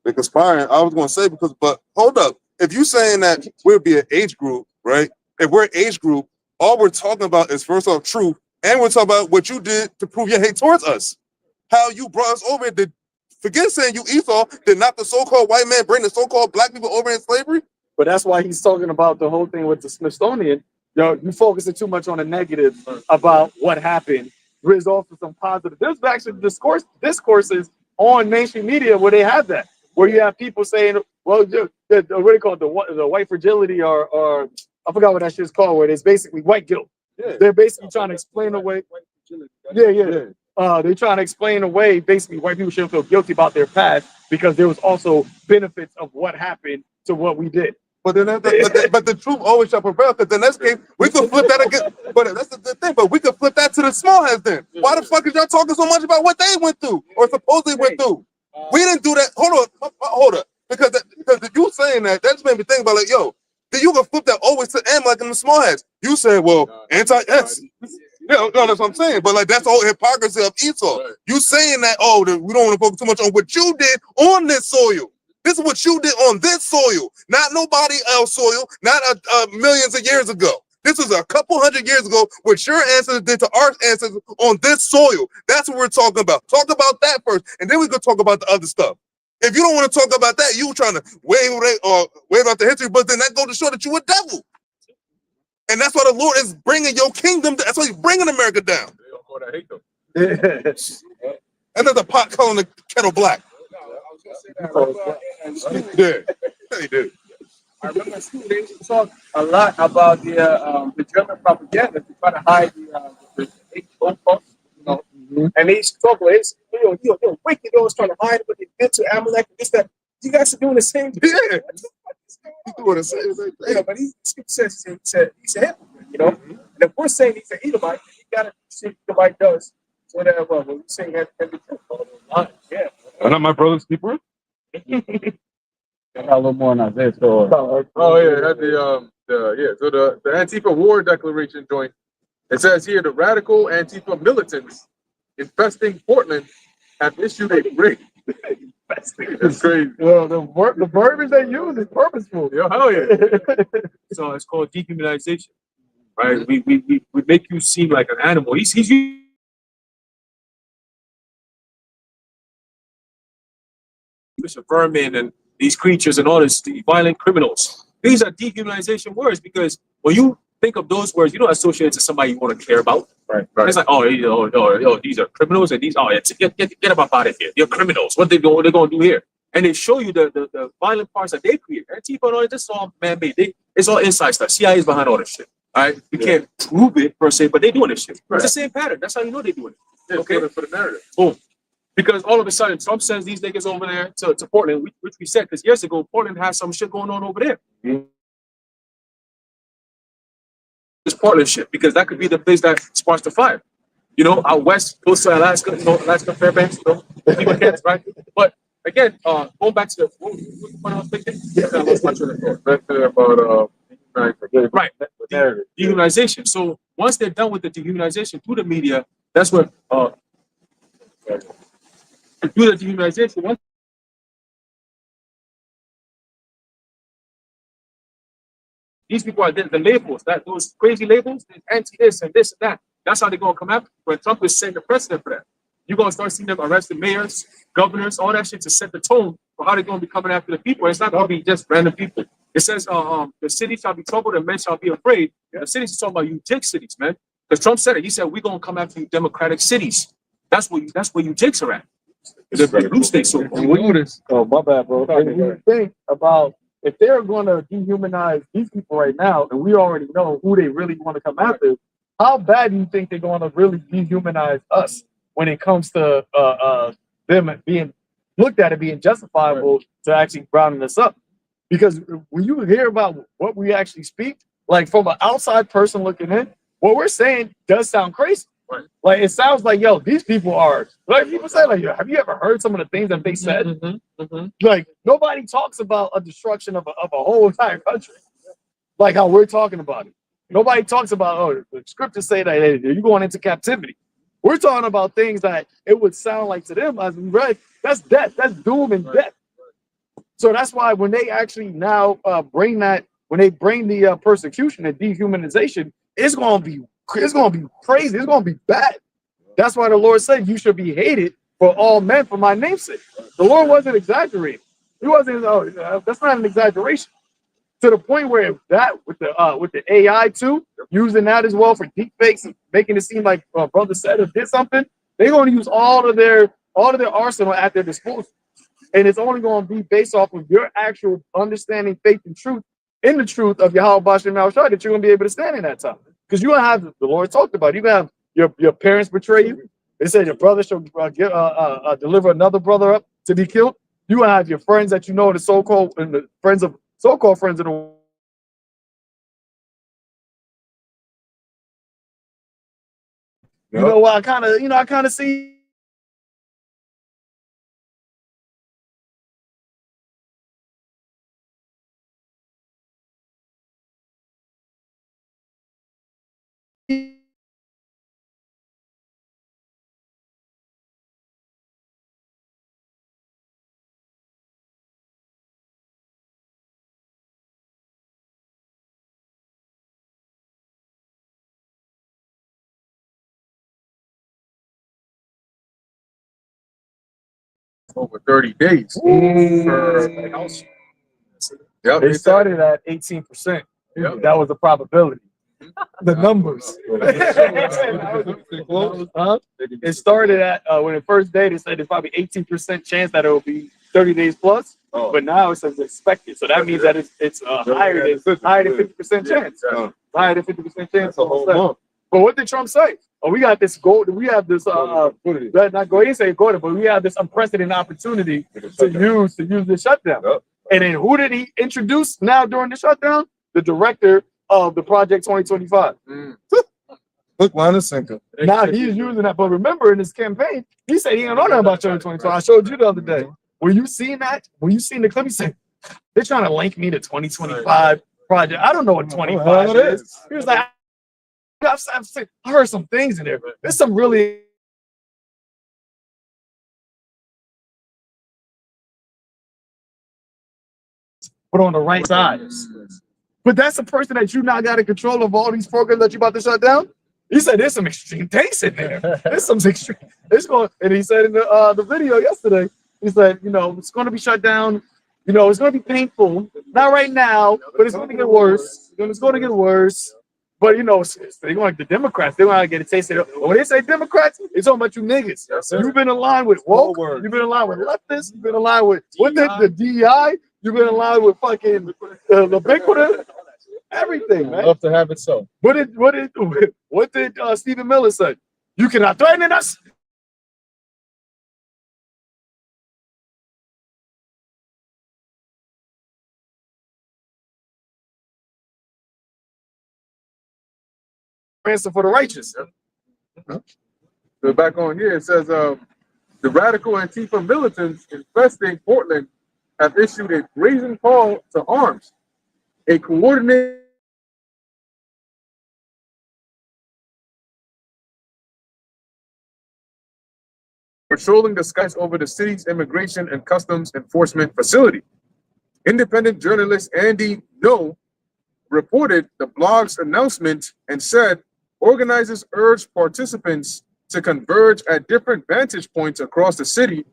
conspiring. I was gonna say but hold up. If you saying that we'll be an age group, right? If we're an age group, all we're talking about is first off truth, and we're talking about what you did to prove your hate towards us. How you brought us over here. Forget saying you Esau, did not the so-called white man bring the so-called black people over in slavery? But that's why he's talking about the whole thing with the Smithsonian. You focusing too much on the negative about what happened. There's also some positive. There's actually discourses on mainstream media where they have that, where you have people saying, well, what do they call it? The white fragility, or I forgot what that shit's called, where it's basically white guilt. Yeah. They're basically trying to explain away. They're trying to explain away basically white people shouldn't feel guilty about their past because there was also benefits of what happened to what we did. But then, but the truth always shall prevail. Because the next case, we could flip that again. But that's the thing. But we could flip that to the small heads. Then why the fuck is y'all talking so much about what they went through or supposedly went through? We didn't do that. Hold up. Because you saying that just made me think about then you can flip that always to M like in the small heads. You say, well, anti-S. Yeah, no, that's what I'm saying. But that's all hypocrisy of Esau. Right. You saying that, we don't want to focus too much on what you did on this soil. This is what you did on this soil, not nobody else soil, not millions of years ago. This was a couple hundred years ago, what your ancestors did to our ancestors on this soil. That's what we're talking about. Talk about that first, and then we can talk about the other stuff. If you don't want to talk about that, you trying to wave out the history, but then that goes to show that you a devil. And that's why the Lord is bringing your kingdom. That's why he's bringing America down. And there's a pot calling the kettle black. Yeah, he did. I remember in school they used to talk a lot about the German propaganda to try to hide the Holocaust, And they used to talk about it. Wicked, always trying to hide what they did to Amalek and this, that. You guys are doing the same thing. Yeah. He's doing the same thing. Yeah, but he says he's a hypocrite, And if we're saying he's an Edomite, you gotta see what the Edomite does. So that when we say he has to be yeah. Are not my brother's keeper? I got a little more on that. So, the Antifa war declaration joint. It says here the radical Antifa militants infesting Portland have issued a great. That's crazy. Well, the verbiage they use is purposeful. Yo, hell yeah. So it's called dehumanization, right? We make you seem like an animal. He's vermin and these creatures and all this, the violent criminals. These are dehumanization words because when you think of those words, you don't associate it to somebody you want to care about. Right. It's like, these are criminals, and these get them up out of here. They're criminals. What they're going to do here? And they show you the violent parts that they create. Antifa and all this is all man-made. It's all inside stuff. CIA is behind all this shit. All right, we can't prove it per se, but they're doing this shit. Right. It's the same pattern. That's how you know they're doing it. Okay, for the narrative. Boom. Because all of a sudden, Trump sends these niggas over there to Portland, which we said, because years ago, Portland has some shit going on over there. Mm-hmm. This Portland shit, because that could be the place that sparks the fire. Out west, close to Alaska, Alaska Fairbanks, people can't, right? But again, going back to what I was thinking, about dehumanization. So once they're done with the dehumanization through the media, that's what through the dehumanization. Once These people are the labels, that those crazy labels, anti this and this and that. That's how they're gonna come after. But Trump is setting the precedent for that. You're gonna start seeing them arresting mayors, governors, all that shit to set the tone for how they're gonna be coming after the people. It's not gonna be just random people. It says, the city shall be troubled and men shall be afraid. The cities is talking about you take cities, man. Because Trump said it. He said, we're gonna come after you democratic cities. That's where you takes are at. The blue states. So Oh, my bad, bro. And when you think about if they're going to dehumanize these people right now, and we already know who they really want to come after, how bad do you think they're going to really dehumanize us when it comes to them being looked at and being justifiable to actually rounding us up? Because when you hear about what we actually speak, like from an outside person looking in, what we're saying does sound crazy. Right. Like it sounds like, yo, these people are like people say, like, have you ever heard some of the things that they said? Like nobody talks about a destruction of a whole entire country, like how we're talking about it. Nobody talks about, oh, the scriptures say that hey, you're going into captivity. We're talking about things that it would sound like to them as we read, that's death, that's doom and death. So that's why when they actually now bring that, when they bring the persecution and dehumanization, it's gonna be crazy. It's gonna be bad. That's why the Lord said, "You should be hated for all men for my name's sake." The Lord wasn't exaggerating. He wasn't. Oh, that's not an exaggeration. To the point where that with the AI too, using that as well for deep fakes and making it seem like brother said or did something, they're going to use all of their arsenal at their disposal, and it's only going to be based off of your actual understanding, faith, and truth in the truth of Yahweh Bashem Yahushua that you're going to be able to stand in that time. Because you're going to have, the Lord talked about, you're going to have your parents betray you. They said your brother shall deliver another brother up to be killed. You're going to have your friends that you know, the so-called and the friends of so-called friends of the world. You know what? I kind of see. over 30 days. Yep, It started at 18%. Yep. That was the probability. The numbers. Huh? It started at when it first dated, it said there's probably 18% chance that it will be 30 days plus. Oh. But now it says expected. So that means that it's higher than 50% chance. Higher than 50% chance. But what did Trump say? Oh, we got this gold. We have this not go ahead and say golden, but we have this unprecedented opportunity to use the shutdown. Yep. And then who did he introduce now during the shutdown? The director of the Project 2025. Look, line and sinker. Now he's using that. But remember, in his campaign, he said he didn't know nothing about 2025. I showed you the other day. When you seen that, when you seen the clip, he said, they're trying to link me to 2025 project. I don't know what 25 is. He was like, I heard some things in there. There's some really put on the right side. But that's a person that you now got in control of all these programs that you about to shut down. He said there's some extreme taste in there. There's some extreme. It's going, and he said in the video yesterday, he said, it's going to be shut down. It's going to be painful. Not right now, but it's going to get worse. It's going to get worse. But they're going like the Democrats. They want to get a taste of it. When they say Democrats, it's talking about you niggas. Yes, you've been aligned with woke. You've been aligned with leftists. You've been aligned with the DEI. You've been aligned with fucking ubiquitous. Everything, man. Love to have it so. What did Stephen Miller say? You cannot threaten us. Answer for the righteous. So back on here, it says the radical Antifa militants infesting Portland have issued a brazen call to arms. A coordinated patrolling the skies over the city's immigration and customs enforcement facility. Independent journalist Andy No reported the blog's announcement and said organizers urged participants to converge at different vantage points across the city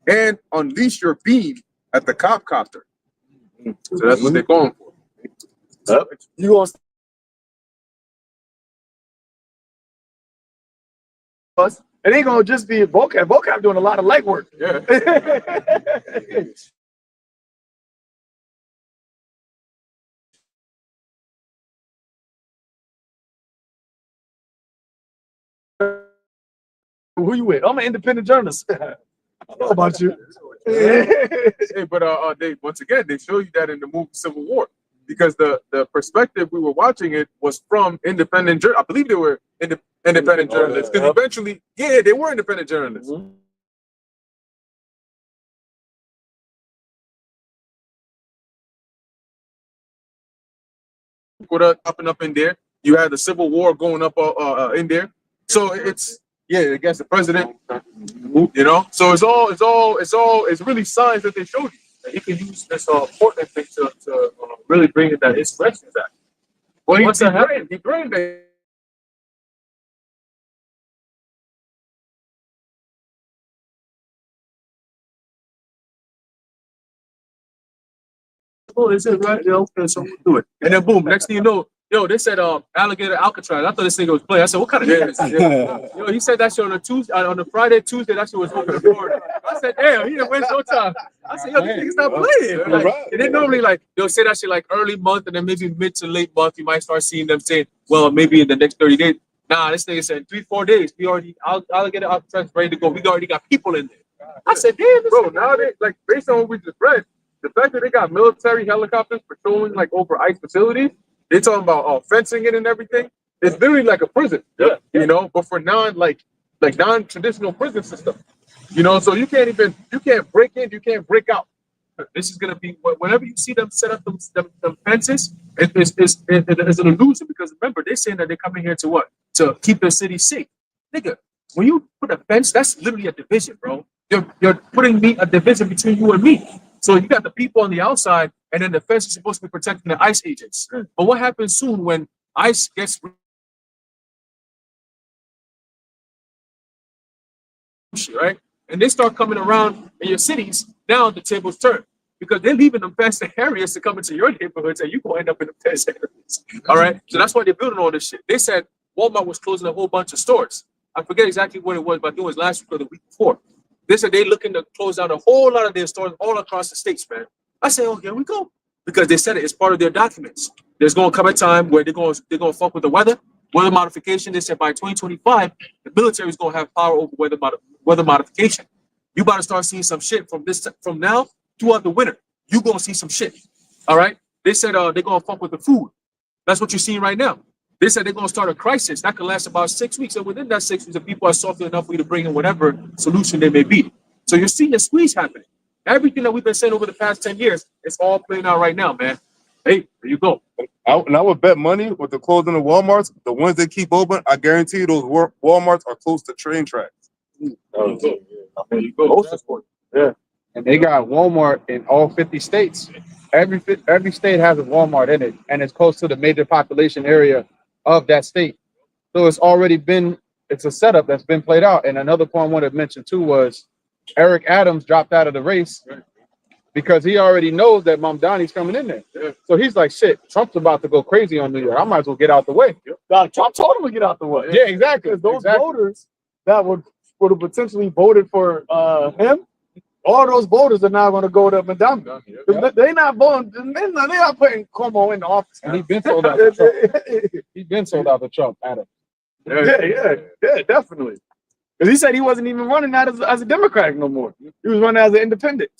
and unleash your beam at the cop copter. So that's what they're going for. You gonna us? It ain't gonna just be vocab. Vocab doing a lot of legwork. Yeah. Who you with? I'm an independent journalist. I don't know about you. Hey, but they once again they show you that in the movie Civil War, because the perspective we were watching it was from independent I believe they were independent journalists, because eventually, yeah, they were independent journalists. Popping up in there. You had the Civil War going up in there. So it's against the president. You know, so it's really signs that they showed you. You can use this Portland thing to really bring it that insurrection back. Well, What's that happening? he blamed it. Oh, is it right? Yeah, okay, so we'll do it. And then boom, next thing you know, yo, they said alligator Alcatraz. I thought this nigga was playing. I said, what kind of nigga is this? Yo, he said that shit on a Tuesday, on a Friday, Tuesday. That shit was over in Florida. I said, damn, he didn't waste no time. I said, yo, these niggas not playing. Like, and then normally, like, they'll say that shit like early month, and then maybe mid to late month, you might start seeing them saying, well, maybe in the next 30 days. Nah, this nigga said 3-4 days. We already alligator Alcatraz ready to go. We already got people in there. I said, damn, bro. Now they like based on what we just read, the fact that they got military helicopters patrolling like over ICE facilities. They're talking about fencing it and everything. It's literally like a prison, you know, but for non-traditional prison system, you know. So you can't break in, you can't break out. This is gonna be whenever you see them set up them fences, it's an illusion, because remember they're saying that they're coming here to what? To keep the city safe, nigga. When you put a fence, that's literally a division, bro. You're putting a division between you and me. So you got the people on the outside, and then the fence is supposed to be protecting the ICE agents. But what happens soon when ICE gets right, and they start coming around in your cities? Now the tables turn, because they're leaving them fenced areas to come into your neighborhoods, and you gonna end up in the fenced areas. All right, so that's why they're building all this shit. They said Walmart was closing a whole bunch of stores. I forget exactly what it was, but I think it was last week or the week before. They said they're looking to close down a whole lot of their stores all across the states, man. I said, oh, here we go. Because they said it's part of their documents. There's going to come a time where they're going to fuck with the weather modification. They said by 2025, the military is going to have power over weather modification. You about to start seeing some shit from now throughout the winter. You're going to see some shit. All right? They said they're going to fuck with the food. That's what you're seeing right now. They said they're going to start a crisis that could last about 6 weeks. And within that 6 weeks, the people are soft enough for you to bring in whatever solution they may be. So you're seeing a squeeze happening. Everything that we've been saying over the past 10 years, it's all playing out right now, man. Hey, there you go. I would bet money with the closing of Walmarts, the ones they keep open, I guarantee you those Walmarts are close to train tracks. There you go. Yeah. And they got Walmart in all 50 states. Every state has a Walmart in it, and it's close to the major population area of that state. So it's a setup that's been played out. And another point I wanted to mention too was Eric Adams dropped out of the race because he already knows that Mamdani's coming in there. So he's like, shit, Trump's about to go crazy on New York. I might as well get out the way. God, Trump told him to get out the way. Yeah, exactly. Because those voters that would have potentially voted for him, all those voters are now going to go to Madame. They're not voting. They're not putting Cuomo in the office. And he's been sold out to Trump. He's been sold out to Trump, Adam. Yeah, definitely. Because he said he wasn't even running that as a Democrat no more. He was running as an independent.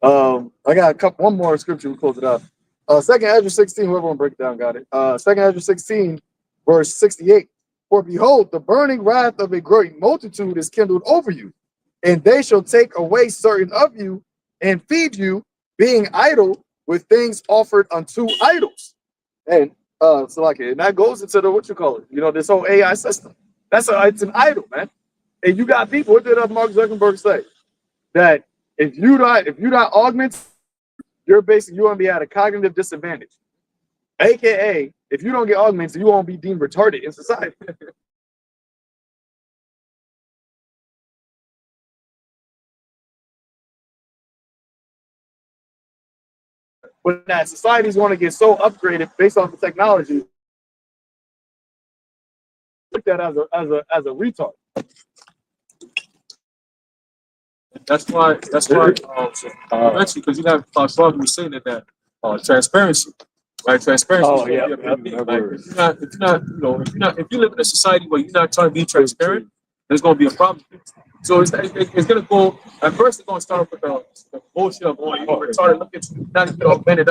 I got one more scripture. We close it out. 2nd Ezra 16. Whoever want to break it down got it. 2nd Ezra 16, verse 68. For behold, the burning wrath of a great multitude is kindled over you, and they shall take away certain of you and feed you, being idle with things offered unto idols. And and that goes into the what you call it, this whole AI system. It's an idol, man. And you got people. What did Mark Zuckerberg say? That if you not augment you're going to be at a cognitive disadvantage. AKA, if you don't get augmented, you won't be deemed retarded in society. But that society's going to get so upgraded based on the technology, look at that as a retard. That's why, eventually, because you have Schwab was saying that transparency, right? Transparency. Oh, is gonna yeah. be a big thing. Like, if you live in a society where you're not trying to be transparent, there's going to be a problem. So it's going to go, at first it's going to start with the bullshit of, oh, you're retarded, look at you, not even augmented,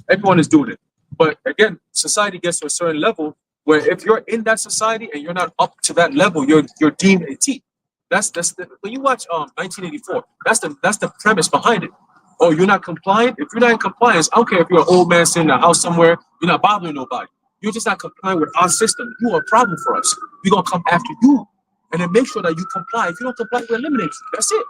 Everyone is doing it. But again, society gets to a certain level where if you're in that society and you're not up to that level, you're deemed a T. When you watch 1984, that's the premise behind it. Oh, you're not compliant? If you're not in compliance, I don't care if you're an old man sitting in a house somewhere, you're not bothering nobody. You're just not compliant with our system. You are a problem for us. We're gonna come after you. And then make sure that you comply. If you don't comply, we eliminate you. That's it.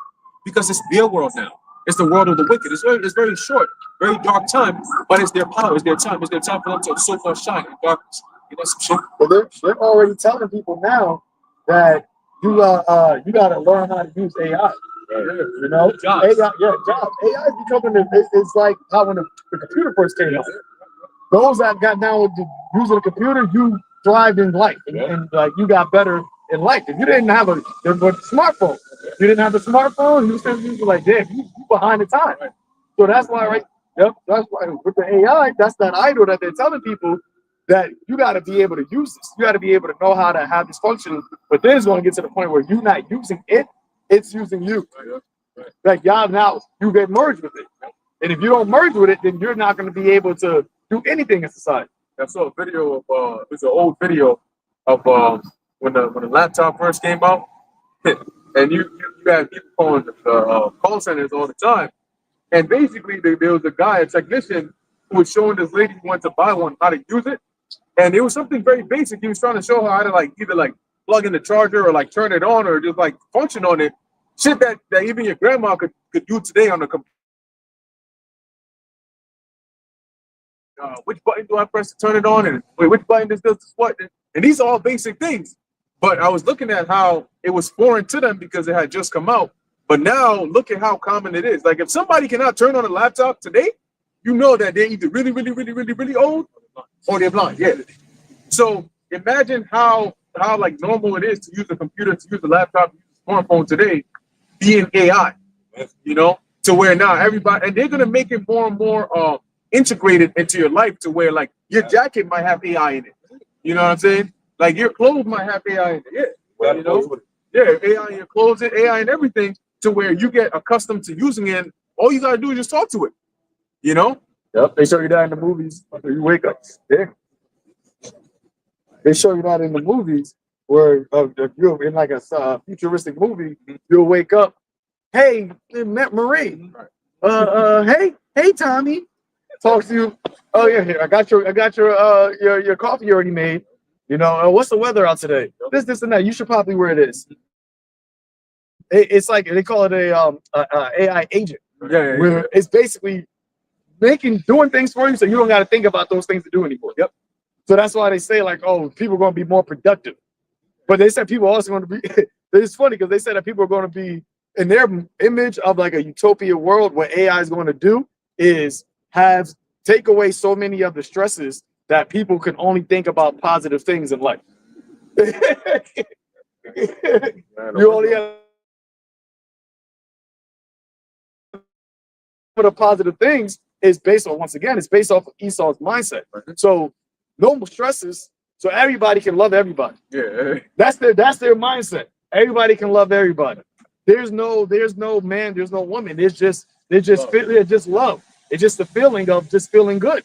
Because it's their world now. It's the world of the wicked. It's very short, very dark time, but it's their power, it's their time. It's their time for them to so far shine in darkness. You know some shit? But they're already telling people now that you gotta learn how to use AI. You know, Jobs. AI, jobs. AI is becoming it's like how when the computer first came out. Those that got down with using a computer, you thrived in life, and like you got better in life. If you didn't have a smartphone, you didn't have a smartphone, you were like, damn, you behind the time. So that's why, right? Yep, that's why with the AI, that's that idol that they're telling people that you got to be able to use this. You got to be able to know how to have this function. But then it's going to get to the point where you're not using it, it's using you. Like y'all now, you get merged with it. And if you don't merge with it, then you're not going to be able to do anything in society. I saw a video of it's an old video of when the laptop first came out, and you had people calling the call centers all the time, and basically there was a technician who was showing this lady who wanted to buy one how to use it, and it was something very basic. He was trying to show her how to either plug in the charger or turn it on or just function on it, shit that even your grandma could do today on the computer. Which button do I press to turn it on? And which button does this what? And these are all basic things. But I was looking at how it was foreign to them because it had just come out. But now look at how common it is. Like if somebody cannot turn on a laptop today, you know that they're either really, really, really, really, really old or they're blind. Yeah. So imagine how normal it is to use a computer, to use a laptop, to use a smartphone today, being AI. You know, to where now everybody, and they're gonna make it more and more integrated into your life to where your jacket might have AI in it. You know what I'm saying? Like your clothes might have AI in it. Yeah. You know? Yeah, AI in your clothes, AI in everything, to where you get accustomed to using it. All you gotta do is just talk to it. You know? Yep, they show you that in the movies. You wake up. Yeah. They show you that in the movies where if you're in a futuristic movie, you'll wake up. Hey, Marie. Hey, Tommy. Talks to you. Oh yeah, here I got your coffee already made. You know, what's the weather out today? This, and that. You should probably wear this. It's like they call it a AI agent. Yeah. Where it's basically doing things for you, so you don't got to think about those things to do anymore. Yep. So that's why they say people are going to be more productive. But they said people are also going to be. It's funny because they said that people are going to be in their image of a utopia world. What AI is going to do is take away so many of the stresses that people can only think about positive things in life. You only have the positive things is based on, once again, it's based off of Esau's mindset. So no more stresses, so everybody can love everybody. Yeah. That's their mindset. Everybody can love everybody. There's no man, there's no woman. It's just love. It's just the feeling of just feeling good.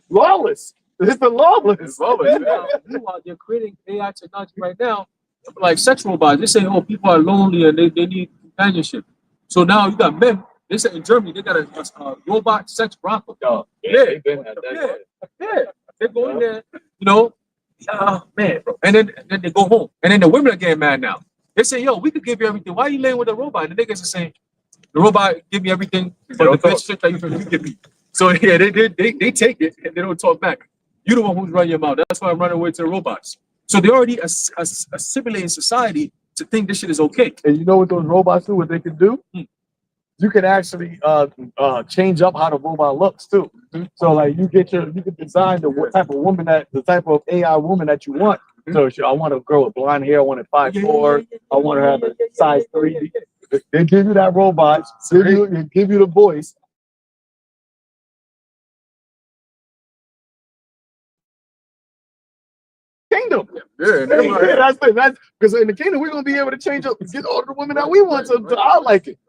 Lawless. It's the lawless. It's lawless. Meanwhile, they're creating AI technology right now, like sex robots. They say, people are lonely and they need companionship. So now you got men. They say in Germany they got a robot sex brothel. Yeah. They go in there, man, bro. And then they go home. And then the women are getting mad now. They say, we could give you everything. Why are you laying with a robot? And the niggas are saying, The robot give me everything for the best shit that you can give me. So yeah, they take it and they don't talk back. You're the one who's running your mouth. That's why I'm running away to the robots. So they already assimilating society to think this shit is okay. And you know what those robots do? What they can do? You can actually change up how the robot looks too. So like you can design the type of AI woman that you want. So I want a girl with blonde hair. I want it 5'4". I want her to have a size 3. They give you that robot, give you the voice. Kingdom. Yeah, That's because in the kingdom we're gonna be able to change up, get all the women that we want to I like it.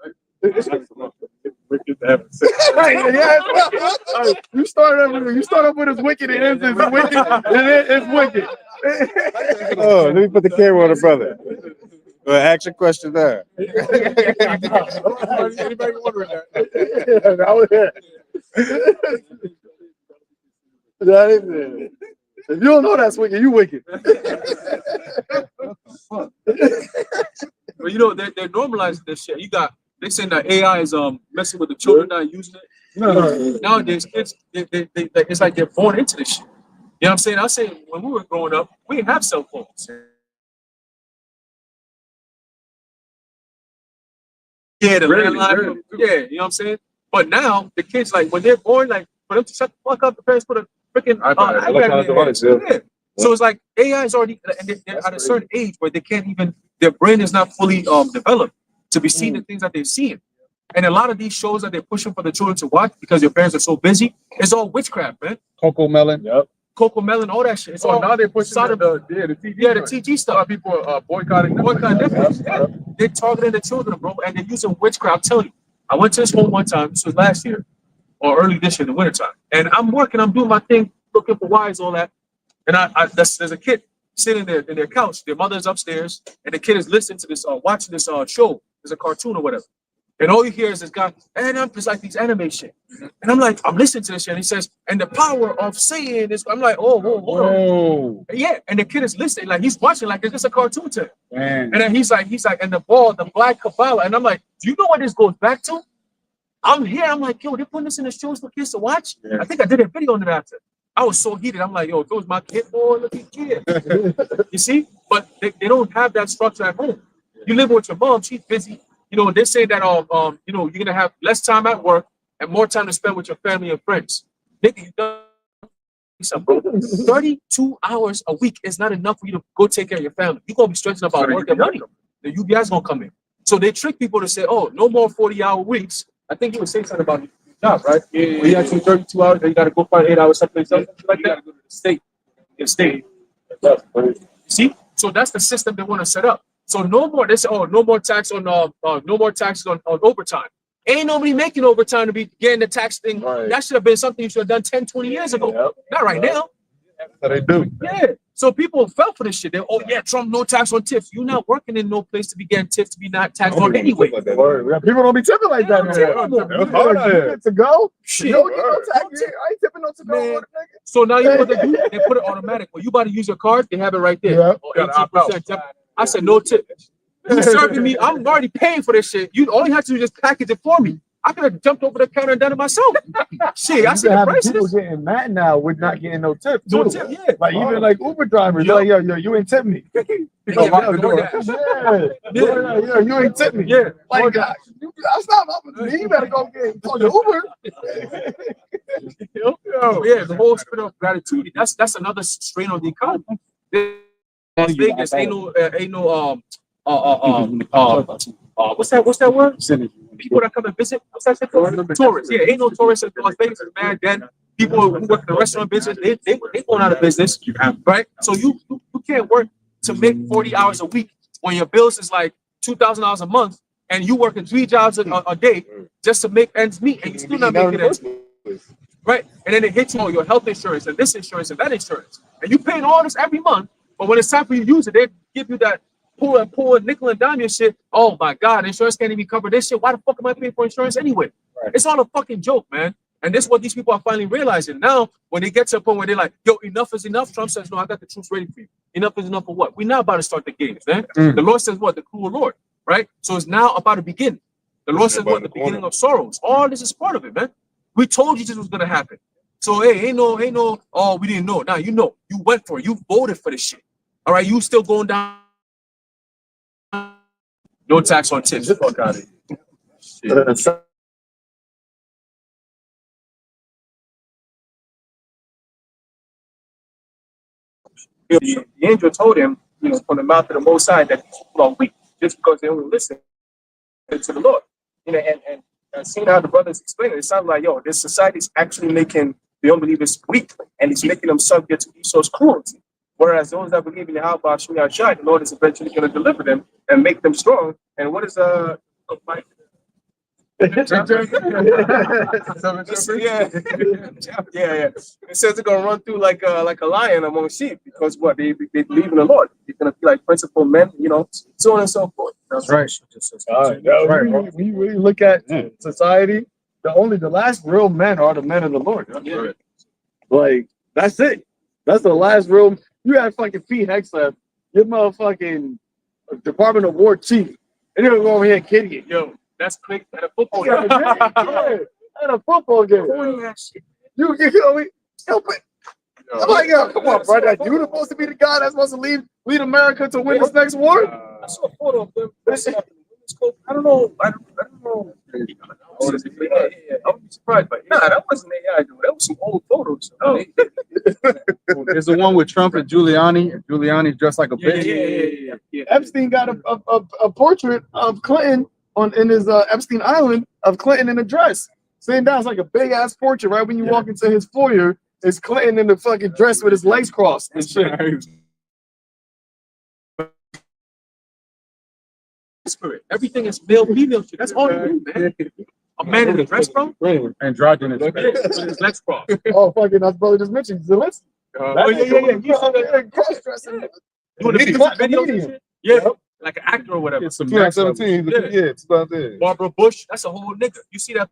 Wicked to have sex. You start up with it's wicked and ends as wicked and it's wicked. Oh, let me put the camera on the brother. Action question there. Anybody wondering that? That was it. That is it. If you don't know that's wicked, you wicked. But you know, they're normalizing this shit. They saying that AI is messing with the children, not using it. Nowadays, kids, it's like they're born into this shit. You know what I'm saying? I say when we were growing up, we didn't have cell phones. Yeah, the landline. Yeah, you know what I'm saying? But now the kids, like when they're born, like for them to shut the fuck up, the parents put a freaking iPad in there. So it's like AI is already, and they're at a certain age where they can't even, their brain is not fully developed to be seeing the things that they're seeing. And a lot of these shows that they're pushing for the children to watch because your parents are so busy, it's all witchcraft, man. Coco Melon. Yep. Coco Melon, all that shit. It's all Now they're pushing the TG stuff. A lot of people are boycotting Netflix. Yeah. They're targeting the children, bro, and they're using witchcraft. I'm telling you, I went to this home one time. This was last year or early this year in the wintertime. And I'm working, I'm doing my thing, looking for wives, all that. And there's a kid sitting there in their couch. Their mother's upstairs, and the kid is listening to this, watching this show. There's a cartoon or whatever. And all you hear is this guy, and I'm just like these anime shit. And I'm like, I'm listening to this shit. And he says, and the power of saying this. I'm like, whoa. Yeah. And the kid is listening, like he's watching, like it's just a cartoon to him. And then he's like, and the black Kabbalah. And I'm like, do you know what this goes back to? I'm here. I'm like, yo, they're putting this in the shows for kids to watch. Yeah. I think I did a video on it after. I was so heated. I'm like, yo, if it was my kid, boy, look at kid. You see? But they don't have that structure at home. You live with your mom, she's busy. You know, they say that you know, you're gonna have less time at work and more time to spend with your family and friends. Nigga, bro, 32 hours a week is not enough for you to go take care of your family. You're gonna be stressing about work and money. The UBI's gonna come in. So they trick people to say, oh, no more 40-hour weeks. I think you were saying something about your job, right? Yeah. Well, you actually 32 hours, then you gotta go find 8 hours, something like that. You gotta go to the state. See? So that's the system they want to set up. So no more. They say, oh, no more tax on no more taxes on overtime. Ain't nobody making overtime to be getting the tax thing. Right. That should have been something you should have done 10, 20 years ago. Yep. Not right now. So they do. Yeah. So people fell for this shit. They, oh yeah, Trump, no tax on tips. You're not working in no place to be getting tips to be not taxed on anyway. People don't be tipping like that. To go. Shit. Yo, you know, tax. I ain't tipping no to go. So now you know what they do? They put it automatic. When you about to use your card, they have it right there. Yep. 18%. I said no tip. You serving me? I'm already paying for this shit. You all you have to do is just package it for me. I could have jumped over the counter and done it myself. Shit, I see the prices. People getting mad now with not getting no tip. No tip, yeah. Like even like Uber drivers, they're like, yo, you ain't tip me. You ain't tip me. Yeah. Like, that's not up me. You better go get on the Uber. Yeah, the whole spirit of gratitude. That's another strain on the economy. Las Vegas ain't no what's that word? People that come and visit. What's that shit called? Tourists. Yeah, ain't no tourists in Las Vegas, man. Then people who work in the restaurant business, they going out of business, right? So you can't work to make 40 hours a week when your bills is like $2,000 a month, and you working 3 jobs a day just to make ends meet, and you still not making ends meet, right? And then it hits you on your health insurance and this insurance and that insurance, and you paying all this every month. But when it's time for you to use it, they give you that pull nickel and dime your shit. Oh my God, insurance can't even cover this shit. Why the fuck am I paying for insurance anyway? Right. It's all a fucking joke, man. And this is what these people are finally realizing now. When they get to a point where they're like, "Yo, enough is enough." Trump says, "No, I got the troops ready for you." Enough is enough for what? We're now about to start the games, man. The Lord says, "What? The cruel Lord," right? So it's now about to begin. The Lord said, what, the beginning of sorrows. All this is part of it, man. We told you this was gonna happen. So hey, ain't no, oh, we didn't know. Now you know. You went for it. You voted for this shit. All right, you still going down. No tax on tips. Fuck out of here. Shit. The angel told him, you know, from the mouth of the Most High that these people are weak just because they only listen to the Lord. You know, and seeing how the brothers explain it, it sounds like, yo, this society is actually making the unbelievers weak, and it's making them subject to Esau's cruelty. Whereas those that believe in Yahweh Shai, the Lord is eventually going to deliver them and make them strong. And what is yeah. It says they're gonna run through like a lion among sheep because what they believe in the Lord. They're gonna be like principal men, you know, so on and so forth. That's right. When you really look at society, the last real men are the men of the Lord. Yeah. Like that's it. That's the last real. You have fucking Pete Hegseth, your motherfucking Department of War chief, and you're gonna go over here kidding it. Yo, that's quick at a football Yeah, at a football game. You know, help it. I'm like, yo, come on, bro. Like, you supposed to be the guy that's supposed to lead America to win this next war? I saw a photo of them. I don't know. I don't know. I wouldn't be surprised, but nah, that wasn't AI, dude. That was some old photos. Oh. There's the one with Trump and Giuliani. Giuliani's dressed like a bitch. Yeah. Epstein got a portrait of Clinton in his Epstein Island of Clinton in a dress. Sitting down, it's like a big ass portrait. Right when you walk into his foyer, it's Clinton in the fucking dress with his legs crossed and shit. Spirit. Everything is male, female shit. That's all you do, man. A man in a dress, bro. Androgynous. With his legs crossed. Oh, fucking, that's brother just mentioned Zelensky. Oh, yeah. You saw that cross-dressing. doing the videos and shit? Yeah, like an actor or whatever. It's some 2017. Yeah. Yeah, it's about there. Barbara Bush, that's a whole nigga. You see that?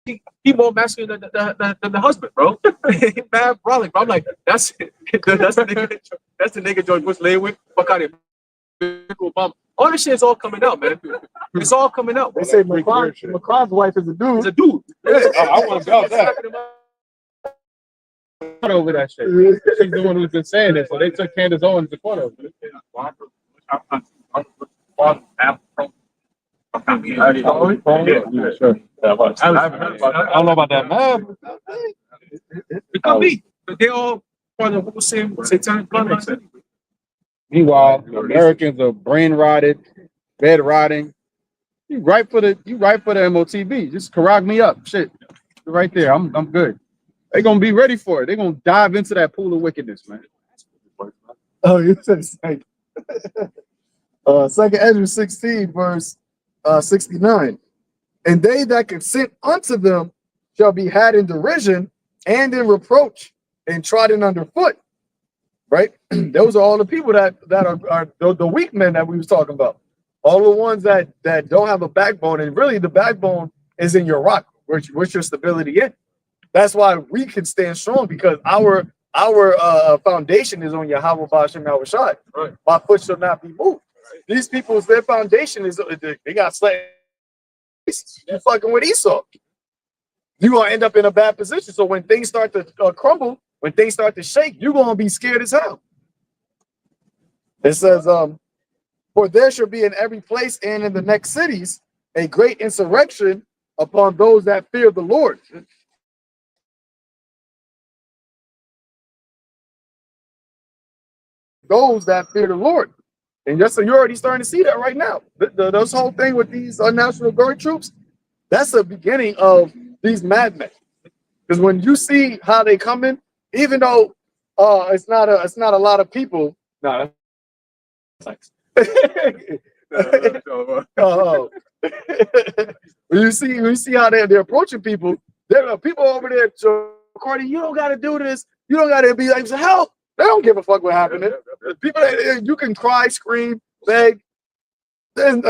He more masculine than the husband, bro. Bad brolic, bro. I'm like, that's the nigga George Bush lay with. Fuck out of here. Obama. All this shit is all coming out, man. It's all coming out. They say Macron's wife is a dude. He's a dude. I want to go that. over that shit. She's the one who's been saying it, so they took Candace Owens to court over it. I don't know about that, man. It could be, but they all part of the same satanic bloodline. Meanwhile, Americans are brain rotted, bed rotting. You right for the MOTB. Just correct me up. Shit. Right there. I'm good. They're gonna be ready for it. They're gonna dive into that pool of wickedness, man. Oh, you said second. Second Ezra 16, verse 69. And they that consent unto them shall be had in derision and in reproach and trodden underfoot. Right? Those are all the people that are the weak men that we was talking about. All the ones that don't have a backbone, and really the backbone is in your rock, which your stability in. That's why we can stand strong, because our foundation is on Yahweh Ba'ashem Yahweh Shai. Right. My foot shall not be moved. These people's their foundation is they got slaves. You fucking with Esau, you're gonna end up in a bad position. So when things start to crumble, when things start to shake, you're gonna be scared as hell. It says, for there shall be in every place and in the next cities a great insurrection upon those that fear the Lord. Those that fear the Lord. And just so you're already starting to see that right now. This whole thing with these National Guard troops, that's the beginning of these madmen. Because when you see how they come in, even though it's not a lot of people. No. When you see how they're approaching people, there are people over there. So, Cardi, you don't got to do this. You don't got to be like, help. They don't give a fuck what happened. People, you can cry, scream, beg. Yeah,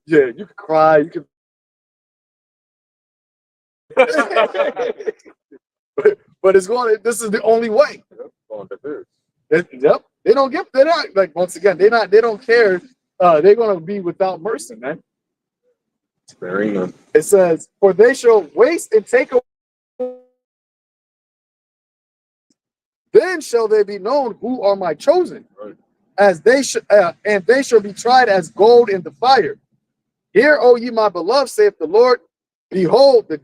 you can cry. You can. But it's going. This is the only way. Yep. They don't give. They're not like, once again. They don't care they're gonna be without mercy, man. Sparing them. It says, "For they shall waste and take away. Then shall they be known who are my chosen, Right. as they and they shall be tried as gold in the fire. Hear, O ye my beloved, saith the Lord, behold, the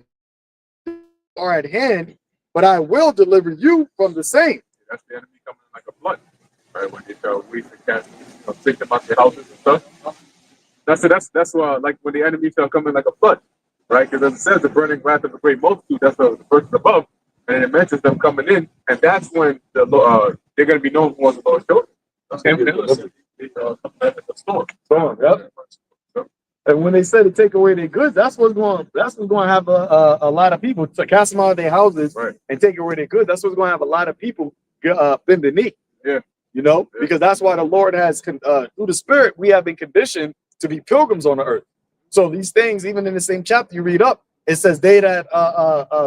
days are at hand, but I will deliver you from the same." That's the enemy coming in like a flood, right? When they tell we can take them out their houses and stuff. That's why, like when the enemy shall come in like a flood, right? Because it says the burning wrath of a great multitude. That's the verse above, and it mentions them coming in, and that's when the they're going to be known for the Lord's children. The storm. Storm, yep. And when they say to take away their goods, that's what's going to have a lot of people to cast them out of their houses, Right. and take away their goods. That's what's going to have a lot of people bend the knee. Yeah. You know, because that's why the Lord has through the Spirit we have been conditioned to be pilgrims on the earth. So these things, even in the same chapter you read up, it says they that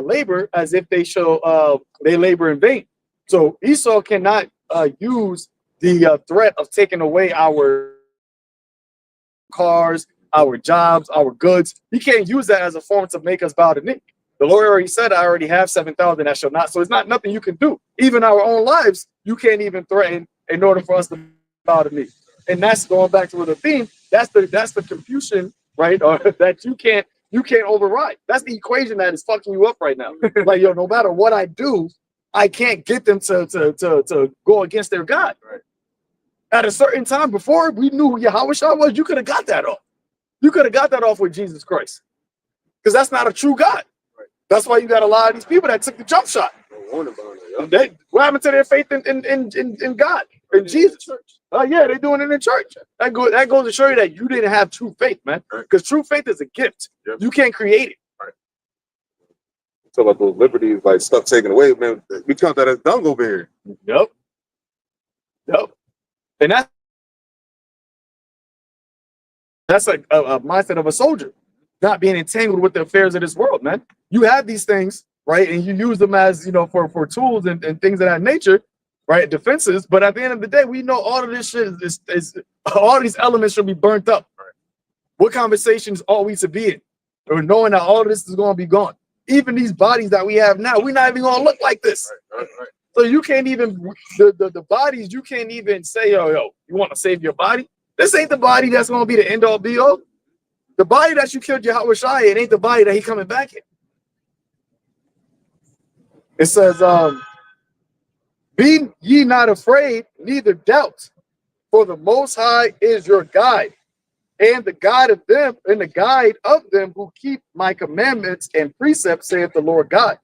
labor as if they shall they labor in vain. So Esau cannot use the threat of taking away our cars, our jobs, our goods. He can't use that as a form to make us bow the knee. The Lord already said, "I already have 7,000 that shall not." So it's not nothing you can do. Even our own lives, you can't even threaten in order for us to bow the knee. And that's going back to the theme. That's the confusion, right? Or that you can't override. That's the equation that is fucking you up right now. Like, yo, no matter what I do, I can't get them to go against their God. Right. At a certain time, before we knew who Yahushua was, you could have got that off. You could have got that off with Jesus Christ, because that's not a true God. Right. That's why you got a lot of these people that took the jump shot. What happened to their faith in God, in Jesus? Yeah, they're doing it in church. That goes to show you that you didn't have true faith, man. Because true faith is a gift. Yep. You can't create it. Talk about those liberties, like stuff taken away, man. We count that as dungleberry. Yep. And that's like a mindset of a soldier, not being entangled with the affairs of this world, man. You have these things, right? And you use them as, for tools and things of that nature, right? Defenses. But at the end of the day, we know all of this shit is all these elements should be burnt up. Right? What conversations are we to be in? Or knowing that all of this is going to be gone. Even these bodies that we have now, we're not even going to look like this. Right. So you can't even, the bodies, you can't even say, yo, you want to save your body? This ain't the body that's going to be the end all be all. The body that you killed Yahushua, it ain't the body that he coming back in. It says, be ye not afraid, neither doubt, for the Most High is your guide, and the guide of them who keep my commandments and precepts, saith the Lord God.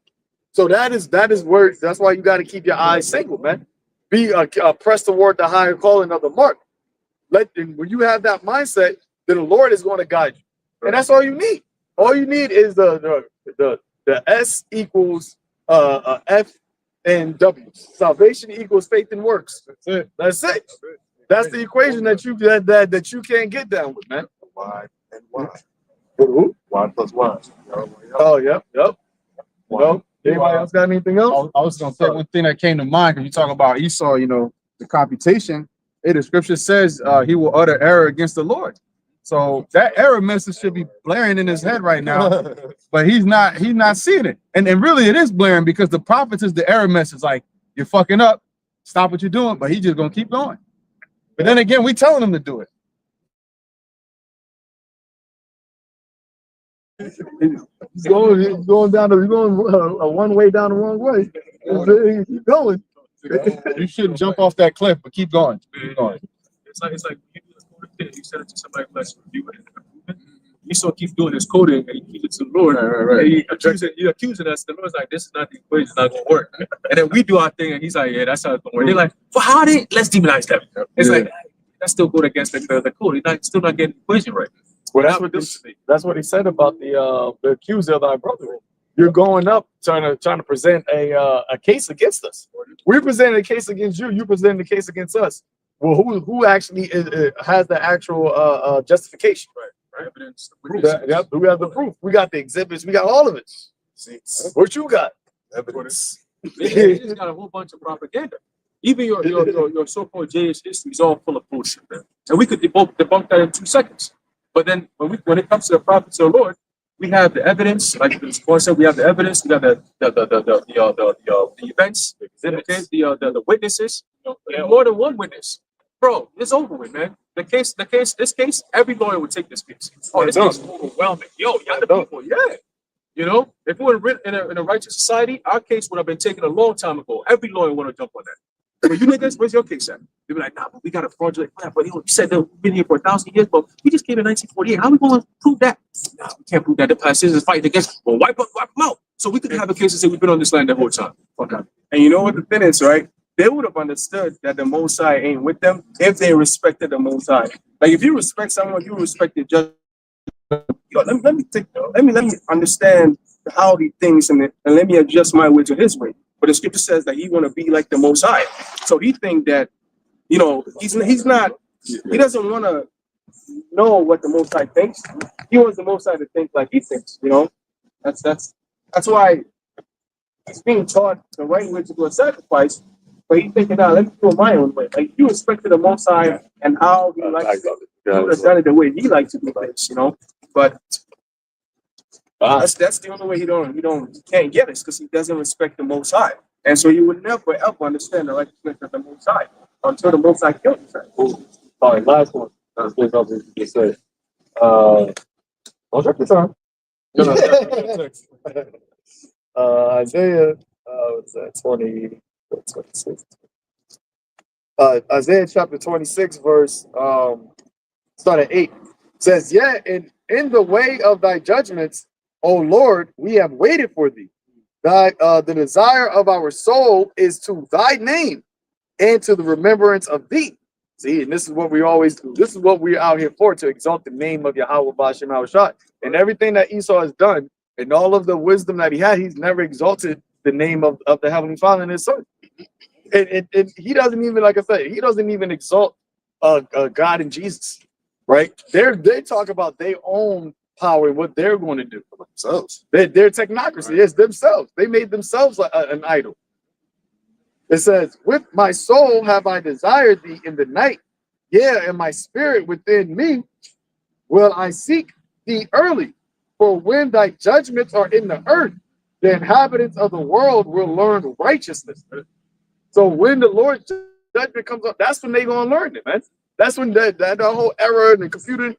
So that is where, that's why you got to keep your eyes single, man. Be pressed toward the higher calling of the mark. When you have that mindset, then the Lord is going to guide you, and that's all you need. All you need is the S equals F and W. Salvation equals faith and works. That's it. That's the equation that you can't get down with, man. Y and Y. Who? Y plus Y. Oh, yep. No. Anybody else got anything else? I was gonna say one thing that came to mind because you talk about Esau, the computation. The scripture says he will utter error against the Lord. So that error message should be blaring in his head right now, but he's not seeing it. And really it is blaring because the prophets is the error message, like you're fucking up, stop what you're doing, but he's just gonna keep going. But then again, we telling him to do it. He's going down a one way down the wrong way. Keep going. You shouldn't jump off that cliff, but keep going. Keep going. It's like you do this coding thing, you send it to somebody who has to review it and approve it. Esau keeps doing his coding and he keeps it to the Lord. Right. And he accusing us. The Lord's like, this is not the equation, it's not gonna work. And then we do our thing and he's like, yeah, that's how it's gonna work. They're like, well, how did let's demonize them? It's like that's still going against the code. He's still not getting the equation right. Well, that's what he said about the accuser of thy brother. You're going up trying to present a case against us. We're presenting a case against you. You presenting a case against us. Well, who actually has the actual justification? Right. Evidence. Who has the proof? We got the exhibits. We got all of it. What you got? Evidence. They just got a whole bunch of propaganda. Even your so-called Jewish history is all full of bullshit, man. And we could debunk that in 2 seconds. But then when it comes to the prophets of the Lord, we have the evidence, like this one said, we have the evidence, we have the events, okay, the witnesses, and more than one witness. Bro, it's over with, man. This case, every lawyer would take this case. Oh, this case is overwhelming. Yo, y'all the people, yeah. You know, if we were in a righteous society, our case would have been taken a long time ago. Every lawyer want to jump on that. But you niggas, where's your case at? They be like, nah, but we got a fraudulent claim. But you said they've been here for 1,000 years, but we just came in 1948. How are we going to prove that? Nah, we can't prove that. The past citizens fighting against. Well, wipe them out. So we could have a case and say we've been on this land the whole time. Fuck out. And you know what the thing is, right? They would have understood that the Most High ain't with them if they respected the Most High. Like if you respect someone, you respect the judge. Let me understand how he thinks and let me adjust my way to his way. But the scripture says that he want to be like the Most High. So he think that, you know, he doesn't want to know what the Most High thinks. He wants the Most High to think like he thinks, you know. That's why he's being taught the right way to do a sacrifice, but he's thinking, now let me do it my own way. Like you respected the Most High and how he likes it. He would have done it the way he likes to do things, you know. But that's the only way he can't get it, because he doesn't respect the Most High. And so you would never ever understand the righteousness of the Most High until the Most High kills himself. All right, last one. Let's get up and just say. Don't check the time. Isaiah, what's that? 26. Isaiah chapter 26, verse start at 8. Says, yeah, in the way of thy judgments, O Lord, we have waited for thee. The desire of our soul is to thy name and to the remembrance of thee. See, and this is what we always do. This is what we're out here for, to exalt the name of Yahweh Ba'ashem Hawashad. And everything that Esau has done, and all of the wisdom that he had, he's never exalted the name of the Heavenly Father and his Son. And he doesn't even, like I said, he doesn't even exalt God and Jesus, right? They talk about their own power and what they're going to do for themselves. Their technocracy is themselves. They made themselves an idol. It says, with my soul have I desired thee in the night. Yeah, and my spirit within me will I seek thee early. For when thy judgments are in the earth, the inhabitants of the world will learn righteousness. So when the Lord's judgment comes up, that's when they're going to learn it, man. That's when that whole error and the computer,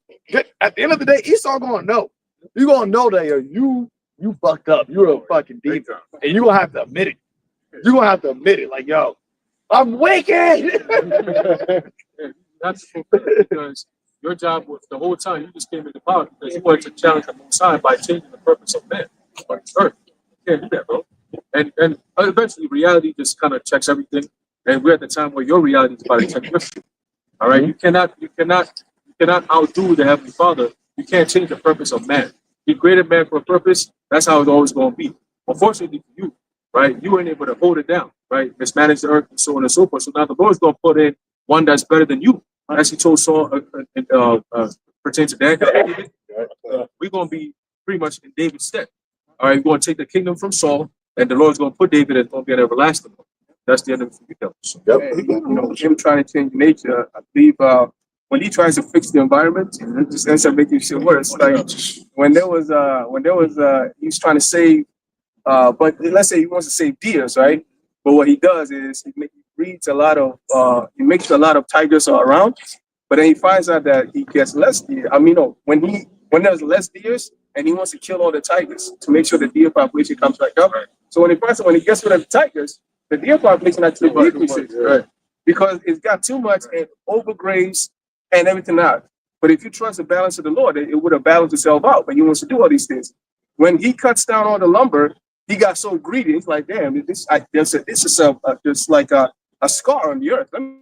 at the end of the day, Esau going to know. You're going to know that you fucked up. You're a fucking demon. And you're going to have to admit it. You're going to have to admit it. Like, yo, I'm wicked. That's because your job was the whole time you just came into power because you wanted to challenge the Most High by changing the purpose of man on earth. You can't do that, bro. And eventually reality just kind of checks everything. And we're at the time where your reality is about to check everything. All right. You cannot outdo the Heavenly Father. You can't change the purpose of man. He created man for a purpose. That's how it's always going to be. Unfortunately for you, right, you weren't able to hold it down, right? Mismanage the earth and so on and so forth. So now the Lord's going to put in one that's better than you. As he told Saul, pertaining to David, we're going to be pretty much in David's stead. All right, we're going to take the kingdom from Saul, and the Lord's going to put David as going to be an everlasting one. That's the end of it for you, devils. Yep. You know, him trying to change nature, I believe when he tries to fix the environment, it just ends up making shit worse. Like when there was he was trying to save, but let's say he wants to save deers, right? But what he does is he makes a lot of tigers around, but then he finds out that he gets less deer. I mean, no, when there's less deers and he wants to kill all the tigers to make sure the deer population comes back up. So when he gets rid of the tigers, the deer population actually decreases, right? Because it's got too much and overgrazed and everything out. But if you trust the balance of the Lord, it would have balanced itself out. But he wants to do all these things. When he cuts down all the lumber, he got so greedy. He's like, damn, this is just like a scar on the earth. Let me